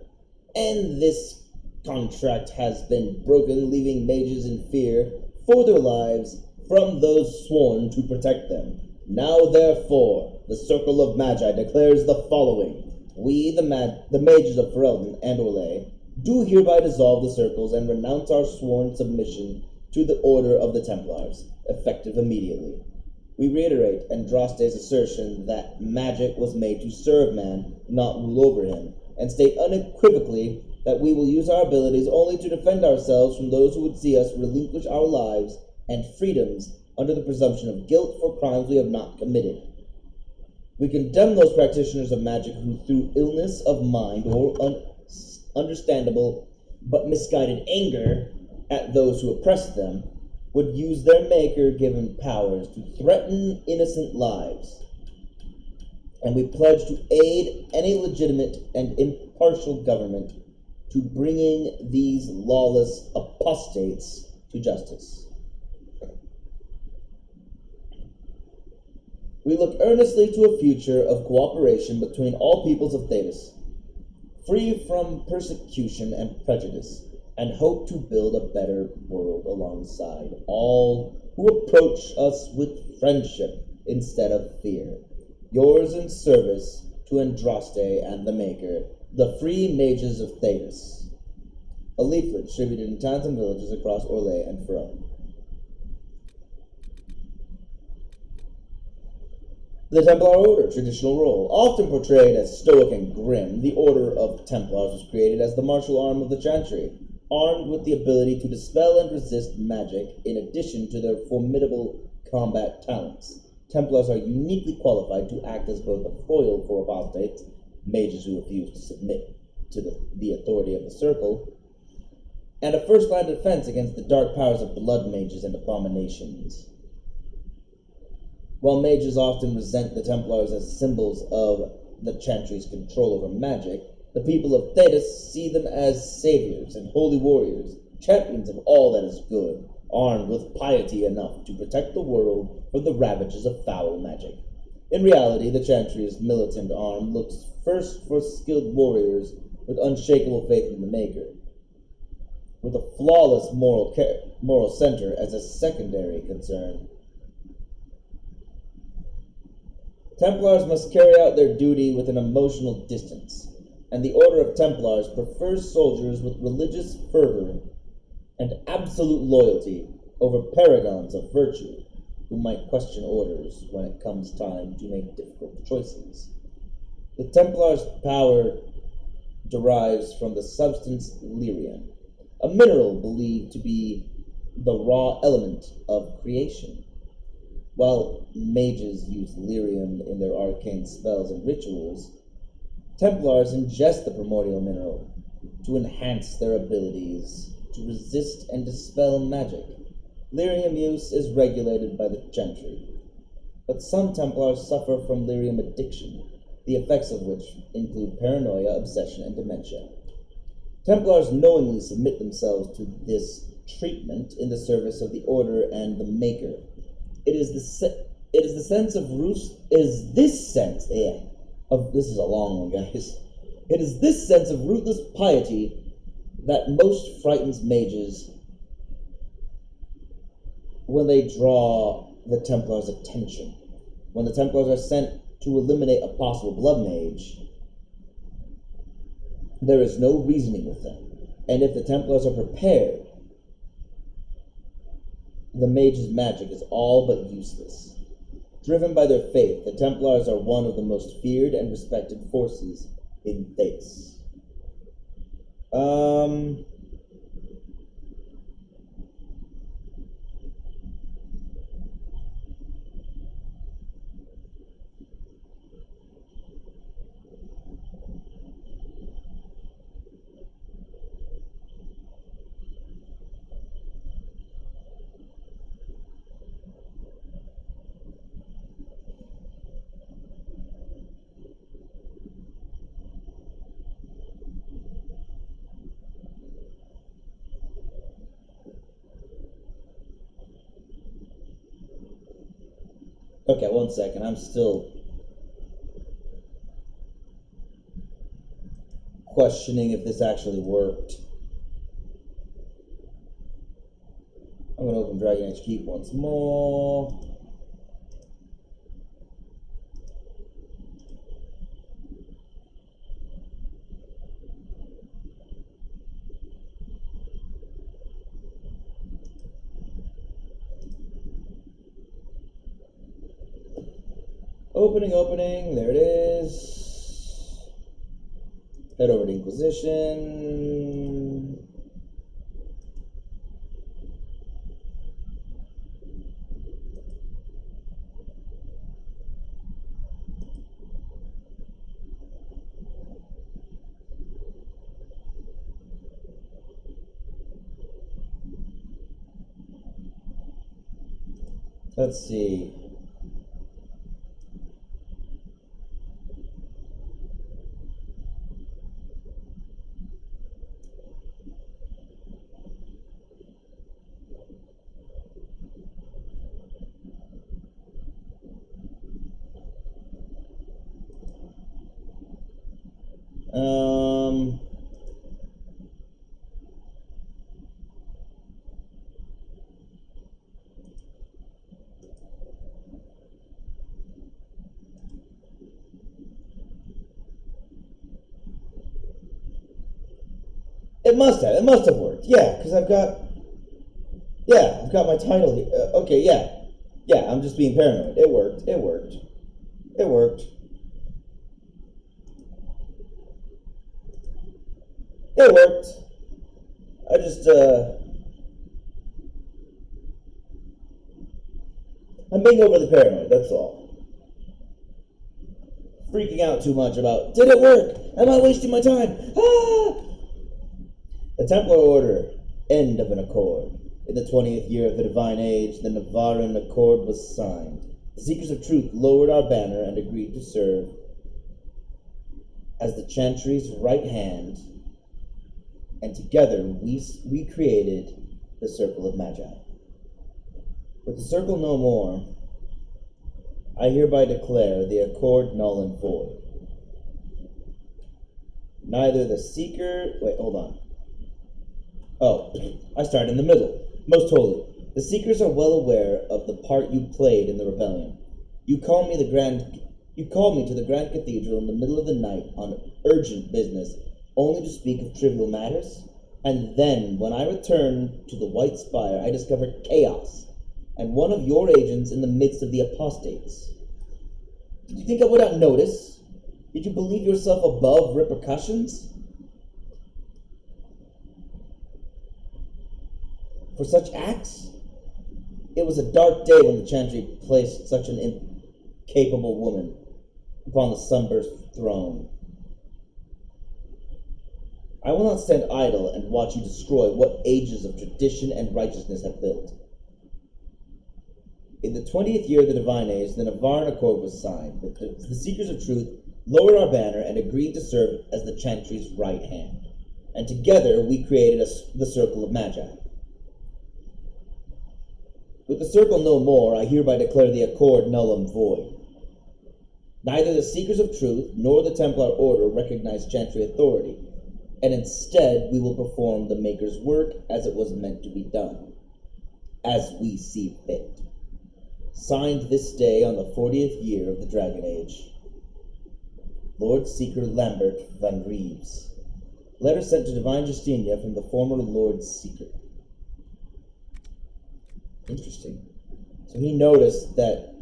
and this contract has been broken, leaving mages in fear for their lives from those sworn to protect them. Now, therefore, the Circle of Magi declares the following. We, the mages of Ferelden and Orlais, do hereby dissolve the circles and renounce our sworn submission to the order of the Templars, effective immediately. We reiterate Andraste's assertion that magic was made to serve man, not rule over him, and state unequivocally that we will use our abilities only to defend ourselves from those who would see us relinquish our lives and freedoms under the presumption of guilt for crimes we have not committed. We condemn those practitioners of magic who, through illness of mind or understandable but misguided anger at those who oppress them, would use their maker-given powers to threaten innocent lives. And we pledge to aid any legitimate and impartial government to bringing these lawless apostates to justice. We look earnestly to a future of cooperation between all peoples of Thedas, free from persecution and prejudice, and hope to build a better world alongside all who approach us with friendship instead of fear. Yours in service to Andraste and the Maker, the Free Mages of Thedas. A leaflet distributed in towns and villages across Orlais and Ferelden. The Templar Order, traditional role. Often portrayed as stoic and grim, the Order of Templars was created as the martial arm of the Chantry, armed with the ability to dispel and resist magic in addition to their formidable combat talents. Templars are uniquely qualified to act as both a foil for apostates, mages who refuse to submit to the authority of the Circle, and a first-line defense against the dark powers of blood mages and abominations. While mages often resent the Templars as symbols of the Chantry's control over magic, the people of Thedas see them as saviors and holy warriors, champions of all that is good, armed with piety enough to protect the world from the ravages of foul magic. In reality, the Chantry's militant arm looks first for skilled warriors with unshakable faith in the Maker, with a flawless moral center as a secondary concern. Templars must carry out their duty with an emotional distance, and the Order of Templars prefers soldiers with religious fervor and absolute loyalty over paragons of virtue who might question orders when it comes time to make difficult choices. The Templars' power derives from the substance lyrium, a mineral believed to be the raw element of creation. While mages use lyrium in their arcane spells and rituals, Templars ingest the primordial mineral to enhance their abilities to resist and dispel magic. Lyrium use is regulated by the Chantry, but some Templars suffer from lyrium addiction, the effects of which include paranoia, obsession, and dementia. Templars knowingly submit themselves to this treatment in the service of the Order and the Maker. It is the sense of this is a long one, guys. It is this sense of rootless piety that most frightens mages when they draw the Templars' attention. When the Templars are sent to eliminate a possible blood mage, there is no reasoning with them. And if the Templars are prepared, the mage's magic is all but useless. Driven by their faith, the Templars are one of the most feared and respected forces in Thedas. Okay, one second. I'm still questioning if this actually worked. I'm going to open Dragon Age Keep once more. Opening, there it is. Head over to Inquisition. Let's see. It must have worked. Yeah, because I've got my title here. Okay, yeah, I'm just being paranoid. It worked. It worked. I just, I'm being overly paranoid, that's all. Freaking out too much about, did it work? Am I wasting my time? Ah! The Templar Order, end of an accord. In the 20th year of the Divine Age, the Navaran Accord was signed. The Seekers of Truth lowered our banner and agreed to serve as the Chantry's right hand, and together we created the Circle of Magi. With the Circle no more, I hereby declare the Accord null and void. Neither the Seeker... Wait, hold on. Oh, I start in the middle. Most holy, the Seekers are well aware of the part you played in the rebellion. You called me to the Grand Cathedral in the middle of the night on urgent business, only to speak of trivial matters? And then, when I returned to the White Spire, I discovered chaos, and one of your agents in the midst of the apostates. Did you think I would not notice? Did you believe yourself above repercussions? For such acts? It was a dark day when the Chantry placed such an incapable woman upon the sunburst throne. I will not stand idle and watch you destroy what ages of tradition and righteousness have built. In the 20th year of the Divine Age, the Navaran Accord was signed. The Seekers of Truth lowered our banner and agreed to serve as the Chantry's right hand. And together we created the Circle of Magi. With the Circle no more, I hereby declare the Accord null and void. Neither the Seekers of Truth nor the Templar Order recognize Chantry authority, and instead we will perform the Maker's work as it was meant to be done, as we see fit. Signed this day on the 40th year of the Dragon Age. Lord Seeker Lambert Van Reeves. Letter sent to Divine Justinia from the former Lord Seeker. Interesting. So he noticed that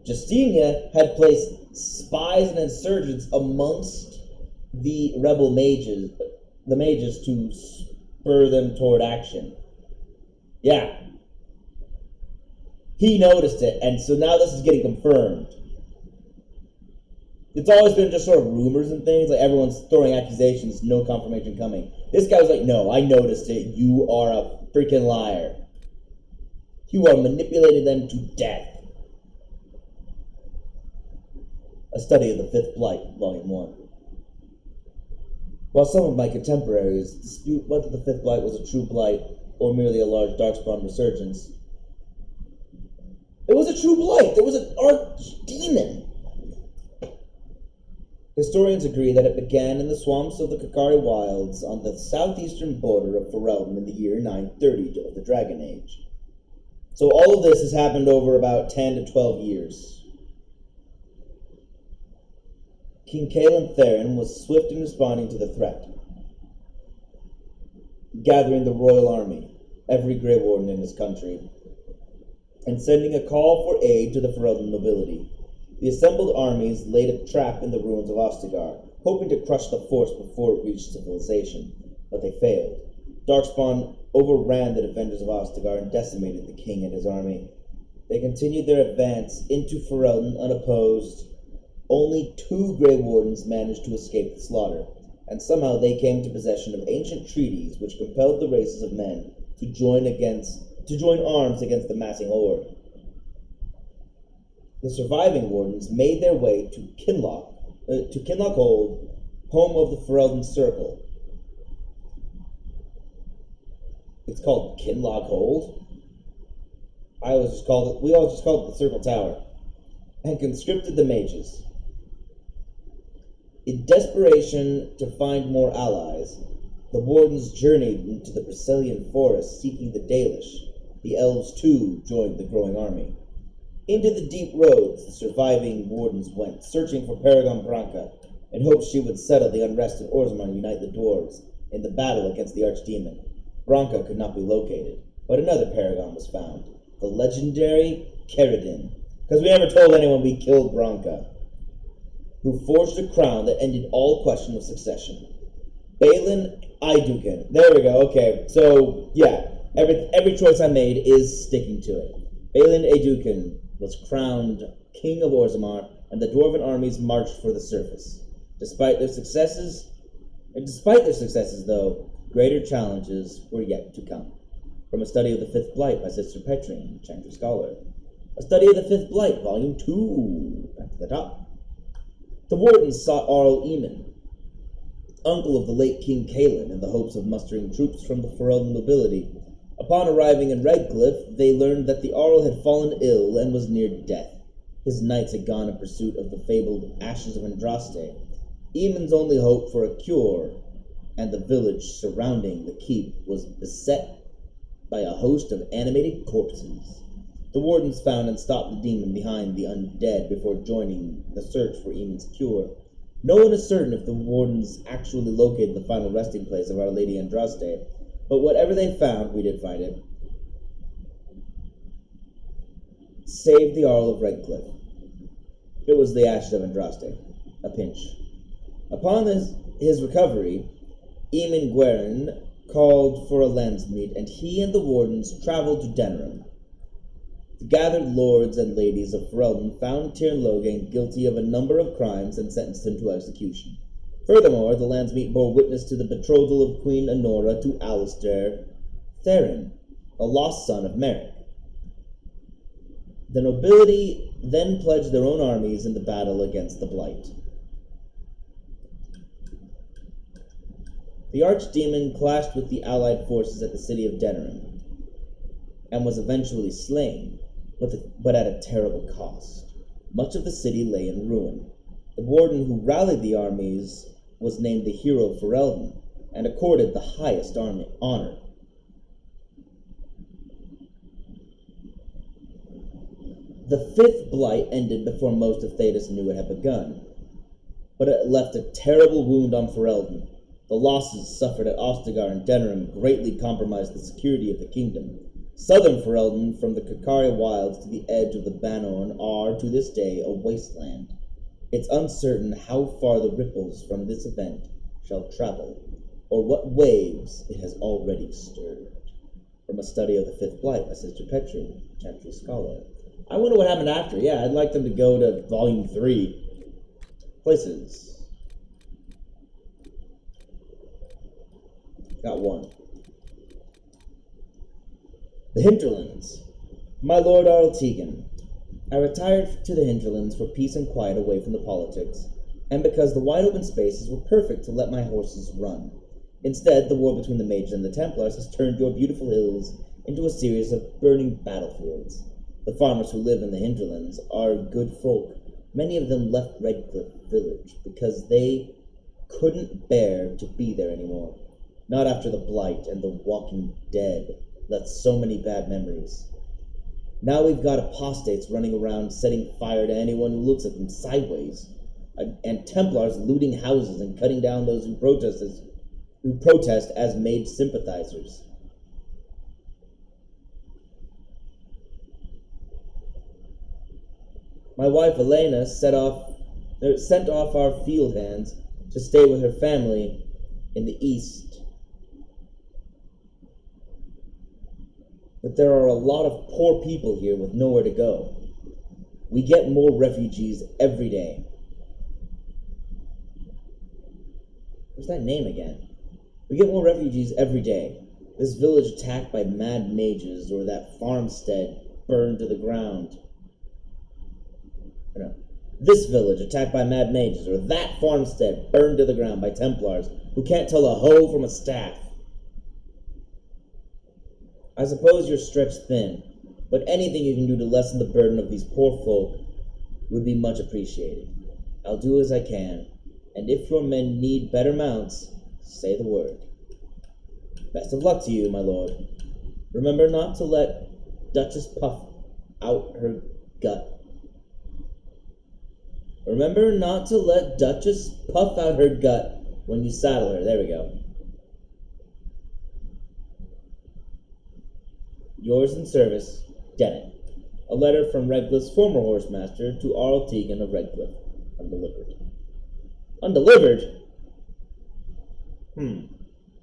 Justinia had placed spies and insurgents amongst the rebel mages, to spur them toward action. Yeah. He noticed it, and so now this is getting confirmed. It's always been just sort of rumors and things, like everyone's throwing accusations, no confirmation coming. This guy was like, no, I noticed it, you are a freaking liar. You are manipulating them to death. A study of the Fifth Blight, Volume 1. While some of my contemporaries dispute whether the Fifth Blight was a true blight or merely a large darkspawn resurgence, it was a true blight. There was an archdemon. Historians agree that it began in the swamps of the Kakari Wilds on the southeastern border of Ferelden in the year 930 of the Dragon Age. So all of this has happened over about 10 to 12 years. King Caelan Theron was swift in responding to the threat, gathering the royal army, every Grey Warden in his country, and sending a call for aid to the Ferelden nobility. The assembled armies laid a trap in the ruins of Ostagar, hoping to crush the force before it reached civilization, but they failed. Darkspawn overran the defenders of Ostagar and decimated the king and his army. They continued their advance into Ferelden unopposed. Only 2 Grey Wardens managed to escape the slaughter, and somehow they came to possession of ancient treaties which compelled the races of men to join arms against the massing horde. The surviving Wardens made their way to Kinloch Hold, home of the Ferelden Circle. It's called Kinloch Hold? We always just called it the Circle Tower, and conscripted the mages. In desperation to find more allies, the Wardens journeyed into the Briselian forest seeking the Dalish. The elves, too, joined the growing army. Into the deep roads the surviving Wardens went, searching for Paragon Branca, in hopes she would settle the unrest in Orzammar and unite the dwarves in the battle against the Archdemon. Branca could not be located, but another Paragon was found, the legendary Caridin, because we never told anyone we killed Branca, who forged a crown that ended all question of succession. Balin Iduken. There we go, okay. So, yeah, every choice I made is sticking to it. Balin Iduken was crowned king of Orzammar, and the dwarven armies marched for the surface. Despite their successes, though, greater challenges were yet to come. From a study of the Fifth Blight by Sister Petrine, Chantry Scholar. A study of the Fifth Blight, Volume 2, back to the top. The wardens sought Arl Eamon, uncle of the late King Caelan, in the hopes of mustering troops from the Ferelden nobility. Upon arriving in Redcliffe, they learned that the Arl had fallen ill and was near death. His knights had gone in pursuit of the fabled Ashes of Andraste. Eamon's only hope for a cure, and the village surrounding the keep was beset by a host of animated corpses. The wardens found and stopped the demon behind the undead before joining the search for Eamon's cure. No one is certain if the wardens actually located the final resting place of Our Lady Andraste, but whatever they found, we did find it, saved the Arl of Redcliffe. It was the Ashes of Andraste, a pinch. Upon his recovery, Eamon Gweren called for a landsmeet, and he and the wardens traveled to Denerim. The gathered lords and ladies of Ferelden found Tirn Logain guilty of a number of crimes and sentenced him to execution. Furthermore, the landsmeet bore witness to the betrothal of Queen Honora to Alistair Therin, a lost son of Merrick. The nobility then pledged their own armies in the battle against the Blight. The archdemon clashed with the allied forces at the city of Denerim, and was eventually slain, but at a terrible cost. Much of the city lay in ruin. The warden who rallied the armies was named the Hero of Ferelden, and accorded the highest honor. The Fifth Blight ended before most of Thedas knew it had begun, but it left a terrible wound on Ferelden. The losses suffered at Ostagar and Denerim greatly compromised the security of the kingdom. Southern Ferelden, from the Kakaria wilds to the edge of the Banorn, are, to this day, a wasteland. It's uncertain how far the ripples from this event shall travel, or what waves it has already stirred. From a study of the Fifth Blight by Sister Petrine, Chantry Scholar. I wonder what happened after. Yeah, I'd like them to go to Volume 3. Places. Got one. The Hinterlands. My Lord Arl Tegan, I retired to the Hinterlands for peace and quiet away from the politics, and because the wide open spaces were perfect to let my horses run. Instead, the war between the Mages and the Templars has turned your beautiful hills into a series of burning battlefields. The farmers who live in the Hinterlands are good folk. Many of them left Redcliffe village because they couldn't bear to be there anymore. Not after the Blight and the Walking Dead left so many bad memories. Now we've got apostates running around setting fire to anyone who looks at them sideways, and Templars looting houses and cutting down those who protest as mage sympathizers. My wife Elena sent off our field hands to stay with her family in the east. But there are a lot of poor people here with nowhere to go. We get more refugees every day. What's that name again? We get more refugees every day. This village attacked by mad mages, or that farmstead burned to the ground. No. This village attacked by mad mages, or that farmstead burned to the ground by Templars who can't tell a hoe from a staff. I suppose you're stretched thin, but anything you can do to lessen the burden of these poor folk would be much appreciated. I'll do as I can, and if your men need better mounts, say the word. Best of luck to you, my lord. Remember not to let Duchess puff out her gut. Remember not to let Duchess puff out her gut when you saddle her. There we go. Yours in service, Dennett. A letter from Redcliffe's former horsemaster to Arl Tegan of Redcliffe. Undelivered. Undelivered?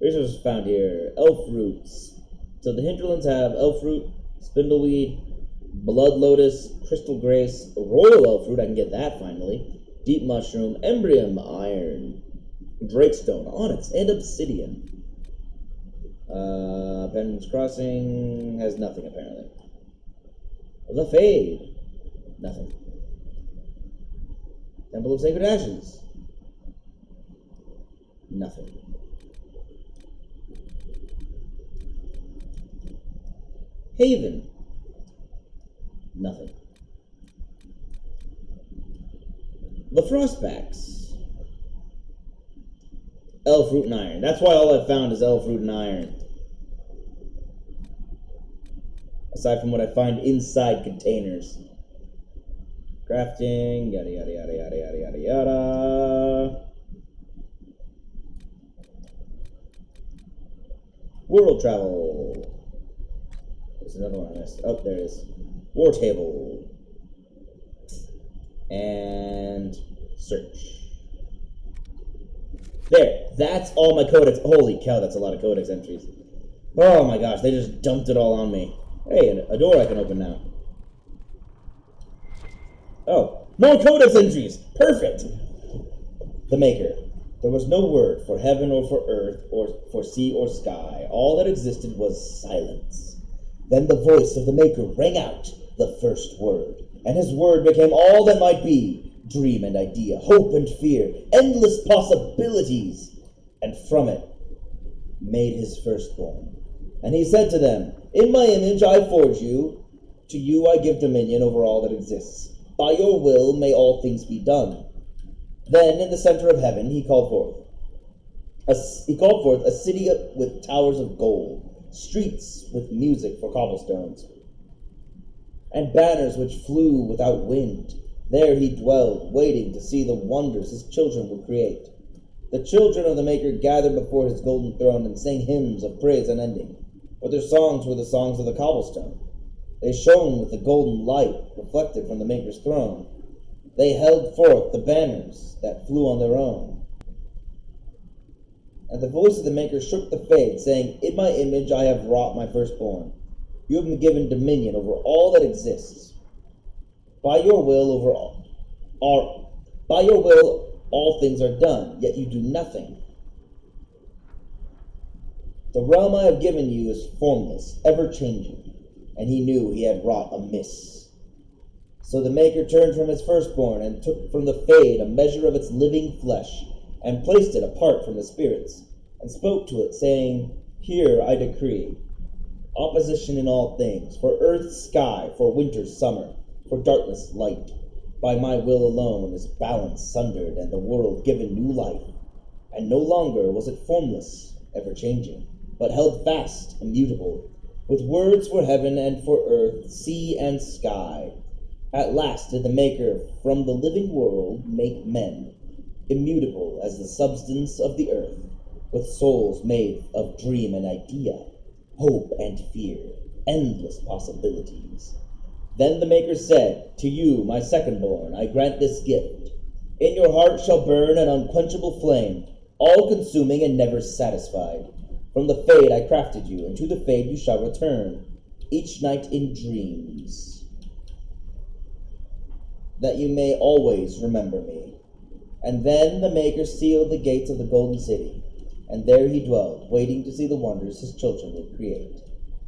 Resources found here. Elf roots. So the hinterlands have elf root, spindleweed, Blood Lotus, Crystal Grace, Royal Elf Fruit, I can get that finally. Deep Mushroom, Embrium Iron, Drakestone, Onyx, and Obsidian. Pendulum's Crossing has nothing apparently. The Fade, nothing. Temple of Sacred Ashes, nothing. Haven, nothing. The Frostbacks, Elf Root and Iron. That's why all I found is Elf Root and Iron. Aside from what I find inside containers. Crafting, yada yada yada yada yada yada yada. World travel. There's another one I missed. Oh, there it is. War table. And search. There. That's all my codex. Holy cow, that's a lot of codex entries. Oh my gosh, they just dumped it all on me. Hey, a door I can open now. Oh, more codex entries! Perfect! The Maker. There was no word for heaven or for earth or for sea or sky. All that existed was silence. Then the voice of the Maker rang out the first word, and his word became all that might be. Dream and idea, hope and fear, endless possibilities. And from it made his firstborn. And he said to them, in my image I forge you, to you I give dominion over all that exists. By your will may all things be done. Then in the center of heaven he called forth a city with towers of gold, streets with music for cobblestones, and banners which flew without wind. There he dwelled, waiting to see the wonders his children would create. The children of the Maker gathered before his golden throne and sang hymns of praise unending, but their songs were the songs of the cobblestone. They shone with the golden light reflected from the Maker's throne. They held forth the banners that flew on their own. And the voice of the Maker shook the Fade, saying, in my image I have wrought my firstborn. You have been given dominion over all that exists. By your will all things are done, yet you do nothing. The realm I have given you is formless, ever-changing, and he knew he had wrought amiss. So the Maker turned from his firstborn and took from the Fade a measure of its living flesh, and placed it apart from the spirits, and spoke to it, saying, here I decree opposition in all things, for earth sky, for winter summer, for darkness light. By my will alone is balance sundered, and the world given new life. And no longer was it formless, ever-changing, but held fast, immutable, with words for heaven and for earth, sea and sky. At last did the Maker from the living world make men, immutable as the substance of the earth, with souls made of dream and idea, hope and fear, endless possibilities. Then the Maker said, to you, my second-born, I grant this gift. In your heart shall burn an unquenchable flame, all-consuming and never satisfied. From the Fade I crafted you, and to the Fade you shall return, each night in dreams, that you may always remember me. And then the Maker sealed the gates of the Golden City, and there he dwelled, waiting to see the wonders his children would create.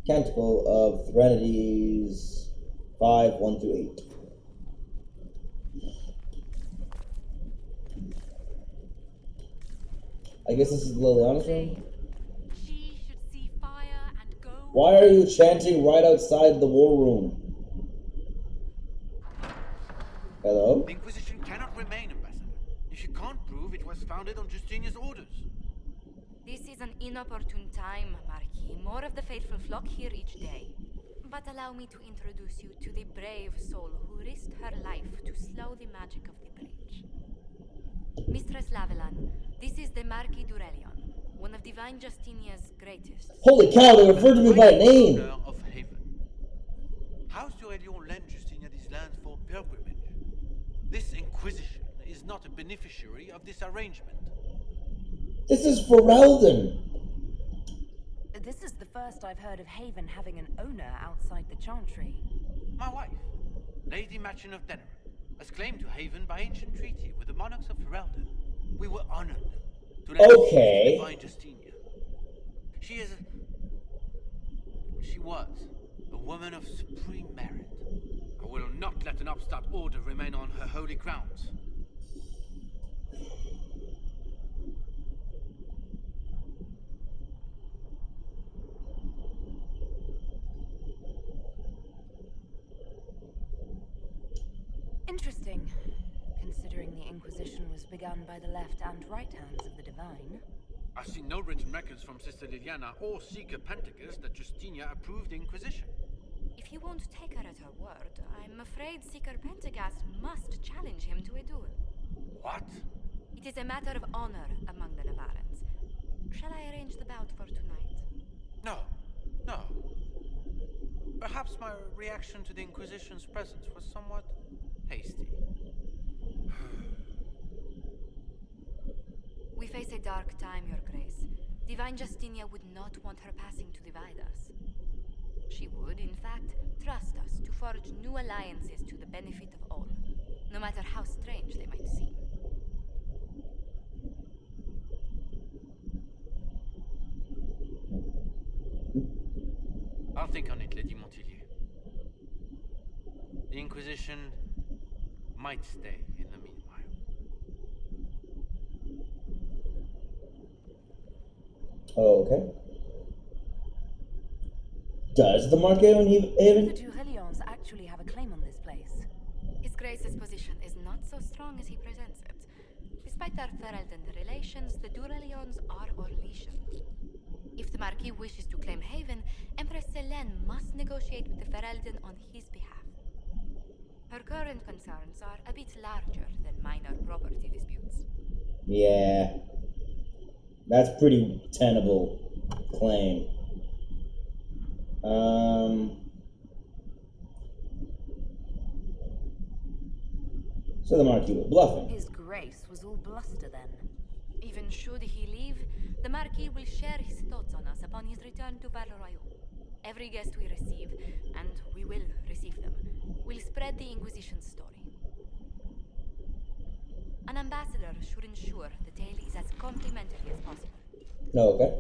Canticle of Threnodies 5, 1-8. I guess this is Liliana's room. Why are you chanting right outside the war room? Hello? The Inquisition cannot remain, Ambassador, if you can't prove it was founded on Justinian's orders. This is an inopportune time, Marquis. More of the faithful flock here each day. But allow me to introduce you to the brave soul who risked her life to slow the magic of the breach. Mistress Lavelan, this is the Marquis Durelion, one of Divine Justinia's greatest. Holy cow, they referred to me by name! Of Haven. How Durelion lent Justinia these lands for pilgrimage? This Inquisition is not a beneficiary of this arrangement. This is Ferelden! This is the first I've heard of Haven having an owner outside the Chantry. My wife, Lady Machin of Denerim, has claimed to Haven by ancient treaty with the monarchs of Ferelden. We were honored to let her see the divine Justinia. She was a woman of supreme merit. I will not let an upstart order remain on her holy grounds. Interesting, considering the Inquisition was begun by the left and right hands of the Divine. I've seen no written records from Sister Liliana or Seeker Pentagast that Justinia approved the Inquisition. If you won't take her at her word, I'm afraid Seeker Pentagast must challenge him to a duel. What? It is a matter of honor among the Navarrans. Shall I arrange the bout for tonight? No. Perhaps my reaction to the Inquisition's presence was somewhat hasty. We face a dark time, Your Grace. Divine Justinia would not want her passing to divide us. She would, in fact, trust us to forge new alliances to the benefit of all, no matter how strange they might seem. I'll think on it, Lady Montillier. The Inquisition might stay in the meanwhile. Okay. Does the Marquis own Haven? The Durelions actually have a claim on this place. His Grace's position is not so strong as he presents it. Despite our Ferelden relations, the Durelions are Orlesian. If the Marquis wishes to claim Haven, Empress Selene must negotiate with the Ferelden on his behalf. Her current concerns are a bit larger than minor property disputes. Yeah. That's pretty tenable claim. So the Marquis was bluffing. His Grace was all bluster then. Even should he leave, the Marquis will share his thoughts on us upon his return to Val Royal. Every guest we receive, and we will receive them, will spread the Inquisition's story. An ambassador should ensure the tale is as complimentary as possible. Okay.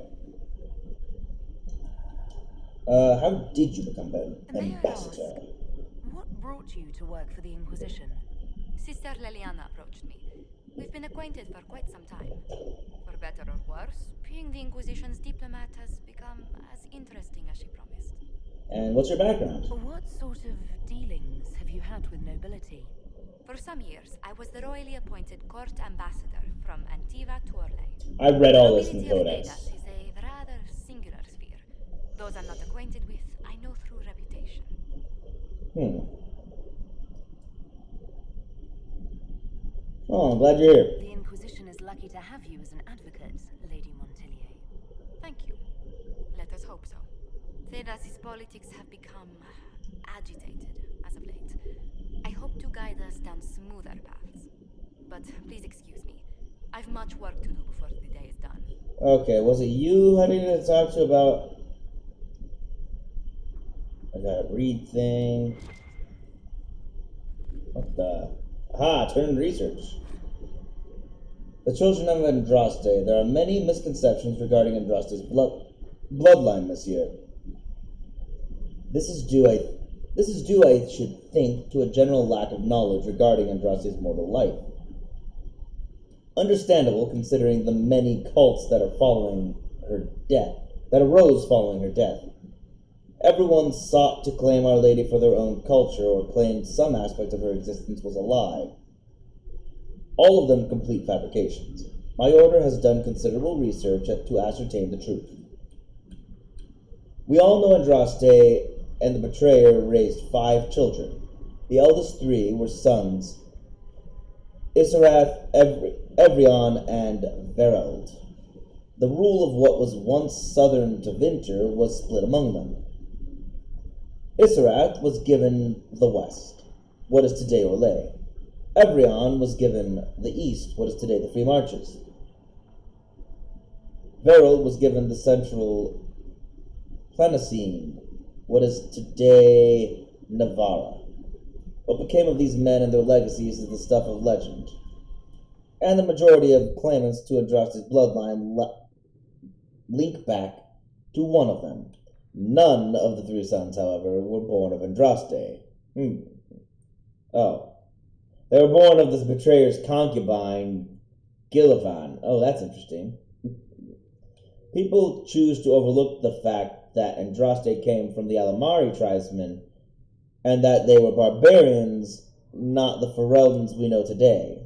How did you become an ambassador? What brought you to work for the Inquisition? Sister Liliana approached me. We've been acquainted for quite some time. For better or worse, being the Inquisition's diplomat has become as interesting as she promised. And what's your background? What sort of dealings have you had with nobility? For some years, I was the royally appointed court ambassador from Antiva to Orlais. I read all this in The nobility Codex. of Vedas is a rather singular sphere. Those I'm not acquainted with, I know through reputation. Oh, I'm glad you're here. The Inquisition is lucky to have you as an advocate, Lady Montillier. Thank you. Let us hope so. Thedas's politics have become agitated as of late. I hope to guide us down smoother paths. But please excuse me. I've much work to do before the day is done. Okay, was it you I needed to talk to about... I got a read thing. What the... Aha, turn research. The children of Andraste. There are many misconceptions regarding Andraste's bloodline, monsieur. This is due, I should think, to a general lack of knowledge regarding Andraste's mortal life. Understandable, considering the many cults that are following her death, that arose following her death. Everyone sought to claim Our Lady for their own culture, or claimed some aspect of her existence was a lie. All of them complete fabrications. My order has done considerable research to ascertain the truth. We all know Andraste and the betrayer raised 5 children. The eldest 3 were sons, Isarath, Evrion, and Verald. The rule of what was once southern Tevinter was split among them. Isarath was given the west, what is today Orlais. Evrion was given the east, what is today the Free Marches. Verald was given the central Plenacine, what is today Navarra. What became of these men and their legacies is the stuff of legend, and the majority of claimants to Andraste's bloodline link back to one of them. None of the three sons, however, were born of Andraste. Oh. They were born of this betrayer's concubine, Gillivan. Oh, that's interesting. People choose to overlook the fact that Andraste came from the Alamari tribesmen and that they were barbarians, not the Fereldans we know today.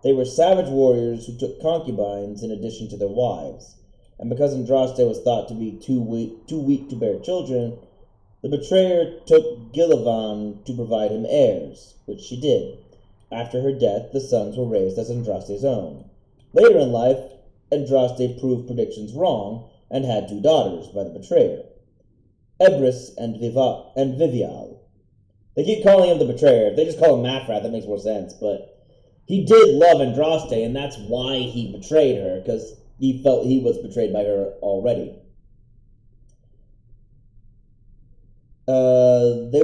They were savage warriors who took concubines in addition to their wives, and because Andraste was thought to be too weak to bear children, the betrayer took Gillivan to provide him heirs, which she did. After her death, the sons were raised as Andraste's own. Later in life, Andraste proved predictions wrong and had two daughters by the betrayer, Ebris and Vivial. They keep calling him the betrayer. If they just call him Mafrat, that makes more sense, but he did love Andraste, and that's why he betrayed her, because he felt he was betrayed by her already. They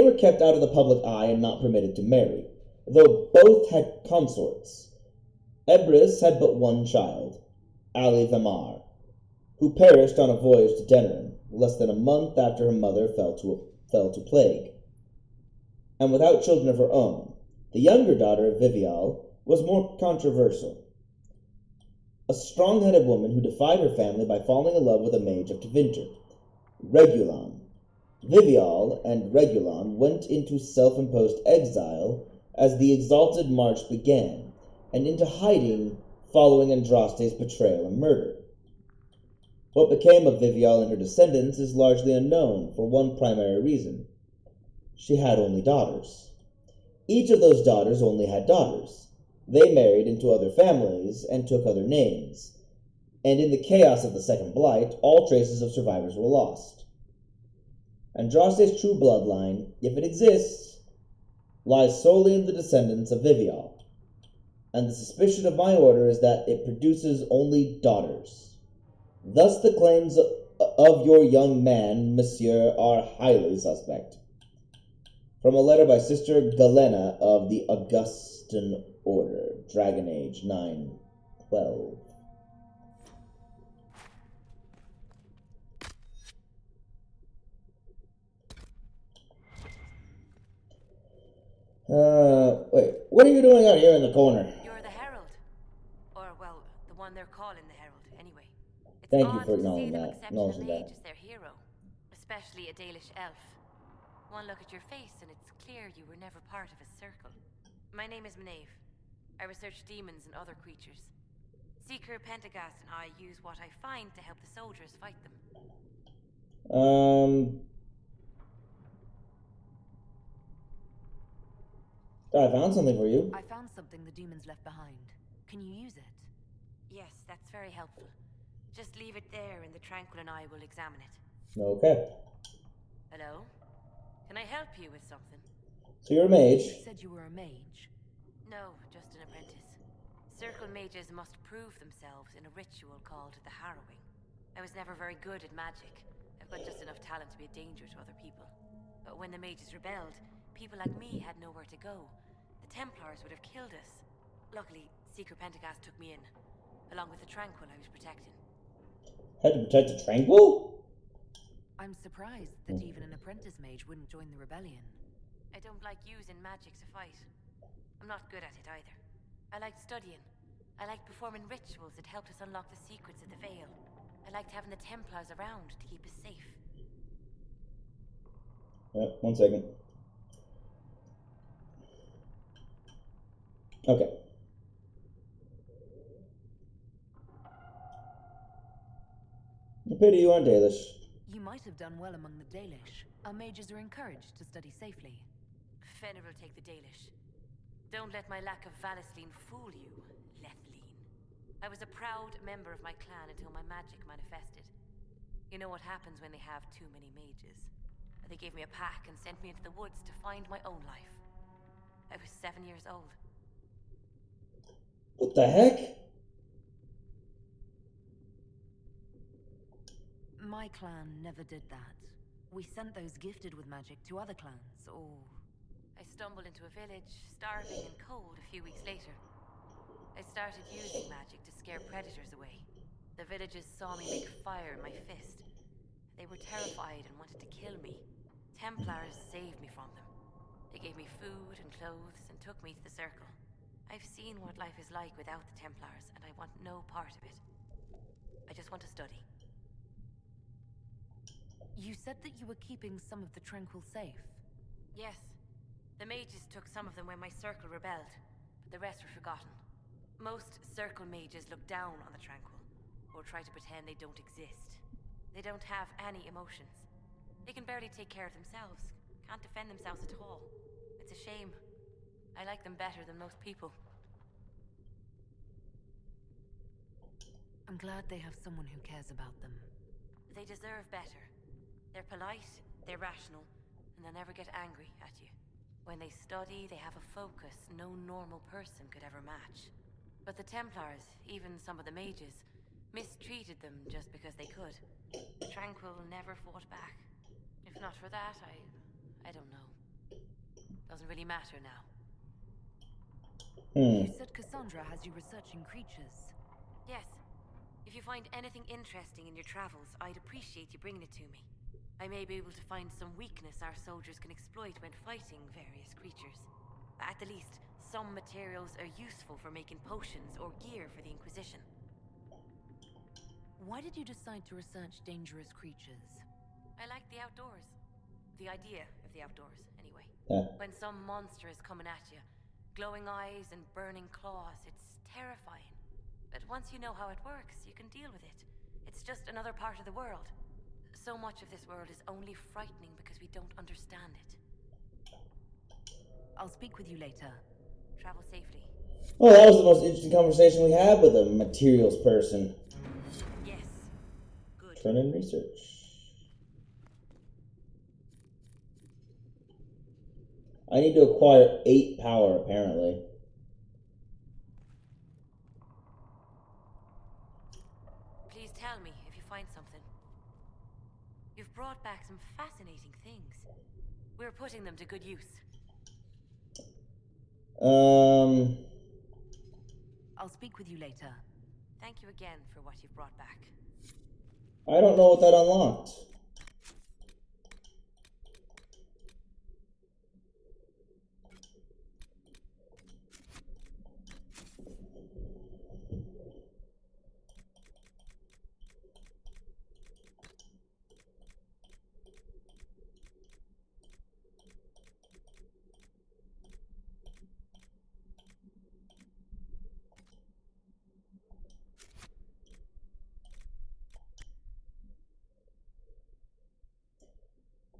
were kept out of the public eye and not permitted to marry, though both had consorts. Ebris had but one child, Ali Vamar, who perished on a voyage to Denerim less than a month after her mother fell to plague. And without children of her own, the younger daughter of Vivial was more controversial. A strong-headed woman who defied her family by falling in love with a mage of Tevinter, Regulon. Vivial and Regulon went into self-imposed exile as the Exalted March began, and into hiding following Andraste's betrayal and murder. What became of Vivial and her descendants is largely unknown for one primary reason. She had only daughters. Each of those daughters only had daughters. They married into other families and took other names, and in the chaos of the Second Blight, all traces of survivors were lost. Andraste's true bloodline, if it exists, lies solely in the descendants of Vivial, and the suspicion of my order is that it produces only daughters. Thus the claims of your young man, monsieur, are highly suspect. From a letter by Sister Galena of the Augustan Order, Dragon Age 912. Wait, what are you doing out here in the corner? You're the Herald. Or, well, the one they're calling the Herald, anyway. It's Thank you odd for to see acknowledging them that. accepting a mage as their hero, especially a Dalish elf. One look at your face and it's clear you were never part of a circle. My name is Maeve. I research demons and other creatures. Seeker Pentagast and I use what I find to help the soldiers fight them. I found something for you. I found something the demons left behind. Can you use it? Yes, that's very helpful. Just leave it there and the Tranquil and I will examine it. Okay. Hello? Can I help you with something? So you're a mage. You said you were a mage. No, just an apprentice. Circle mages must prove themselves in a ritual called the Harrowing. I was never very good at magic. I've got just enough talent to be a danger to other people. But when the mages rebelled, people like me had nowhere to go. The Templars would have killed us. Luckily, Seeker Pentagast took me in, along with the Tranquil I was protecting. Had to protect the Tranquil? I'm surprised that even an apprentice mage wouldn't join the rebellion. I don't like using magic to fight. I'm not good at it either. I liked studying. I liked performing rituals that helped us unlock the secrets of the Veil. I liked having the Templars around to keep us safe. One second. Okay. A pity you aren't Dalish. You might have done well among the Dalish. Our mages are encouraged to study safely. Fenrir will take the Dalish. Don't let my lack of Valisline fool you, Lethline. I was a proud member of my clan until my magic manifested. You know what happens when they have too many mages. They gave me a pack and sent me into the woods to find my own life. I was 7 years old. What the heck? My clan never did that. We sent those gifted with magic to other clans, or... I stumbled into a village, starving and cold a few weeks later. I started using magic to scare predators away. The villagers saw me make fire in my fist. They were terrified and wanted to kill me. Templars saved me from them. They gave me food and clothes and took me to the Circle. I've seen what life is like without the Templars, and I want no part of it. I just want to study. You said that you were keeping some of the Tranquil safe. Yes. The mages took some of them when my Circle rebelled, but the rest were forgotten. Most Circle mages look down on the Tranquil, or try to pretend they don't exist. They don't have any emotions. They can barely take care of themselves, can't defend themselves at all. It's a shame. I like them better than most people. I'm glad they have someone who cares about them. They deserve better. They're polite, they're rational, and they'll never get angry at you. When they study, they have a focus no normal person could ever match. But the Templars, even some of the mages, mistreated them just because they could. The Tranquil never fought back. If not for that, I don't know. Doesn't really matter now. You said Cassandra has you researching creatures. Yes. If you find anything interesting in your travels, I'd appreciate you bringing it to me. I may be able to find some weakness our soldiers can exploit when fighting various creatures. At the least, some materials are useful for making potions or gear for the Inquisition. Why did you decide to research dangerous creatures? I like the outdoors. The idea of the outdoors, anyway. Yeah. When some monster is coming at you, glowing eyes and burning claws, it's terrifying. But once you know how it works, you can deal with it. It's just another part of the world. So much of this world is only frightening because we don't understand it. I'll speak with you later. Travel safely. Oh, that was the most interesting conversation we had with a materials person. Yes. Good. Turn in research. I need to acquire 8 power, apparently. Please tell me if you find something. You've brought back some fascinating things. We're putting them to good use. I'll speak with you later. Thank you again for what you've brought back. I don't know what that unlocked.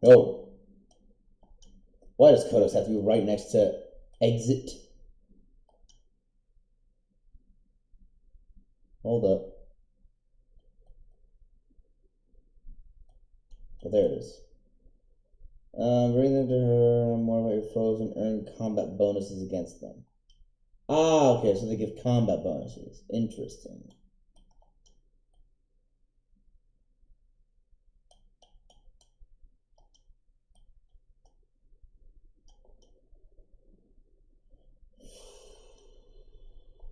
Oh. Why does Kodos have to be right next to exit? Hold up. Oh, there it is. Bring them to her, more about your foes, and earn combat bonuses against them. Ah, okay, so they give combat bonuses. Interesting.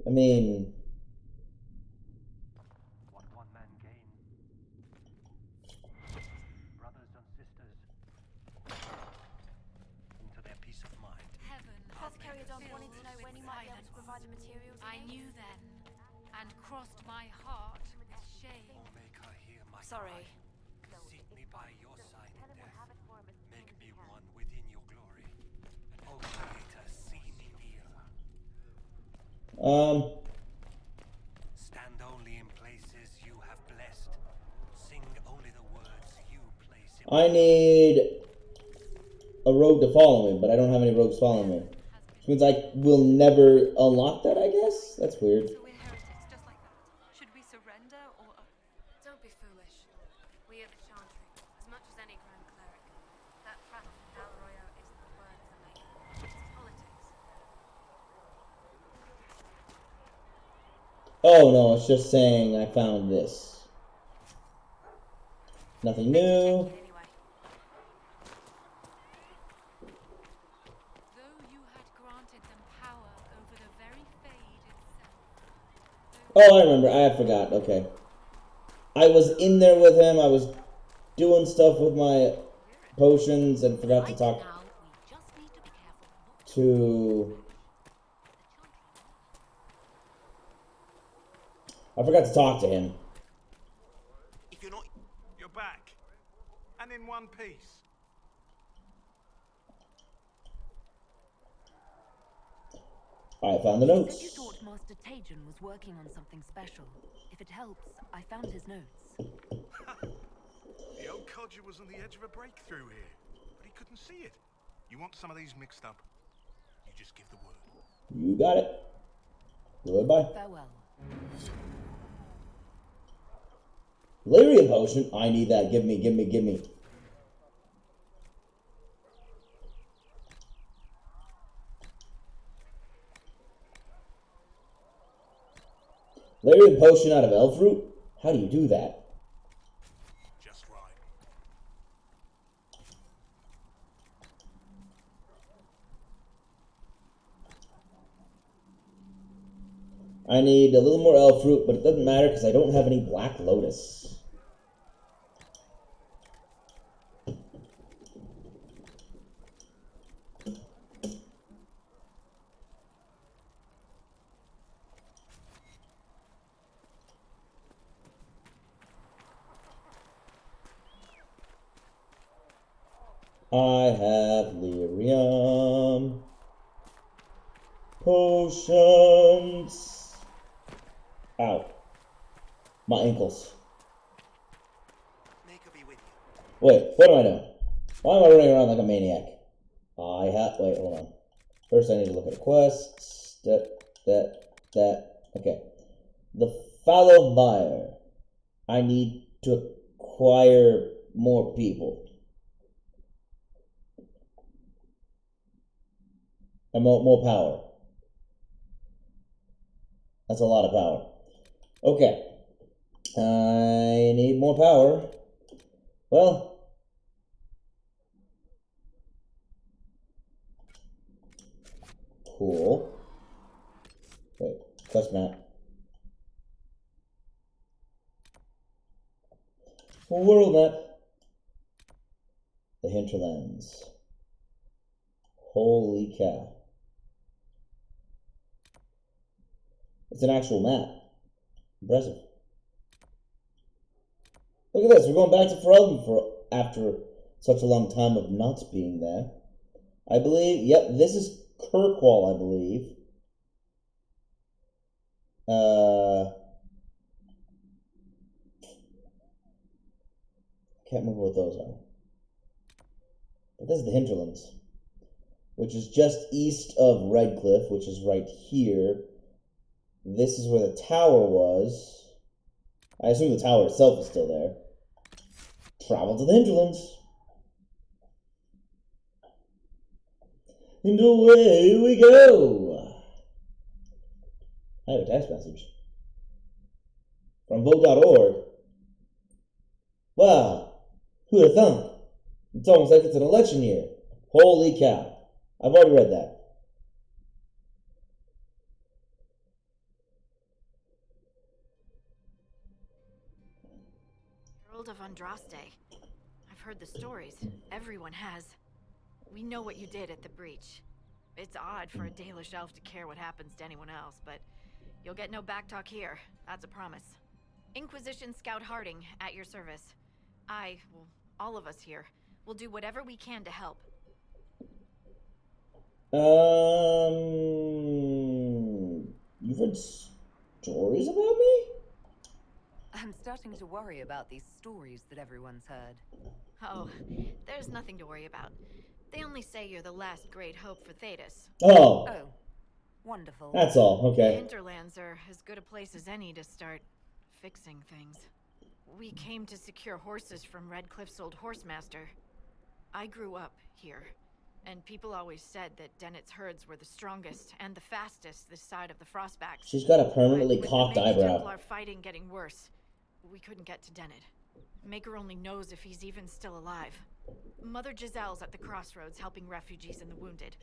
I mean... What one man gains, brothers and sisters, into their peace of mind. Heaven. Path Carrier Dog wanted to know when you might be able to provide the materials. I knew then, and crossed my heart with shame. Oh, make her hear my Sorry. cry. Seek me by your side in death. Make me one within your glory. And oh, Creator, see me near. Stand only in places you have blessed. Sing only the words you place in I need a rogue to follow me, but I don't have any rogues following me. Which means I will never unlock that, I guess? That's weird. So we're heretics, just like that. Should we surrender, or... Don't be foolish. We are the Chantry, as much as any Grand Cleric. That prattle from Del Arroyo isn't the words that make it. It's politics. Oh no, it's just saying I found this. Nothing new. Oh, I remember. I forgot. Okay. I was in there with him. I was doing stuff with my potions and forgot to talk to... I forgot to talk to him. If you're not... You're back. And in one piece. I found the You notes. said you thought Master Tajan was working on something special. If it helps, I found his notes. The old codger was on the edge of a breakthrough here, but he couldn't see it. You want some of these mixed up? You just give the word. You got it. Goodbye. Farewell. Lyrium potion? I need that. Give me, give me, give me. Lyrium potion out of elf root? How do you do that? Just right. I need a little more elf root, but it doesn't matter because I don't have any black lotus. I have lyrium potions. Ow. My ankles. Wait, what am I doing? Why am I running around like a maniac? Wait, hold on. First I need to look at a quest. That. Okay. The fallow mire. I need to acquire more people. And more power. That's a lot of power. Okay. I need more power. Well. Cool. Wait, quest map. World map. The hinterlands. Holy cow. It's an actual map. Impressive. Look at this. We're going back to Ferelden after such a long time of not being there. I believe, yep, this is Kirkwall, I believe. Can't remember what those are. But this is the hinterlands, which is just east of Redcliffe, which is right here. This is where the tower was. I assume the tower itself is still there. Travel to the hinterlands. And away we go. I have a text message. From vote.org. Wow. Who'd have thunk? It's almost like it's an election year. Holy cow. I've already read that. Herald of Andraste. I've heard the stories. Everyone has. We know what you did at the breach. It's odd for a Dalish elf to care what happens to anyone else, but you'll get no backtalk here. That's a promise. Inquisition Scout Harding, at your service. All of us here, will do whatever we can to help. You've heard stories about me? I'm starting to worry about these stories that everyone's heard. Oh, there's nothing to worry about. They only say you're the last great hope for Thetis. Oh. Oh, wonderful. That's all, okay. The hinterlands are as good a place as any to start fixing things. We came to secure horses from Redcliffe's old horsemaster. I grew up here, and people always said that Dennett's herds were the strongest and the fastest this side of the Frostbacks. She's got a permanently With cocked the Mage eyebrow. Templar fighting getting worse, we couldn't get to Dennett. Maker only knows if he's even still alive. Mother Giselle's at the crossroads helping refugees and the wounded.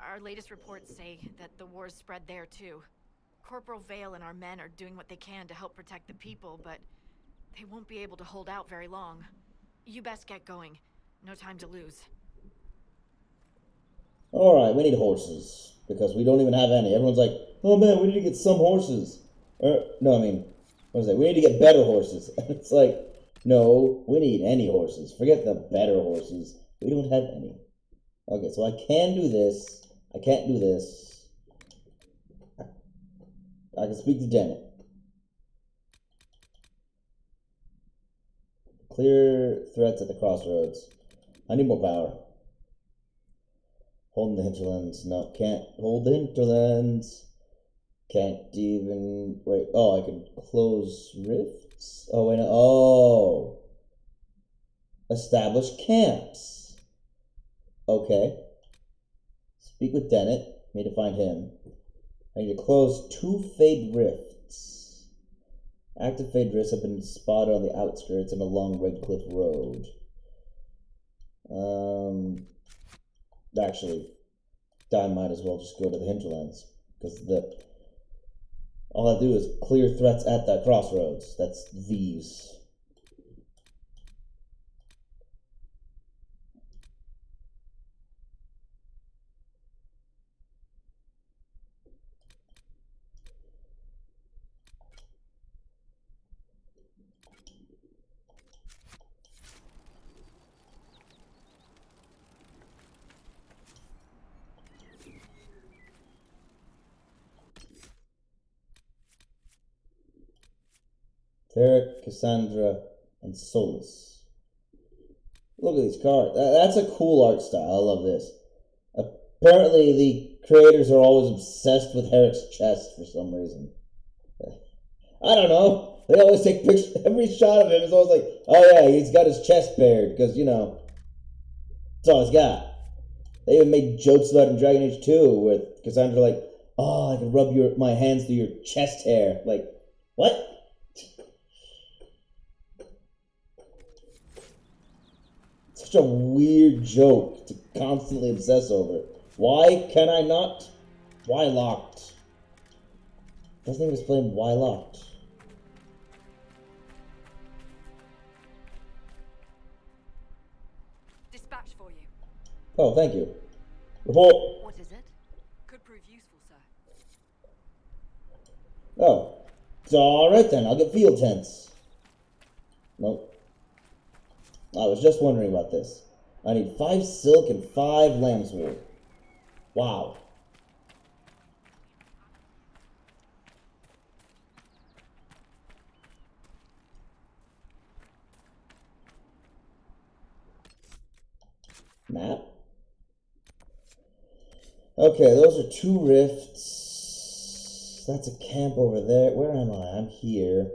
Our latest reports say that the war's spread there too. Corporal Vale and our men are doing what they can to help protect the people, but they won't be able to hold out very long. You best get going. No time to lose. Alright, we need horses. Because we don't even have any. Everyone's like, oh man, we need to get some horses. No, I mean, what is that? We need to get better horses. It's like, no, we need any horses. Forget the better horses. We don't have any. Okay, so I can do this. I can't do this. I can speak to Dennett. Clear threats at the crossroads. I need more power. Holding the hinterlands. No, can't hold the hinterlands. Can't even... Wait. Oh, I can close rifts? Oh, wait. No. Oh. Establish camps. Okay. Speak with Dennett. Need to find him. I need to close 2 fade rifts. Active fade rifts have been spotted on the outskirts and along Redcliffe Road. Actually, I might as well just go to the hinterlands. Because all I have to do is clear threats at that crossroads. That's these. Ferric, Cassandra, and Solus. Look at these cards. That's a cool art style. I love this. Apparently, the creators are always obsessed with Herrick's chest for some reason. I don't know. They always take pictures. Every shot of him is always like, oh yeah, he's got his chest bared. Because, you know, that's all he's got. They even made jokes about it in Dragon Age 2 with Cassandra like, oh, I can rub my hands through your chest hair. Like, what? Such a weird joke to constantly obsess over. Why can I not? Why locked? Doesn't even explain why locked. Dispatch for you. Oh, thank you. Report. What is it? Could prove useful, sir. Oh. Alright then, I'll get field tents. Nope. I was just wondering about this. I need 5 silk and 5 lamb's wool. Wow. Map? Okay, those are 2 rifts. That's a camp over there. Where am I? I'm here.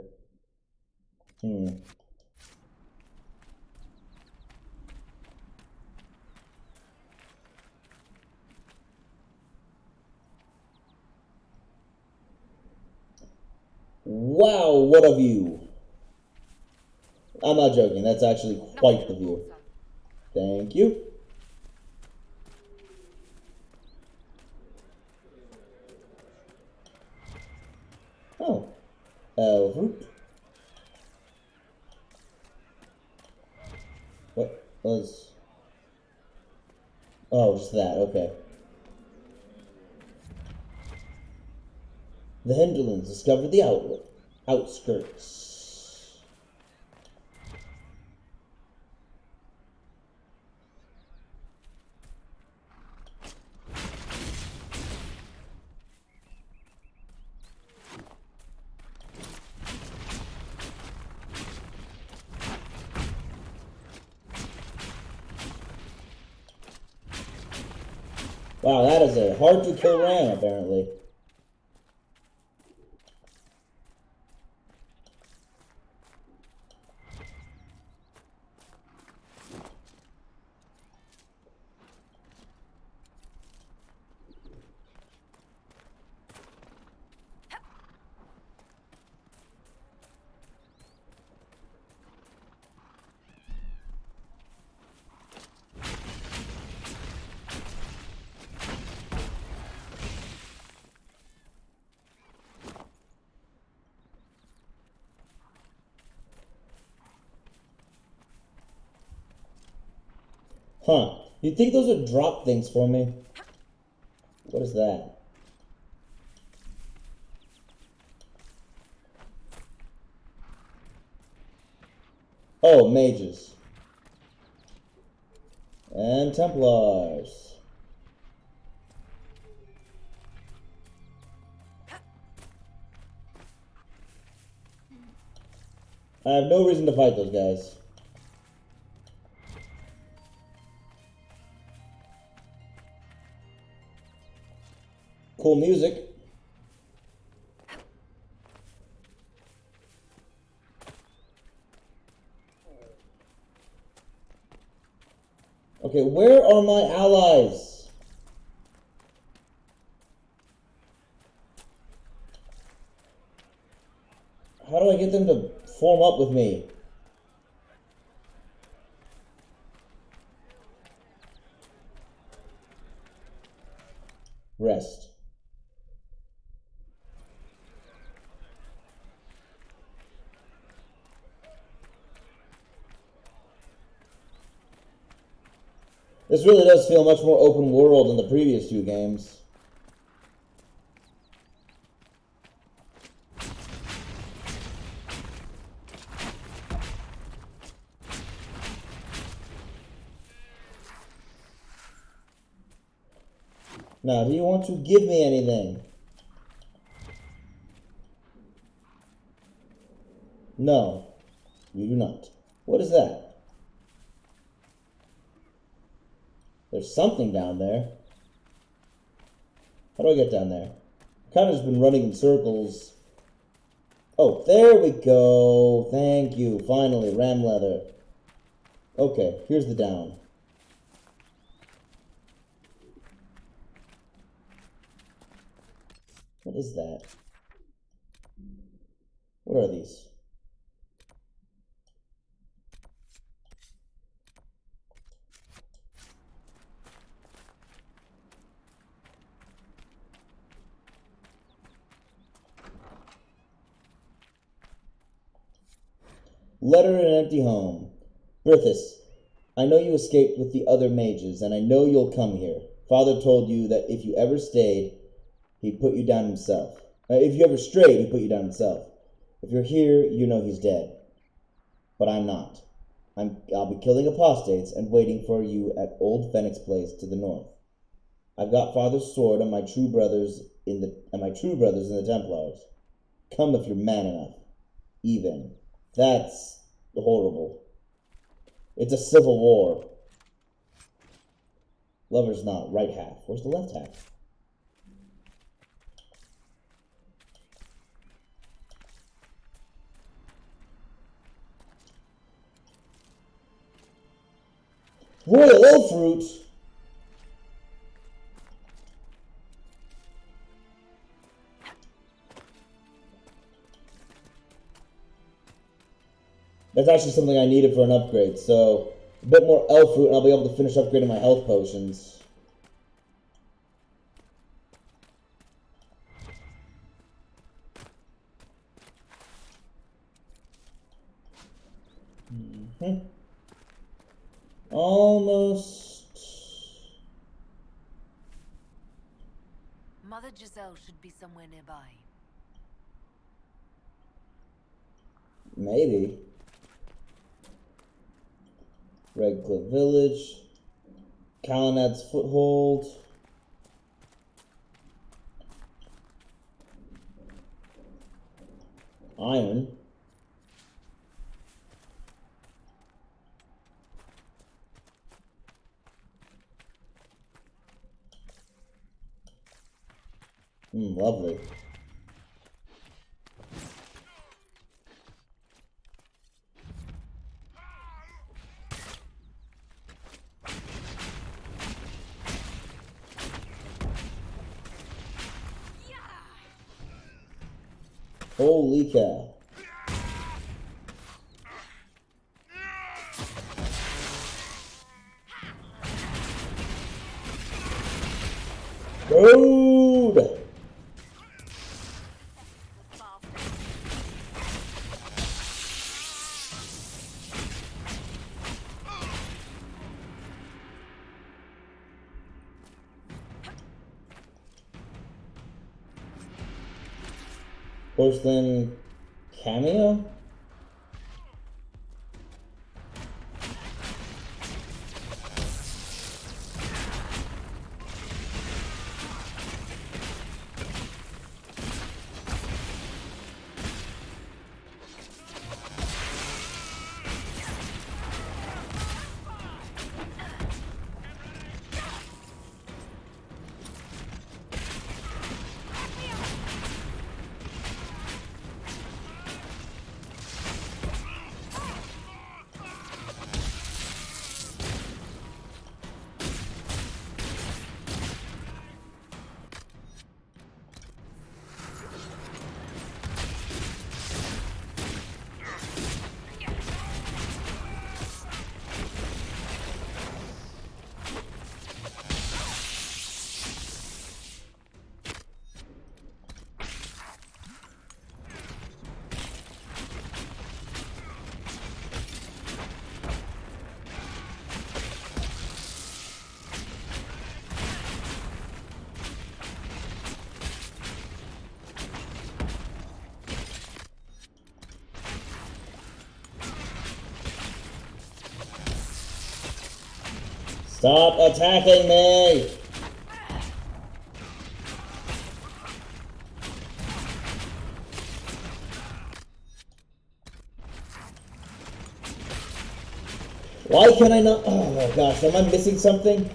Wow, what a view. I'm not joking, that's actually quite the view. Thank you. Oh. Root. What was... Oh, just that, okay. The Hinterlands discovered the outskirts. Wow, that is a hard to kill ram, apparently. Huh. You think those would drop things for me? What is that? Oh, mages. And Templars. I have no reason to fight those guys. Cool music. Okay, where are my allies? How do I get them to form up with me? Rest. This really does feel much more open world than the previous two games. Now, do you want to give me anything? No, you do not. What is that? There's something down there. How do I get down there? I've kind of just been running in circles. Oh, there we go. Thank you. Finally, ram leather. Okay, here's the down. What is that? What are these? Letter in an empty home. Berthus, I know you escaped with the other mages, and I know you'll come here. Father told you that if you ever stayed, he'd put you down himself. If you ever strayed, he'd put you down himself. If you're here, you know he's dead. But I'm not. I'll be killing apostates and waiting for you at Old Phoenix Place to the north. I've got Father's sword and my true brothers in the Templars. Come if you're man enough. Even. That's horrible. It's a civil war. Lover's not. Right half. Where's the left half? Royal fruit. That's actually something I needed for an upgrade, so a bit more elf fruit and I'll be able to finish upgrading my health potions. Almost. Mother Giselle should be somewhere nearby. Maybe. Redcliffe Village. Calenad's Foothold. Iron. Lovely. Holy cow. Dude! Porcelain cameo? Stop attacking me! Why can I not? Oh my gosh, am I missing something?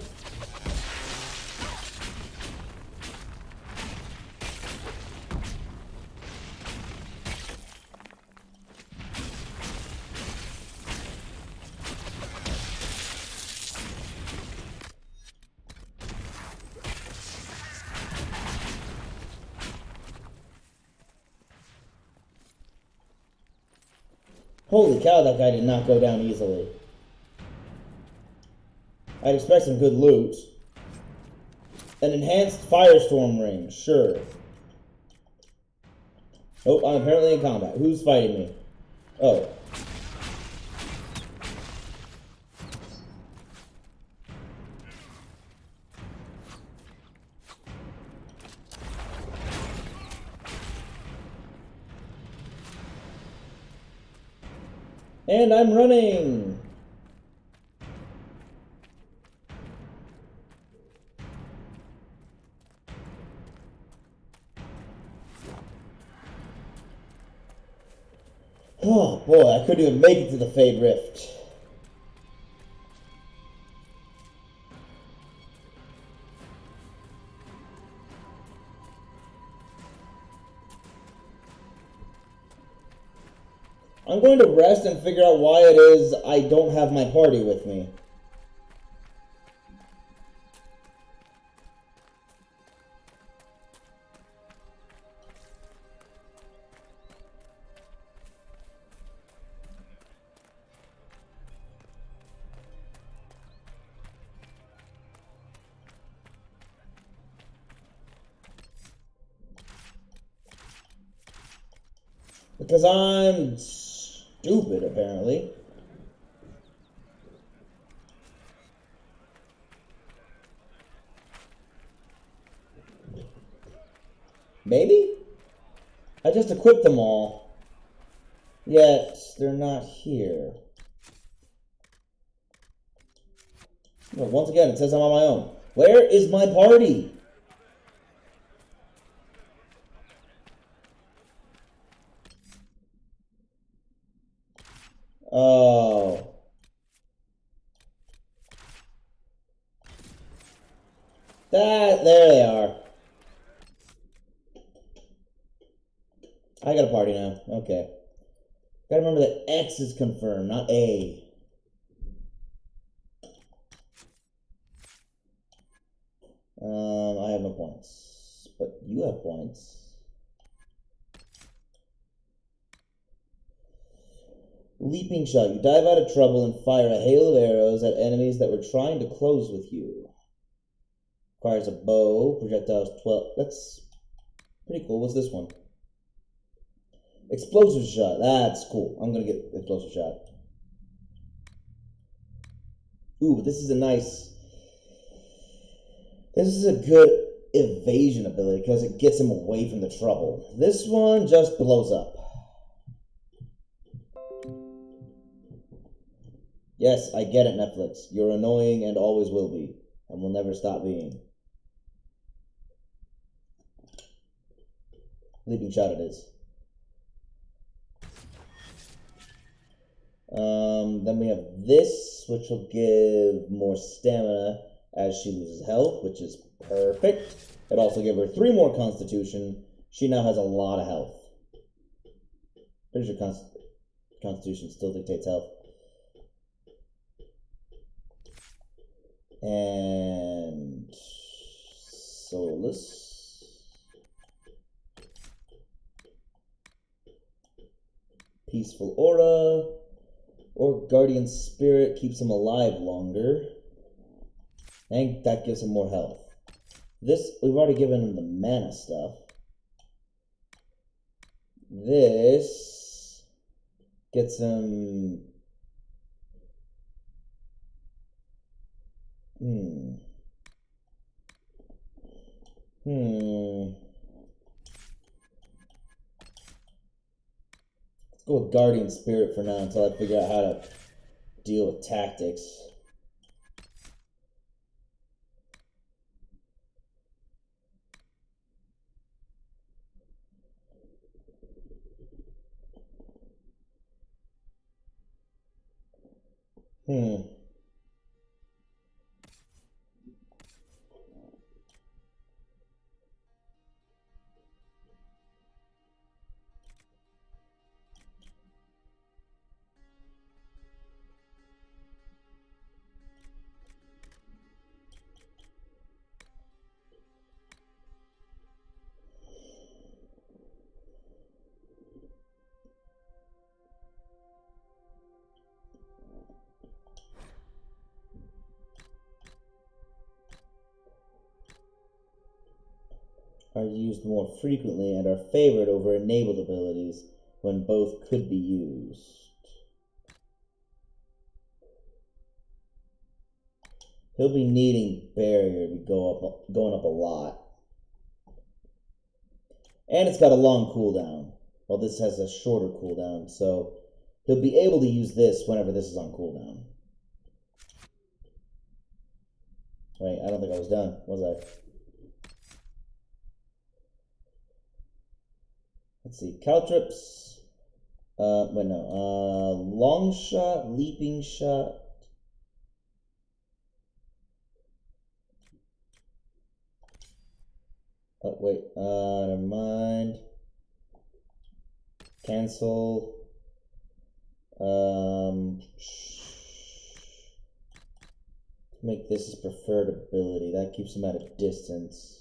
Holy cow, that guy did not go down easily. I'd expect some good loot. An enhanced firestorm ring, sure. Oh, I'm apparently in combat. Who's fighting me? Oh. And I'm running! Oh boy, I couldn't even make it to the Fade Rift. I'm going to rest and figure out why it is I don't have my party with me. Because I'm stupid, apparently. Maybe? I just equipped them all. Yet, they're not here. Well, once again, it says I'm on my own. Where is my party? Oh. There they are. I got a party now. Okay. Gotta remember that X is confirmed, not A. I have no points. But you have points. Leaping shot. You dive out of trouble and fire a hail of arrows at enemies that were trying to close with you. Requires a bow. Projectiles 12. That's pretty cool. What's this one? Explosive shot. That's cool. I'm gonna get explosive shot. Ooh, this is a nice... This is a good evasion ability because it gets him away from the trouble. This one just blows up. Yes, I get it, Netflix. You're annoying and always will be, and will never stop being. Leaping shot it is. Then we have this, which will give more stamina as she loses health, which is perfect. It also gives her 3 more constitution. She now has a lot of health. Pretty sure constitution still dictates health. And Soulless. Peaceful Aura. Or Guardian Spirit keeps him alive longer. And that gives him more health. This, we've already given him the mana stuff. This gets him... Let's go with Guardian Spirit for now until I figure out how to deal with tactics. Are used more frequently and are favored over enabled abilities when both could be used. He'll be needing barrier to be going up a lot. And it's got a long cooldown. Well, this has a shorter cooldown, so he'll be able to use this whenever this is on cooldown. Wait, I don't think I was done, was I? Let's see, Caltrips, long shot, leaping shot. Oh, wait, never mind. Cancel. Make this his preferred ability. That keeps him at a distance.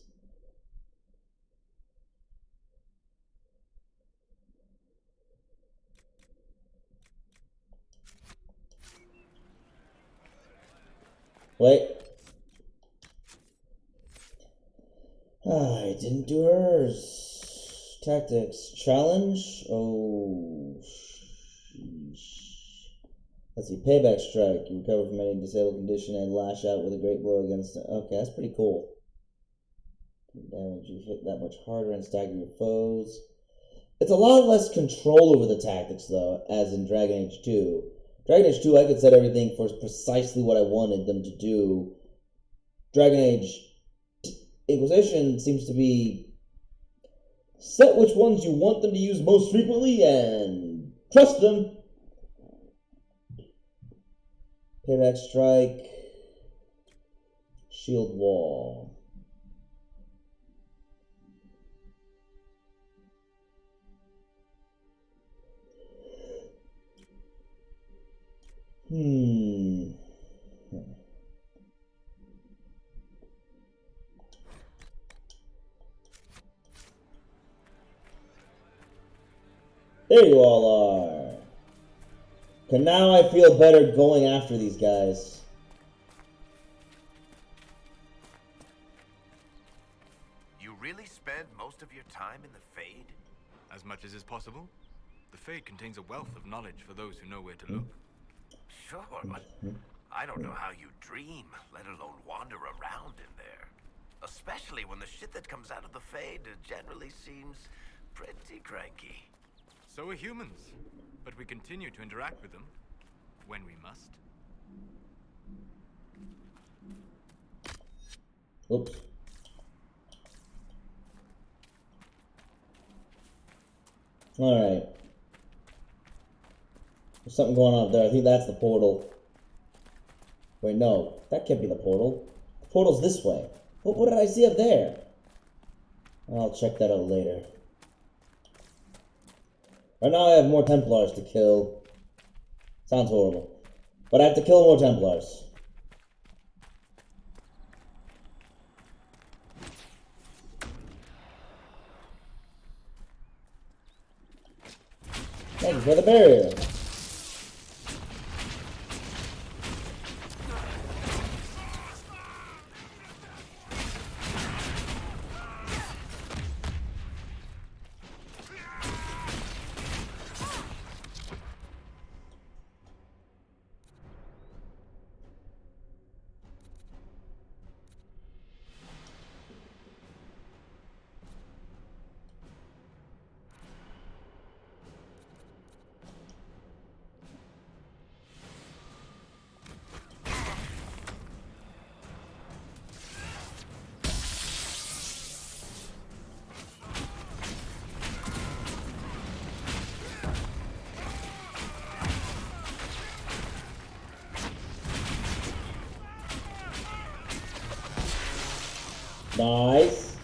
Wait. I didn't do hers. Tactics. Challenge? Oh, sheesh. Let's see. Payback strike. You recover from any disabled condition and lash out with a great blow against it. Okay, that's pretty cool. Damage. You hit that much harder and stagger your foes. It's a lot less control over the tactics, though, as in Dragon Age 2. Dragon Age 2, I could set everything for precisely what I wanted them to do. Dragon Age Inquisition seems to be set which ones you want them to use most frequently and trust them. Payback strike. Shield wall. There you all are. Okay, now I feel better going after these guys. You really spend most of your time in the Fade? As much as is possible. The Fade contains a wealth of knowledge for those who know where to look. Sure, but I don't know how you dream, let alone wander around in there. Especially when the shit that comes out of the Fade generally seems pretty cranky. So are humans, but we continue to interact with them when we must. Oops. Alright. There's something going on up there. I think that's the portal. Wait, no. That can't be the portal. The portal's this way. What did I see up there? I'll check that out later. Right now I have more Templars to kill. Sounds horrible. But I have to kill more Templars. Thank you for the barrier. Nice.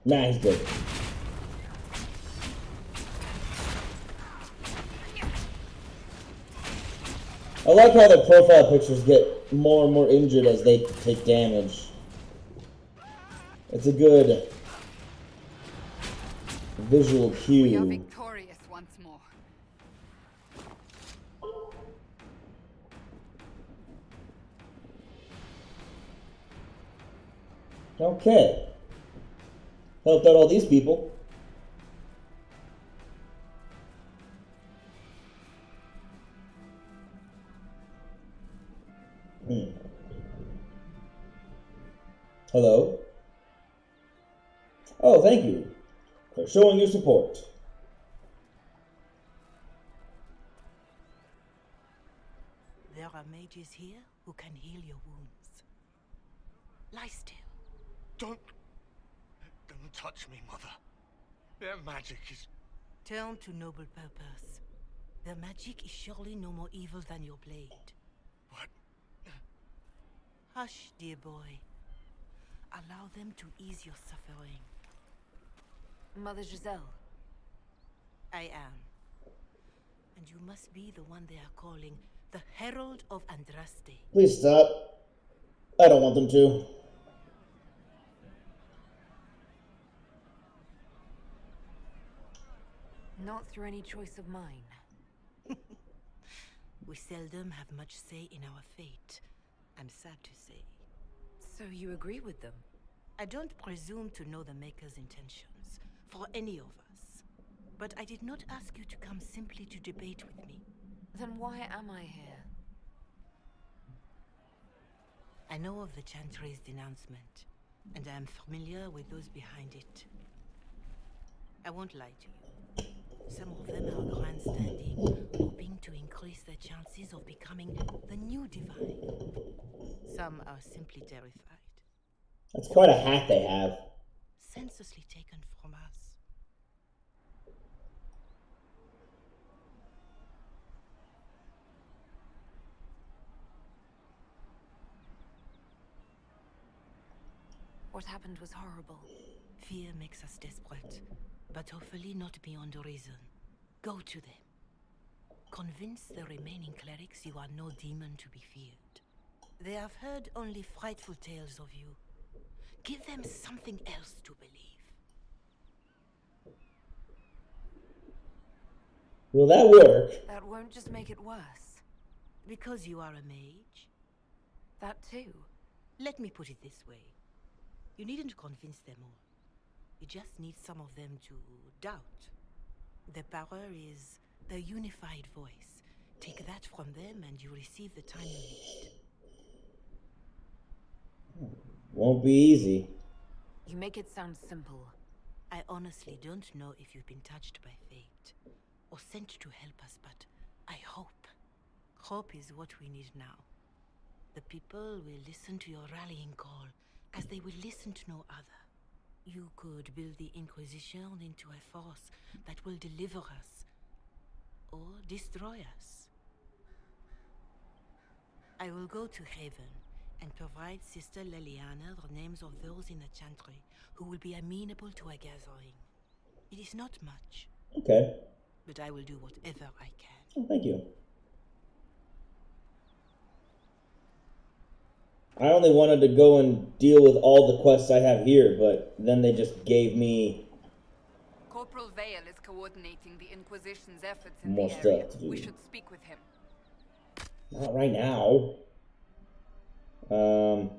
Nah, he's good. I like how their profile pictures get more and more injured as they take damage. It's a good visual cue. We are victorious once more. Okay. Helped out all these people. Hello? Oh, thank you for showing your support. There are mages here who can heal your wounds. Lie still. Don't touch me, Mother. Their magic is... Turn to noble purpose. Their magic is surely no more evil than your blade. What? Hush, dear boy. Allow them to ease your suffering. Mother Giselle. I am. And you must be the one they are calling the Herald of Andraste. Please stop. I don't want them to. Not through any choice of mine. We seldom have much say in our fate, I'm sad to say. So you agree with them? I don't presume to know the Maker's intentions, for any of us. But I did not ask you to come simply to debate with me. Then why am I here? I know of the Chantry's denouncement, and I am familiar with those behind it. I won't lie to you. Some of them are grandstanding, hoping to increase their chances of becoming the new divine. Some are simply terrified. That's quite a hat they have. Senselessly taken from us. What happened was horrible. Fear makes us desperate, but hopefully not beyond reason. Go to them. Convince the remaining clerics you are no demon to be feared. They have heard only frightful tales of you. Give them something else to believe. Will that work? That won't just make it worse. Because you are a mage? That too. Let me put it this way. You needn't convince them all. You just need some of them to doubt. The power is the unified voice. Take that from them and you receive the time you need. Won't be easy. You make it sound simple. I honestly don't know if you've been touched by fate or sent to help us, but I hope. Hope is what we need now. The people will listen to your rallying call as they will listen to no other. You could build the Inquisition into a force that will deliver us or destroy us. I will go to Haven and provide Sister Leliana the names of those in the Chantry who will be amenable to a gathering. It is not much. Okay. But I will do whatever I can. Oh, thank you. I only wanted to go and deal with all the quests I have here, but then they just gave me Corporal Vale is coordinating the Inquisition's efforts in more the area. stuff to do. We should speak with him. Not right now. Oh.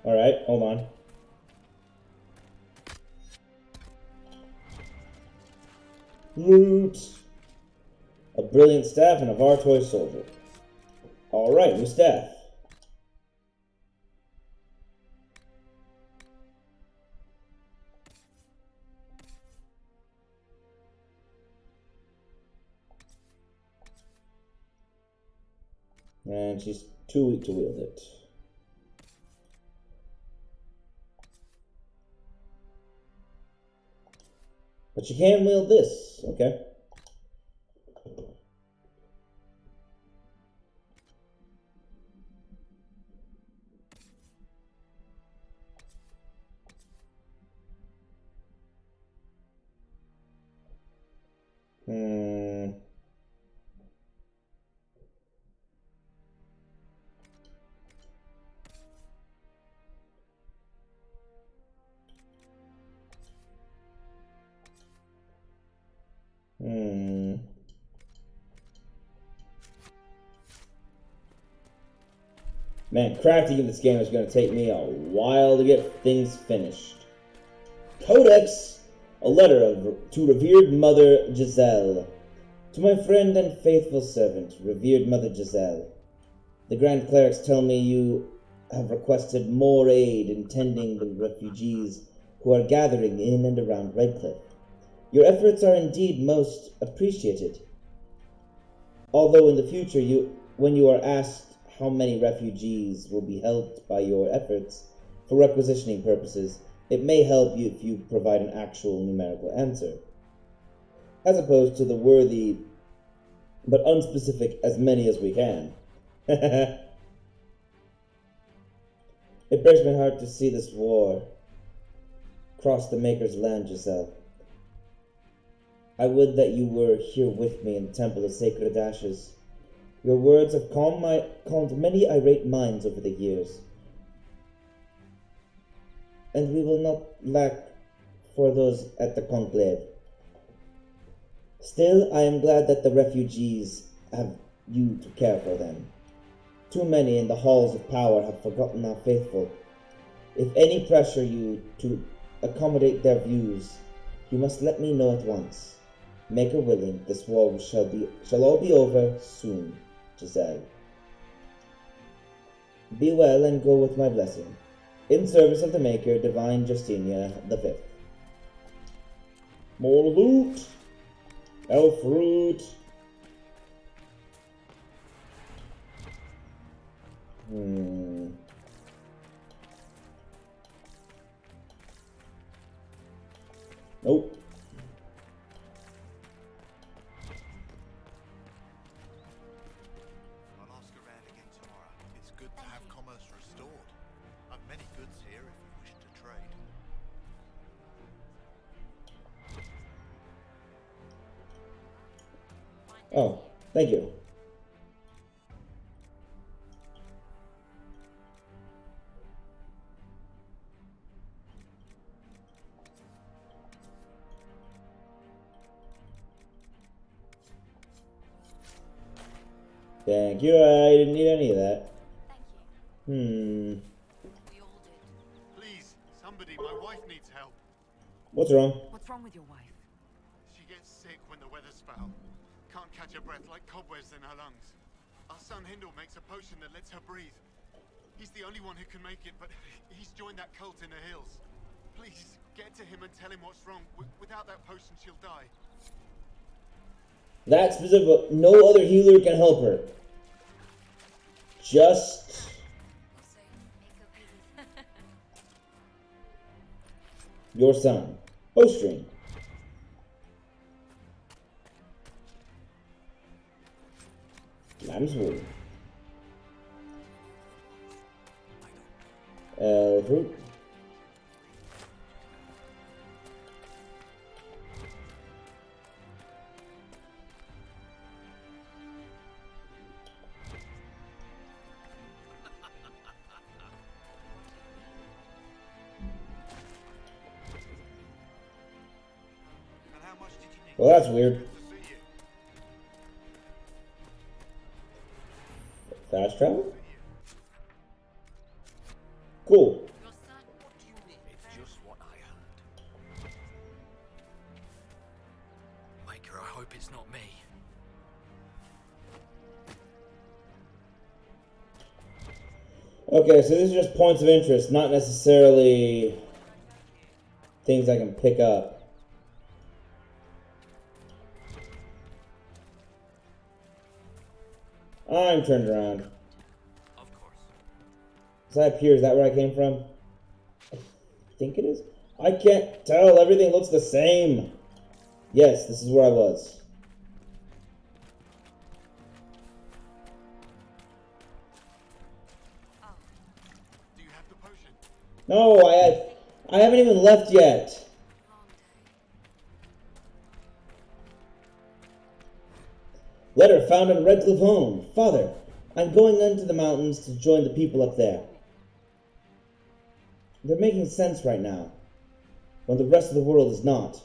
Alright, hold on. Loot! A brilliant staff and a Vartoy soldier. Alright, new staff. And she's too weak to wield it. But she can wield this. Okay. Man, crafting in this game is going to take me a while to get things finished. Codex! A letter to revered Mother Giselle. To my friend and faithful servant, revered Mother Giselle. The Grand Clerics tell me you have requested more aid in tending the refugees who are gathering in and around Redcliffe. Your efforts are indeed most appreciated. Although in the future, when you are asked how many refugees will be helped by your efforts for requisitioning purposes, it may help you if you provide an actual numerical answer, as opposed to the worthy but unspecific as many as we can. It breaks my heart to see this war cross the Maker's land, Giselle. I would that you were here with me in the Temple of Sacred Ashes. Your words have calmed many irate minds over the years, and we will not lack for those at the conclave. Still, I am glad that the refugees have you to care for them. Too many in the halls of power have forgotten our faithful. If any pressure you to accommodate their views, you must let me know at once. Maker willing, this war shall all be over soon, Giselle. Be well and go with my blessing. In service of the Maker, Divine Justinia V. More loot! Elf root! Nope. I'll ask around again tomorrow. It's good to have commerce restored. I've many goods here if you wish to trade. Oh, thank you. Thank you, I didn't need any of that. Please, somebody, my wife needs help. What's wrong? What's wrong with your wife? She gets sick when the weather's foul. Can't catch her breath like cobwebs in her lungs. Our son Hindle makes a potion that lets her breathe. He's the only one who can make it, but he's joined that cult in the hills. Please, get to him and tell him what's wrong. Without that potion, she'll die. That specific, no other healer can help her. Just your son. Bowstring. Lamb's wool. Fruit. Well, that's weird. Fast travel? Cool. It's just what I heard. Maker, I hope it's not me. Okay, so these are just points of interest, not necessarily things I can pick up. I'm turned around. Of course. Is that up here? Is that where I came from? I think it is. I can't tell. Everything looks the same. Yes, this is where I was. Do you have the potion? No, I haven't even left yet. Letter found in Redcliffe home. Father, I'm going into the mountains to join the people up there. They're making sense right now, when the rest of the world is not.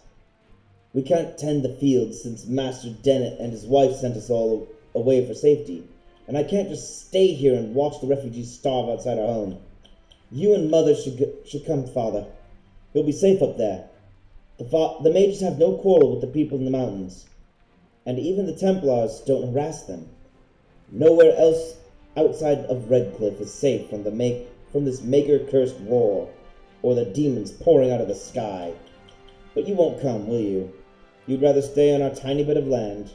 We can't tend the fields since Master Dennett and his wife sent us all away for safety, and I can't just stay here and watch the refugees starve outside our home. You and Mother should come, Father. You'll be safe up there. The mages have no quarrel with the people in the mountains, and even the Templars don't harass them. Nowhere else outside of Redcliffe is safe from this maker-cursed war, or the demons pouring out of the sky. But you won't come, will you? You'd rather stay on our tiny bit of land,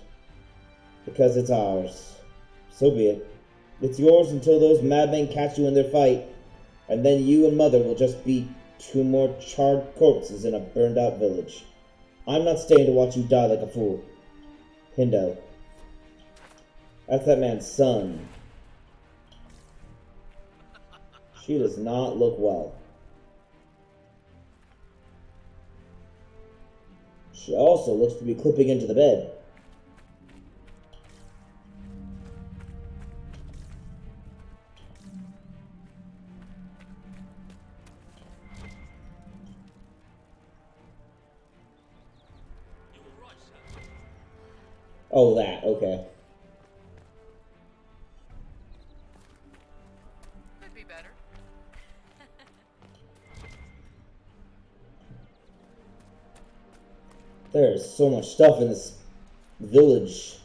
because it's ours. So be it. It's yours until those madmen catch you in their fight, and then you and Mother will just be 2 more charred corpses in a burned-out village. I'm not staying to watch you die like a fool. Hindle. That's that man's son. She does not look well. She also looks to be clipping into the bed. Oh, that, okay. Could be better. There's so much stuff in this village.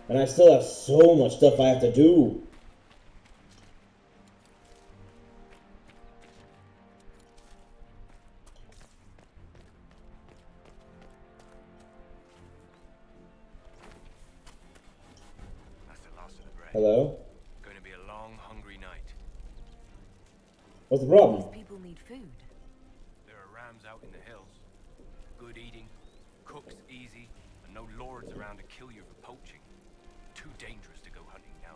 And I still have so much stuff I have to do. Hello? Going to be a long, hungry night. What's the problem? People need food. There are rams out in the hills. Good eating, cooks easy, and no lords around to kill you for poaching. Too dangerous to go hunting now.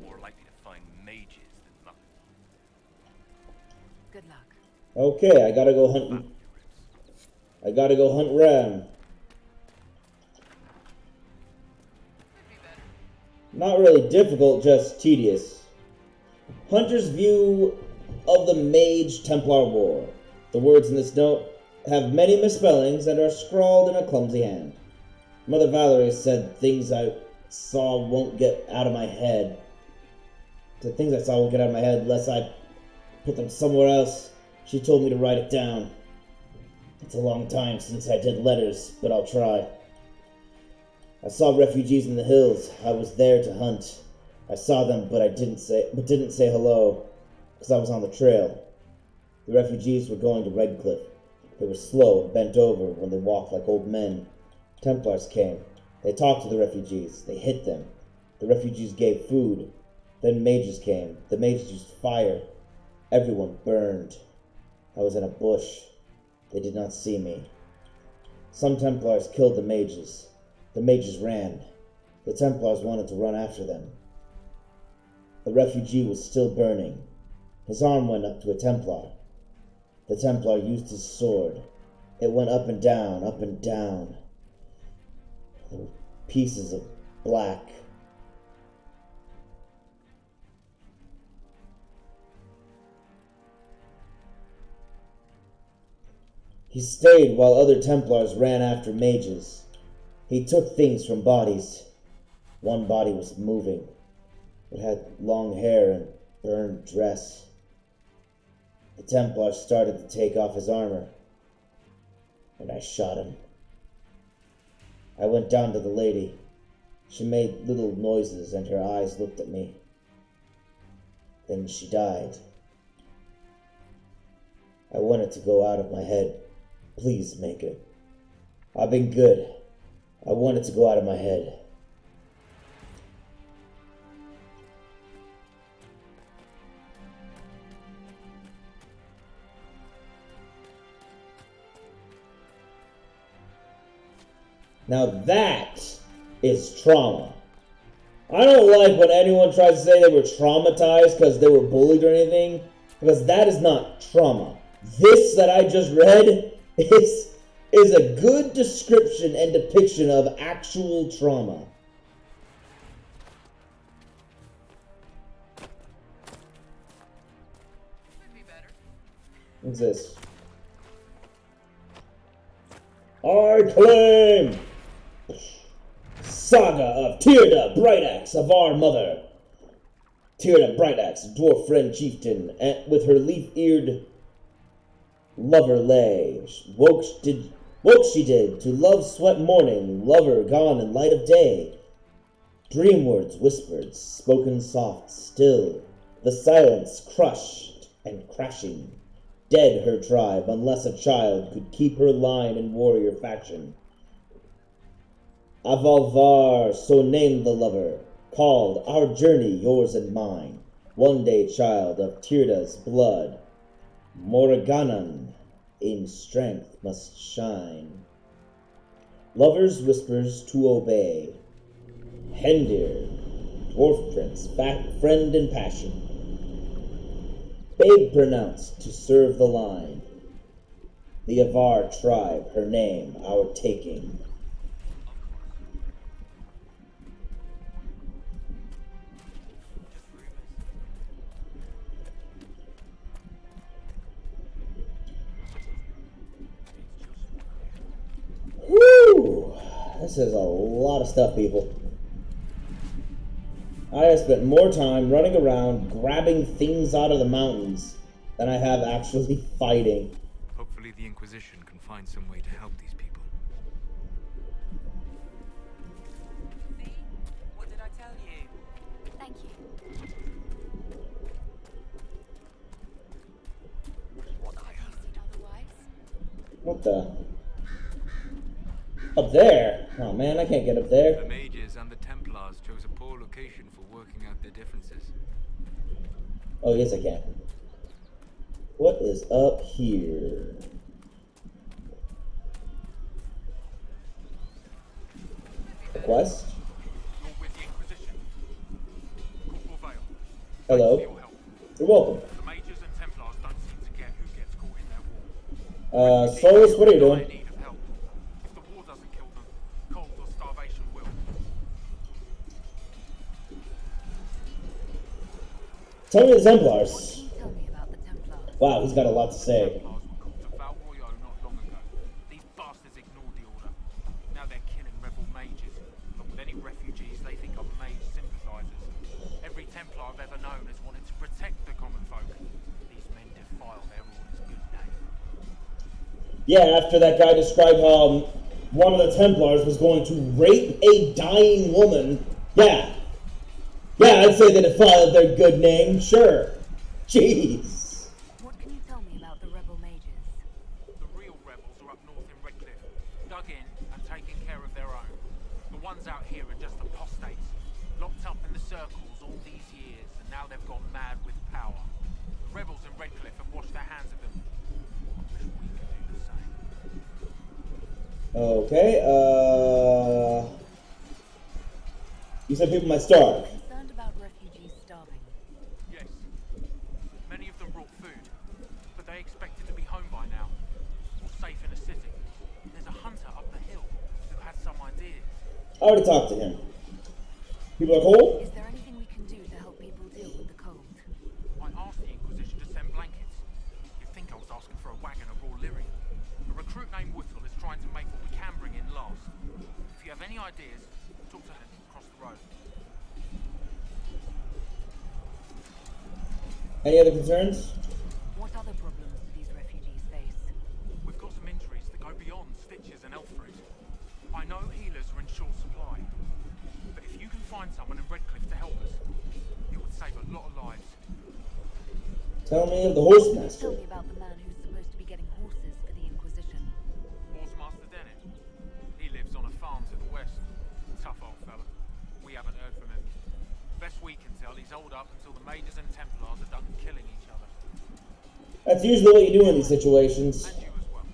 More likely to find mages than luck. Good luck. Okay, I gotta go hunt. I gotta go hunt ram. Not really difficult, just tedious. Hunter's view of the Mage Templar War. The words in this note have many misspellings and are scrawled in a clumsy hand. Mother Valerie said things I saw won't get out of my head. The things I saw won't get out of my head unless I put them somewhere else. She told me to write it down. It's a long time since I did letters, but I'll try. I saw refugees in the hills. I was there to hunt. I saw them, but didn't say hello, because I was on the trail. The refugees were going to Redcliffe. They were slow and bent over when they walked like old men. Templars came. They talked to the refugees. They hit them. The refugees gave food. Then mages came. The mages used fire. Everyone burned. I was in a bush. They did not see me. Some Templars killed the mages. The mages ran. The Templars wanted to run after them. The refugee was still burning. His arm went up to a Templar. The Templar used his sword. It went up and down, up and down. There were pieces of black. He stayed while other Templars ran after mages. He took things from bodies. One body was moving. It had long hair and burned dress. The Templar started to take off his armor, and I shot him. I went down to the lady. She made little noises, and her eyes looked at me. Then she died. I want it to go out of my head. Please make it. I've been good. I want it to go out of my head. Now that is trauma. I don't like when anyone tries to say they were traumatized because they were bullied or anything, because that is not trauma. This that I just read is a good description and depiction of actual trauma. What's this? I claim Saga of Tyrda Brightaxe of our mother. Tyrda Brightaxe, dwarf friend chieftain, and with her leaf-eared lover lay. Woke she did to love sweat morning, lover gone in light of day. Dream words whispered, spoken soft, still, the silence crushed and crashing. Dead her tribe, unless a child could keep her line in warrior faction. Avalvar, so named the lover, called our journey yours and mine. One day child of Tyrda's blood, Morriganan in strength must shine. Lovers whispers to obey. Hendir, dwarf prince, friend in passion. Babe pronounced to serve the line. The Avar tribe, her name, our taking. Woo! This is a lot of stuff, people. I have spent more time running around grabbing things out of the mountains than I have actually fighting. Hopefully the Inquisition can find some way to help these people. See? What did I tell you? Thank you. What I heard. Otherwise? What the? Up there? Oh man, I can't get up there. The mages and the Templars chose a poor location for working out their differences. Oh, yes, I can. What is up here? A quest? Hello. You're welcome. The mages and Templars don't seem to care who gets caught in their war. Solus, what are you doing? Need of help. If the war doesn't kill them, cold or starvation will. Tell me the Templars. What can you tell me about the Templars? Wow, he's got a lot to say. Templars were called to Val Royale not long ago. These bastards ignored the order. Now they're killing rebel I've ever known has wanted to protect the common folk. These men defile their order's good name. Yeah, after that guy described how one of the Templars was going to rape a dying woman. Yeah. Yeah, I'd say they defiled their good name, sure. Jeez. What can you tell me about the rebel mages? The real rebels are up north in Redcliffe, dug in and taking care of their own. The ones out here are just apostates, locked up in the circles all these years, and now they've gone mad with power. The rebels in Redcliffe have washed their hands of them. I wish we could do the same. Okay, you said people might starve. Concerned about refugees starving. Yes. Many of them brought food, but they expected to be home by now, or safe in a city. There's a hunter up the hill who had some ideas. I already talked to him. People are cold? Is there anything we can do to help people deal with the cold? I asked the Inquisition to send blankets. You'd think I was asking for a wagon of raw lyrium. A recruit named Whittle is trying to make what we can bring in last. If you have any ideas, talk to him across the road. Any other concerns? What other problems do these refugees face? We've got some injuries that go beyond stitches and elf fruit. I know healers are in short supply, but if you can find someone in Redcliffe to help us, it would save a lot of lives. Tell me of the Horsemaster. Tell me about the man who's supposed to be getting horses for the Inquisition. Horsemaster Dennett. He lives on a farm to the west. Tough old fella. We haven't heard from him. Best we can tell, he's holed up until the Mages and Templars are done killing each other. That's usually what you do in these situations. And you as well.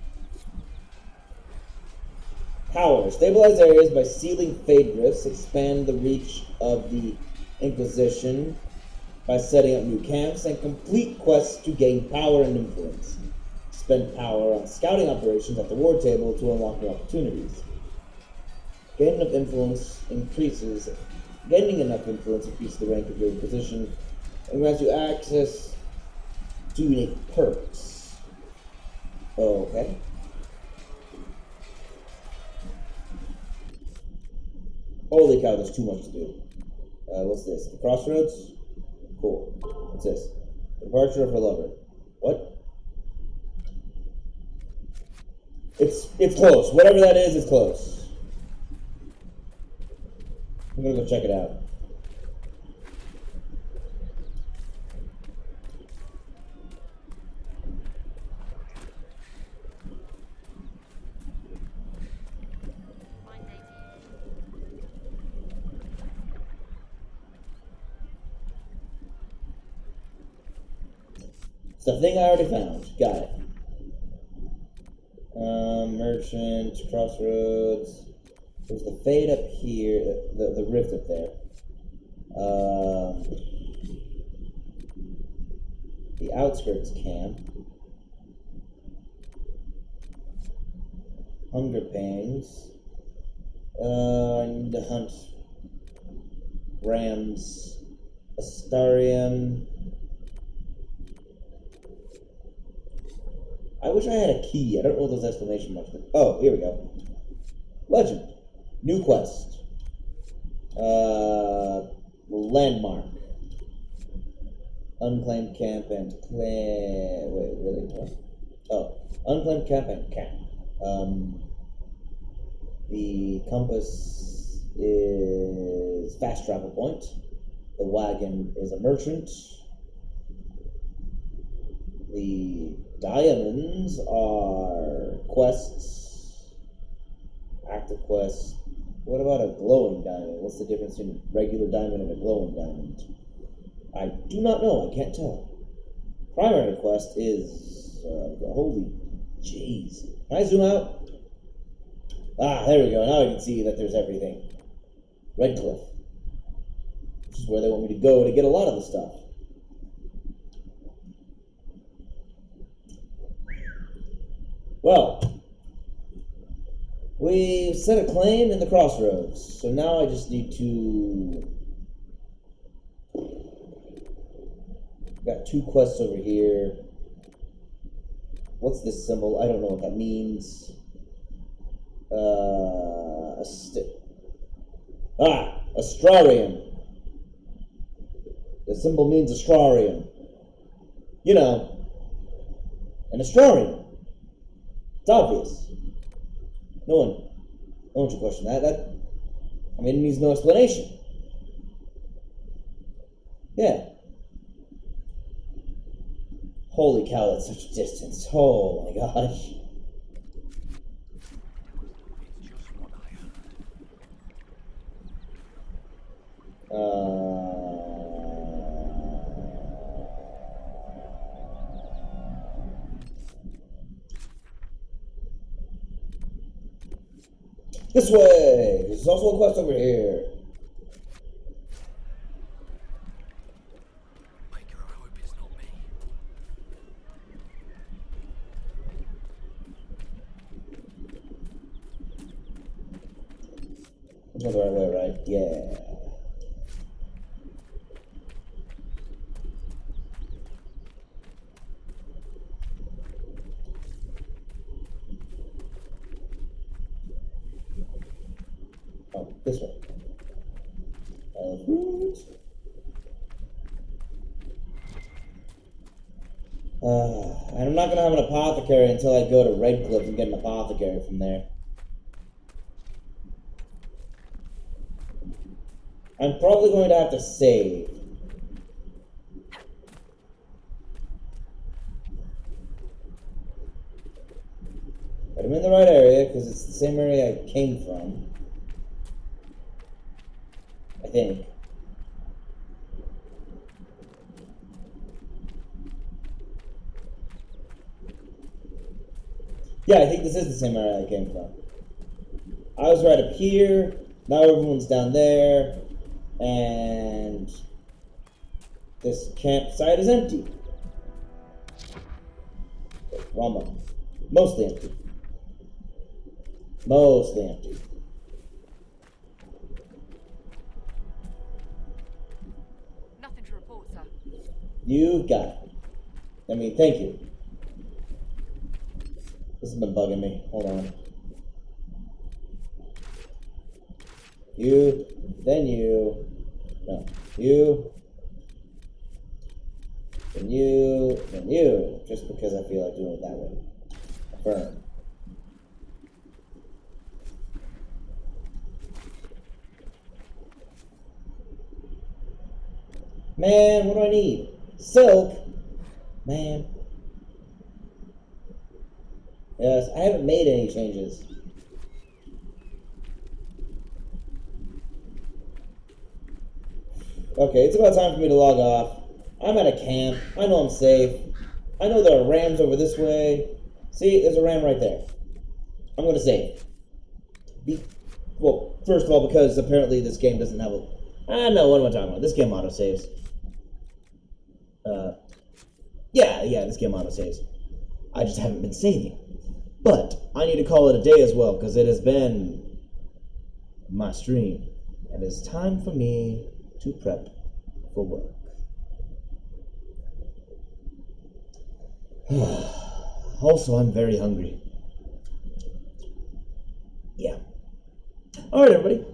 Power. Stabilize areas by sealing fade rifts. Expand the reach of the Inquisition by setting up new camps, and complete quests to gain power and influence. Spend power on scouting operations at the war table to unlock new opportunities. Gaining enough influence increases the rank of your Inquisition and grants you access to unique perks. Okay. Holy cow, there's too much to do. What's this? The Crossroads? Cool. What's this? Departure of her lover. What? It's close. Whatever that is, it's close. I'm gonna go check it out. It's the thing I already found. Got it. Merchant, Crossroads. There's the fade up here, the rift up there. The outskirts camp. Hunger pangs. I need to hunt rams. Astarium. I wish I had a key. I don't know what those exclamation marks are. Oh, here we go. Legend. New quest. Landmark. Unclaimed camp and clan. Wait, really? Oh, unclaimed camp and camp. The compass is fast travel point. The wagon is a merchant. The diamonds are quests. Active quests. What about a glowing diamond? What's the difference between a regular diamond and a glowing diamond? I do not know. I can't tell. Primary quest is... holy jeez. Can I zoom out? Ah, there we go. Now I can see that there's everything. Redcliffe. Which is where they want me to go to get a lot of the stuff. Well, we've set a claim in the Crossroads, so now I just need to... Got two quests over here. What's this symbol? I don't know what that means. Astrarium. The symbol means astrarium. You know, an astrarium. It's obvious. No one should question that. I mean, it needs no explanation. Yeah. Holy cow, that's such a distance. Oh my gosh. This way! There's also a quest over here. I'm going the right way, right? Yeah. Oh, this way. And I'm not gonna have an apothecary until I go to Redcliffe and get an apothecary from there. I'm probably going to have to save. But I'm in the right area because it's the same area I came from. I think. Yeah, I think this is the same area I came from. I was right up here, now everyone's down there, and this campsite is empty. Wrong one. Mostly empty. Mostly empty. Nothing to report, sir. You've got it. I mean, thank you. This has been bugging me. Hold on. You, then you, no, you, then you, then you, just because I feel like doing it that way. Affirm. Man, what do I need? Silk? Man. Yes, I haven't made any changes. Okay, it's about time for me to log off. I'm at a camp. I know I'm safe. I know there are rams over this way. See, there's a ram right there. I'm going to save. Well, first of all, because apparently this game doesn't have a... no, what am I talking about? This game autosaves. Yeah, this game autosaves. I just haven't been saving. But I need to call it a day as well, because it has been my stream. And it's time for me to prep for work. Also, I'm very hungry. Yeah. Alright, everybody.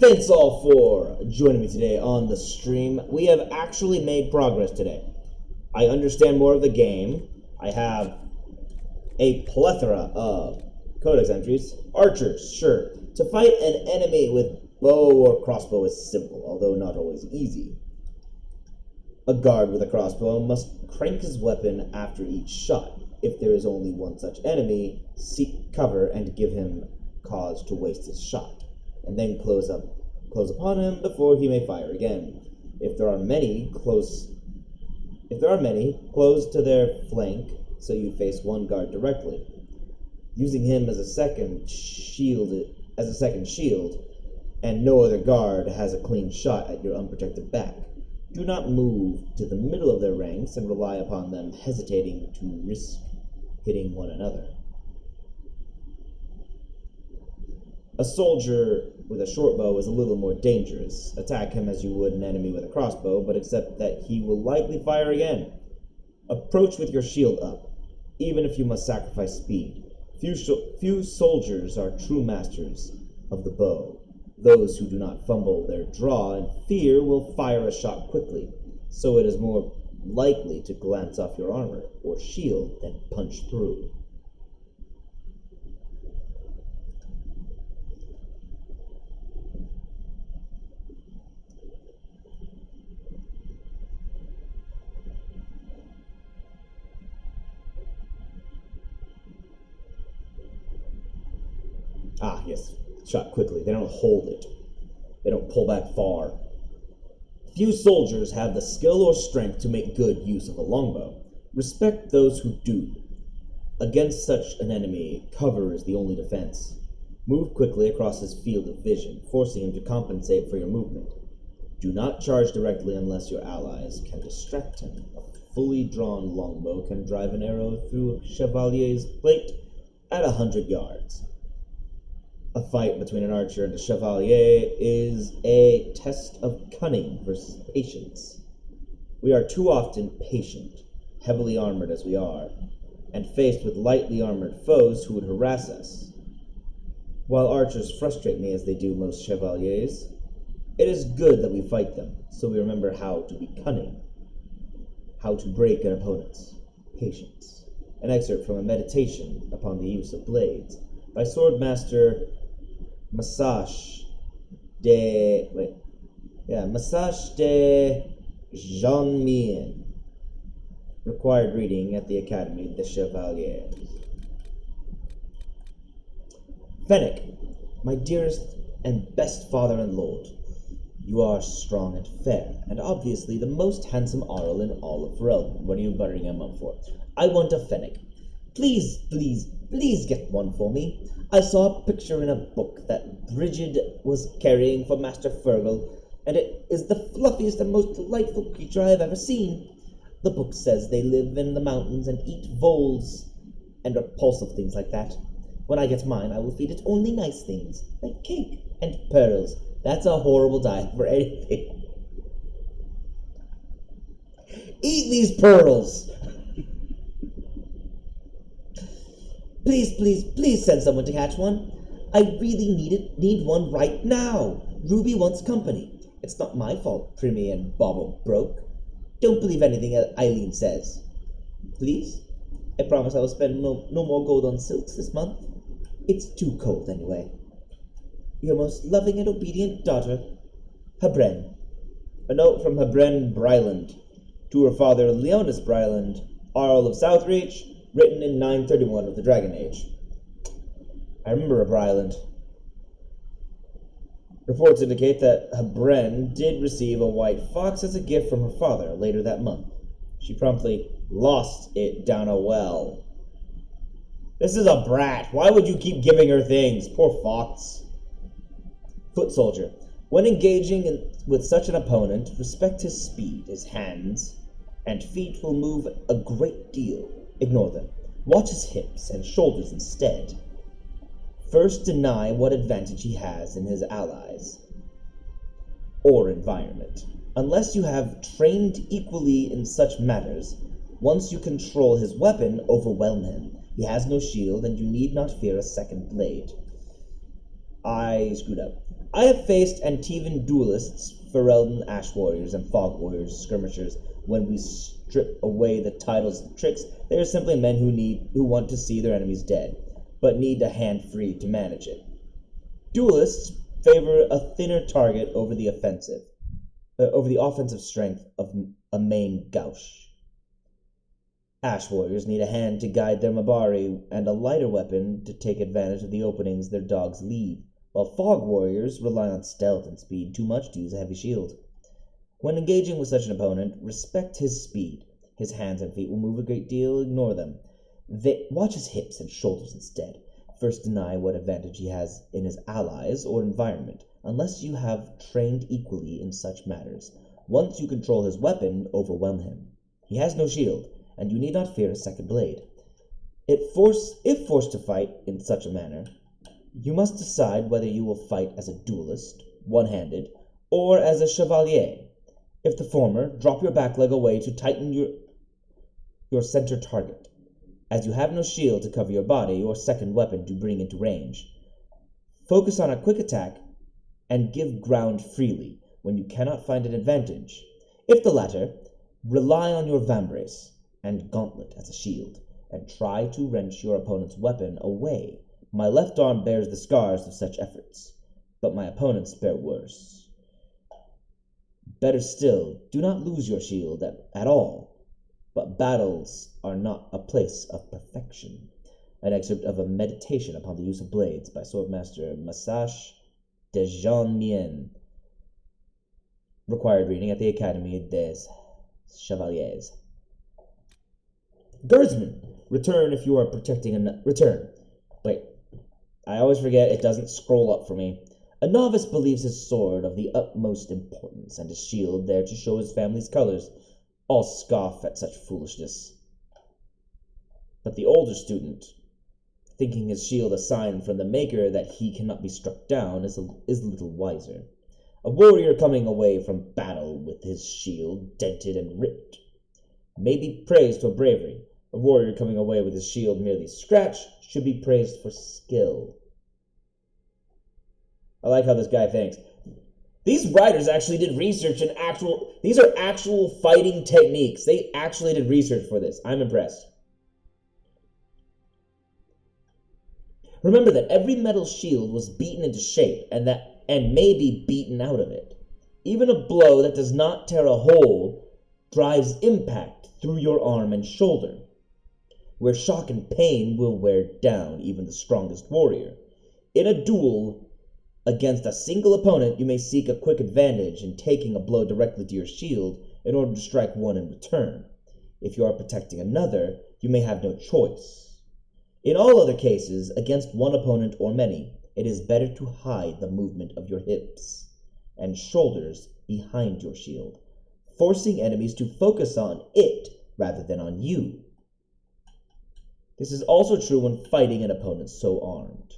Thanks all for joining me today on the stream. We have actually made progress today. I understand more of the game. I have a plethora of codex entries. Archers, sure. To fight an enemy with bow or crossbow is simple, although not always easy. A guard with a crossbow must crank his weapon after each shot. If there is only one such enemy, seek cover and give him cause to waste his shot, and then close upon him before he may fire again. If there are many, close to their flank, so you face one guard directly, using him as a second shield, and no other guard has a clean shot at your unprotected back. Do not move to the middle of their ranks and rely upon them hesitating to risk hitting one another. A soldier with a short bow is a little more dangerous. Attack him as you would an enemy with a crossbow, but accept that he will likely fire again. Approach with your shield up, even if you must sacrifice speed. Few soldiers are true masters of the bow. Those who do not fumble their draw in fear will fire a shot quickly. so it is more likely to glance off your armor or shield than punch through. Ah, yes. Shot quickly. They don't hold it. They don't pull back far. Few soldiers have the skill or strength to make good use of a longbow. Respect those who do. Against such an enemy, cover is the only defense. Move quickly across his field of vision, forcing him to compensate for your movement. Do not charge directly unless your allies can distract him. A fully drawn longbow can drive an arrow through a chevalier's plate at 100 yards. A fight between an archer and a chevalier is a test of cunning versus patience. We are too often patient, heavily armored as we are, and faced with lightly armored foes who would harass us. While archers frustrate me as they do most chevaliers, it is good that we fight them, so we remember how to be cunning, how to break an opponent's patience. An excerpt from a meditation upon the use of blades by swordmaster Massage de Jean Mien. Required reading at the Academy des Chevaliers. Fennec, my dearest and best father and lord, you are strong and fair, and obviously the most handsome Arl in all of Ferelden. What are you buttering him up for? I want a Fennec. Please, please, please get one for me. I saw a picture in a book that Brigid was carrying for Master Fergal, and it is the fluffiest and most delightful creature I have ever seen. The book says they live in the mountains and eat voles and repulsive things like that. When I get mine, I will feed it only nice things, like cake and pearls. That's a horrible diet for anything. Eat these pearls! Please, please, please send someone to catch one. I really need one right now. Ruby wants company. It's not my fault Primmy and Bobble broke. Don't believe anything Eileen says. Please? I promise I will spend no more gold on silks this month. It's too cold anyway. Your most loving and obedient daughter, Habren. A note from Habren Bryland to her father Leonis Bryland, Earl of Southreach, written in 931 of the Dragon Age. I remember a Bryland. Reports indicate that Habren did receive a white fox as a gift from her father later that month. She promptly lost it down a well. This is a brat. Why would you keep giving her things? Poor fox. Foot soldier. When engaging with such an opponent, respect his speed. His hands and feet will move a great deal. Ignore them. Watch his hips and shoulders instead. First, deny what advantage he has in his allies or environment. Unless you have trained equally in such matters, once you control his weapon, overwhelm him. He has no shield, and you need not fear a second blade. I screwed up. I have faced Antivan duelists, Ferelden Ash Warriors, and Fog Warriors, skirmishers. When we strip away the titles and tricks, they are simply men who want to see their enemies dead, but need a hand free to manage it. Duelists favor a thinner target over the offensive strength of a main gauche. Ash Warriors need a hand to guide their Mabari and a lighter weapon to take advantage of the openings their dogs leave, while Fog Warriors rely on stealth and speed too much to use a heavy shield. When engaging with such an opponent, respect his speed. His hands and feet will move a great deal, ignore them. Watch his hips and shoulders instead. First, deny what advantage he has in his allies or environment, unless you have trained equally in such matters. Once you control his weapon, overwhelm him. He has no shield, and you need not fear a second blade. If forced to fight in such a manner, you must decide whether you will fight as a duelist, one-handed, or as a chevalier. If the former, drop your back leg away to tighten your center target. As you have no shield to cover your body or second weapon to bring into range, focus on a quick attack and give ground freely when you cannot find an advantage. If the latter, rely on your vambrace and gauntlet as a shield, and try to wrench your opponent's weapon away. My left arm bears the scars of such efforts, but my opponents bear worse. Better still, do not lose your shield at all, but battles are not a place of perfection. An excerpt of a meditation upon the use of blades by Swordmaster Massage de Jean Mien. Required reading at the Academy des Chevaliers. Guardsman, return if you are protecting a... Return. Wait. I always forget it doesn't scroll up for me. A novice believes his sword of the utmost importance, and his shield there to show his family's colors. All scoff at such foolishness. But the older student, thinking his shield a sign from the Maker that he cannot be struck down, is little wiser. A warrior coming away from battle with his shield dented and ripped may be praised for bravery. A warrior coming away with his shield merely scratched should be praised for skill. I like how this guy thinks. These writers actually did research in these are actual fighting techniques. They actually did research for this. I'm impressed. Remember that every metal shield was beaten into shape and may be beaten out of it. Even a blow that does not tear a hole drives impact through your arm and shoulder, where shock and pain will wear down even the strongest warrior. In a duel against a single opponent, you may seek a quick advantage in taking a blow directly to your shield in order to strike one in return. If you are protecting another, you may have no choice. In all other cases, against one opponent or many, it is better to hide the movement of your hips and shoulders behind your shield, forcing enemies to focus on it rather than on you. This is also true when fighting an opponent so armed.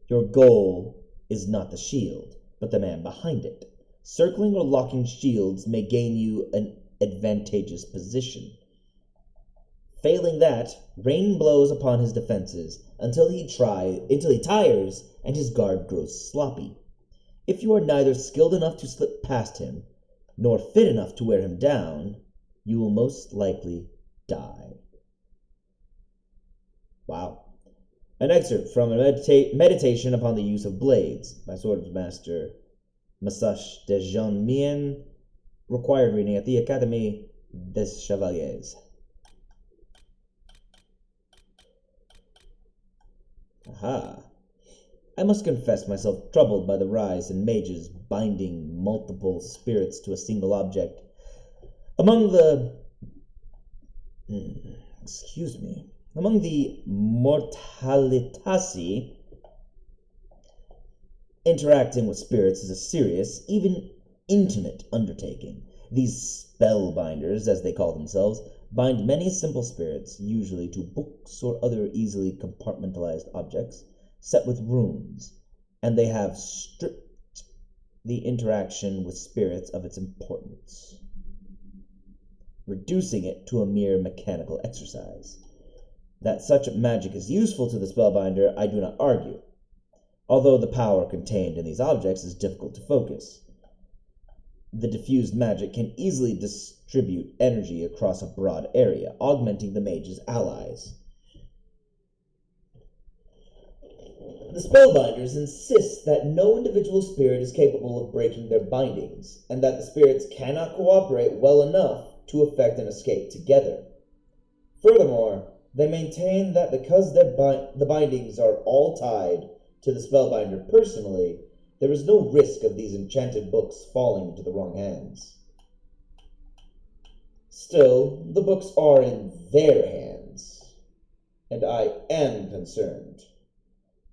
Your goal is not the shield, but the man behind it. Circling or locking shields may gain you an advantageous position. Failing that, rain blows upon his defenses until he tires and his guard grows sloppy. If you are neither skilled enough to slip past him, nor fit enough to wear him down, you will most likely die. Wow. An excerpt from a meditation upon the use of blades by Swordmaster Massage de Jean Mien. Required reading at the Academy des Chevaliers. Aha. I must confess myself troubled by the rise in mages binding multiple spirits to a single object. Among the Mortalitasi, interacting with spirits is a serious, even intimate undertaking. These spellbinders, as they call themselves, bind many simple spirits, usually to books or other easily compartmentalized objects, set with runes, and they have stripped the interaction with spirits of its importance, reducing it to a mere mechanical exercise. That such magic is useful to the spellbinder, I do not argue, although the power contained in these objects is difficult to focus. The diffused magic can easily distribute energy across a broad area, augmenting the mage's allies. The spellbinders insist that no individual spirit is capable of breaking their bindings, and that the spirits cannot cooperate well enough to effect an escape together. Furthermore, they maintain that because the bindings are all tied to the spellbinder personally, there is no risk of these enchanted books falling into the wrong hands. Still, the books are in their hands, and I am concerned.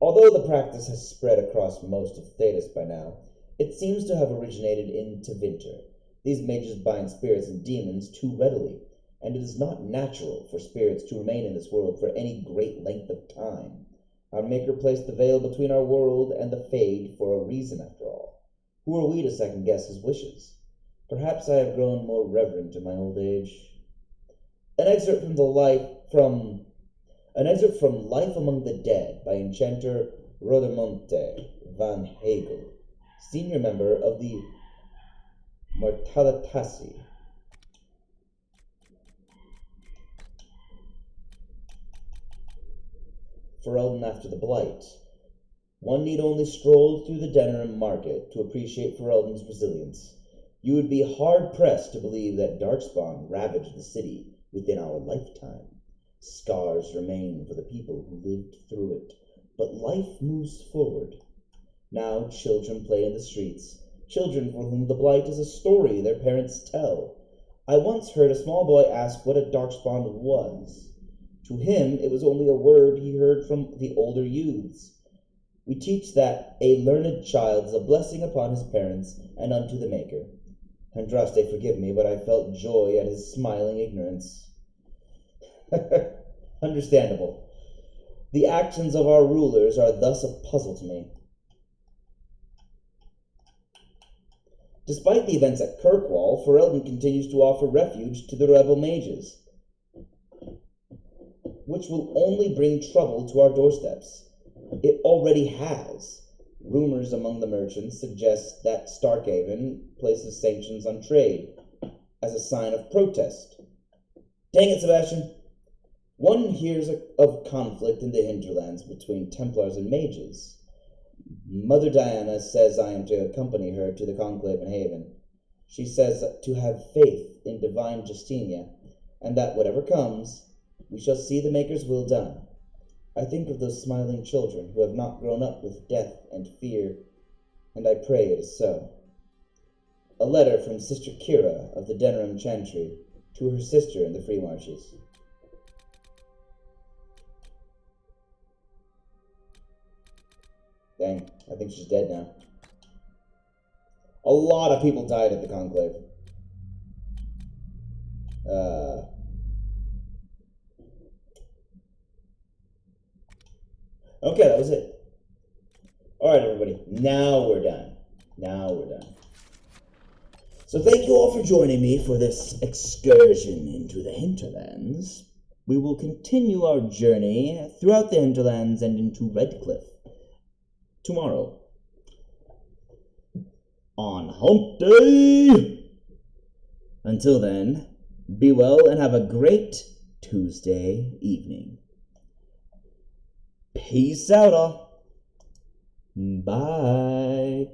Although the practice has spread across most of Thedas by now, it seems to have originated in Tevinter. These mages bind spirits and demons too readily, and it is not natural for spirits to remain in this world for any great length of time. Our Maker placed the veil between our world and the Fade for a reason, after all. Who are we to second-guess his wishes? Perhaps I have grown more reverent in my old age. An excerpt from Life Among the Dead by Enchanter Rodemonte van Hegel, senior member of the Mortalitasi. Ferelden after the Blight. One need only stroll through the Denerim market to appreciate Ferelden's resilience. You would be hard-pressed to believe that Darkspawn ravaged the city within our lifetime. Scars remain for the people who lived through it, but life moves forward. Now children play in the streets, children for whom the Blight is a story their parents tell. I once heard a small boy ask what a Darkspawn was. To him, it was only a word he heard from the older youths. We teach that a learned child is a blessing upon his parents and unto the Maker. Andraste, forgive me, but I felt joy at his smiling ignorance. Understandable. The actions of our rulers are thus a puzzle to me. Despite the events at Kirkwall, Ferelden continues to offer refuge to the rebel mages, which will only bring trouble to our doorsteps. It already has. Rumors among the merchants suggest that Starkhaven places sanctions on trade as a sign of protest. Dang it, Sebastian! One hears of conflict in the hinterlands between Templars and mages. Mother Diana says I am to accompany her to the conclave in Haven. She says to have faith in divine Justinia, and that whatever comes, we shall see the Maker's will done. I think of those smiling children who have not grown up with death and fear, and I pray it is so. A letter from Sister Kira of the Denerim Chantry to her sister in the Free Marches. Dang, I think she's dead now. A lot of people died at the conclave. Okay, that was it. Alright, everybody. Now we're done. So thank you all for joining me for this excursion into the hinterlands. We will continue our journey throughout the hinterlands and into Redcliffe tomorrow on Hump Day. Until then, be well and have a great Tuesday evening. Peace out, all. Bye.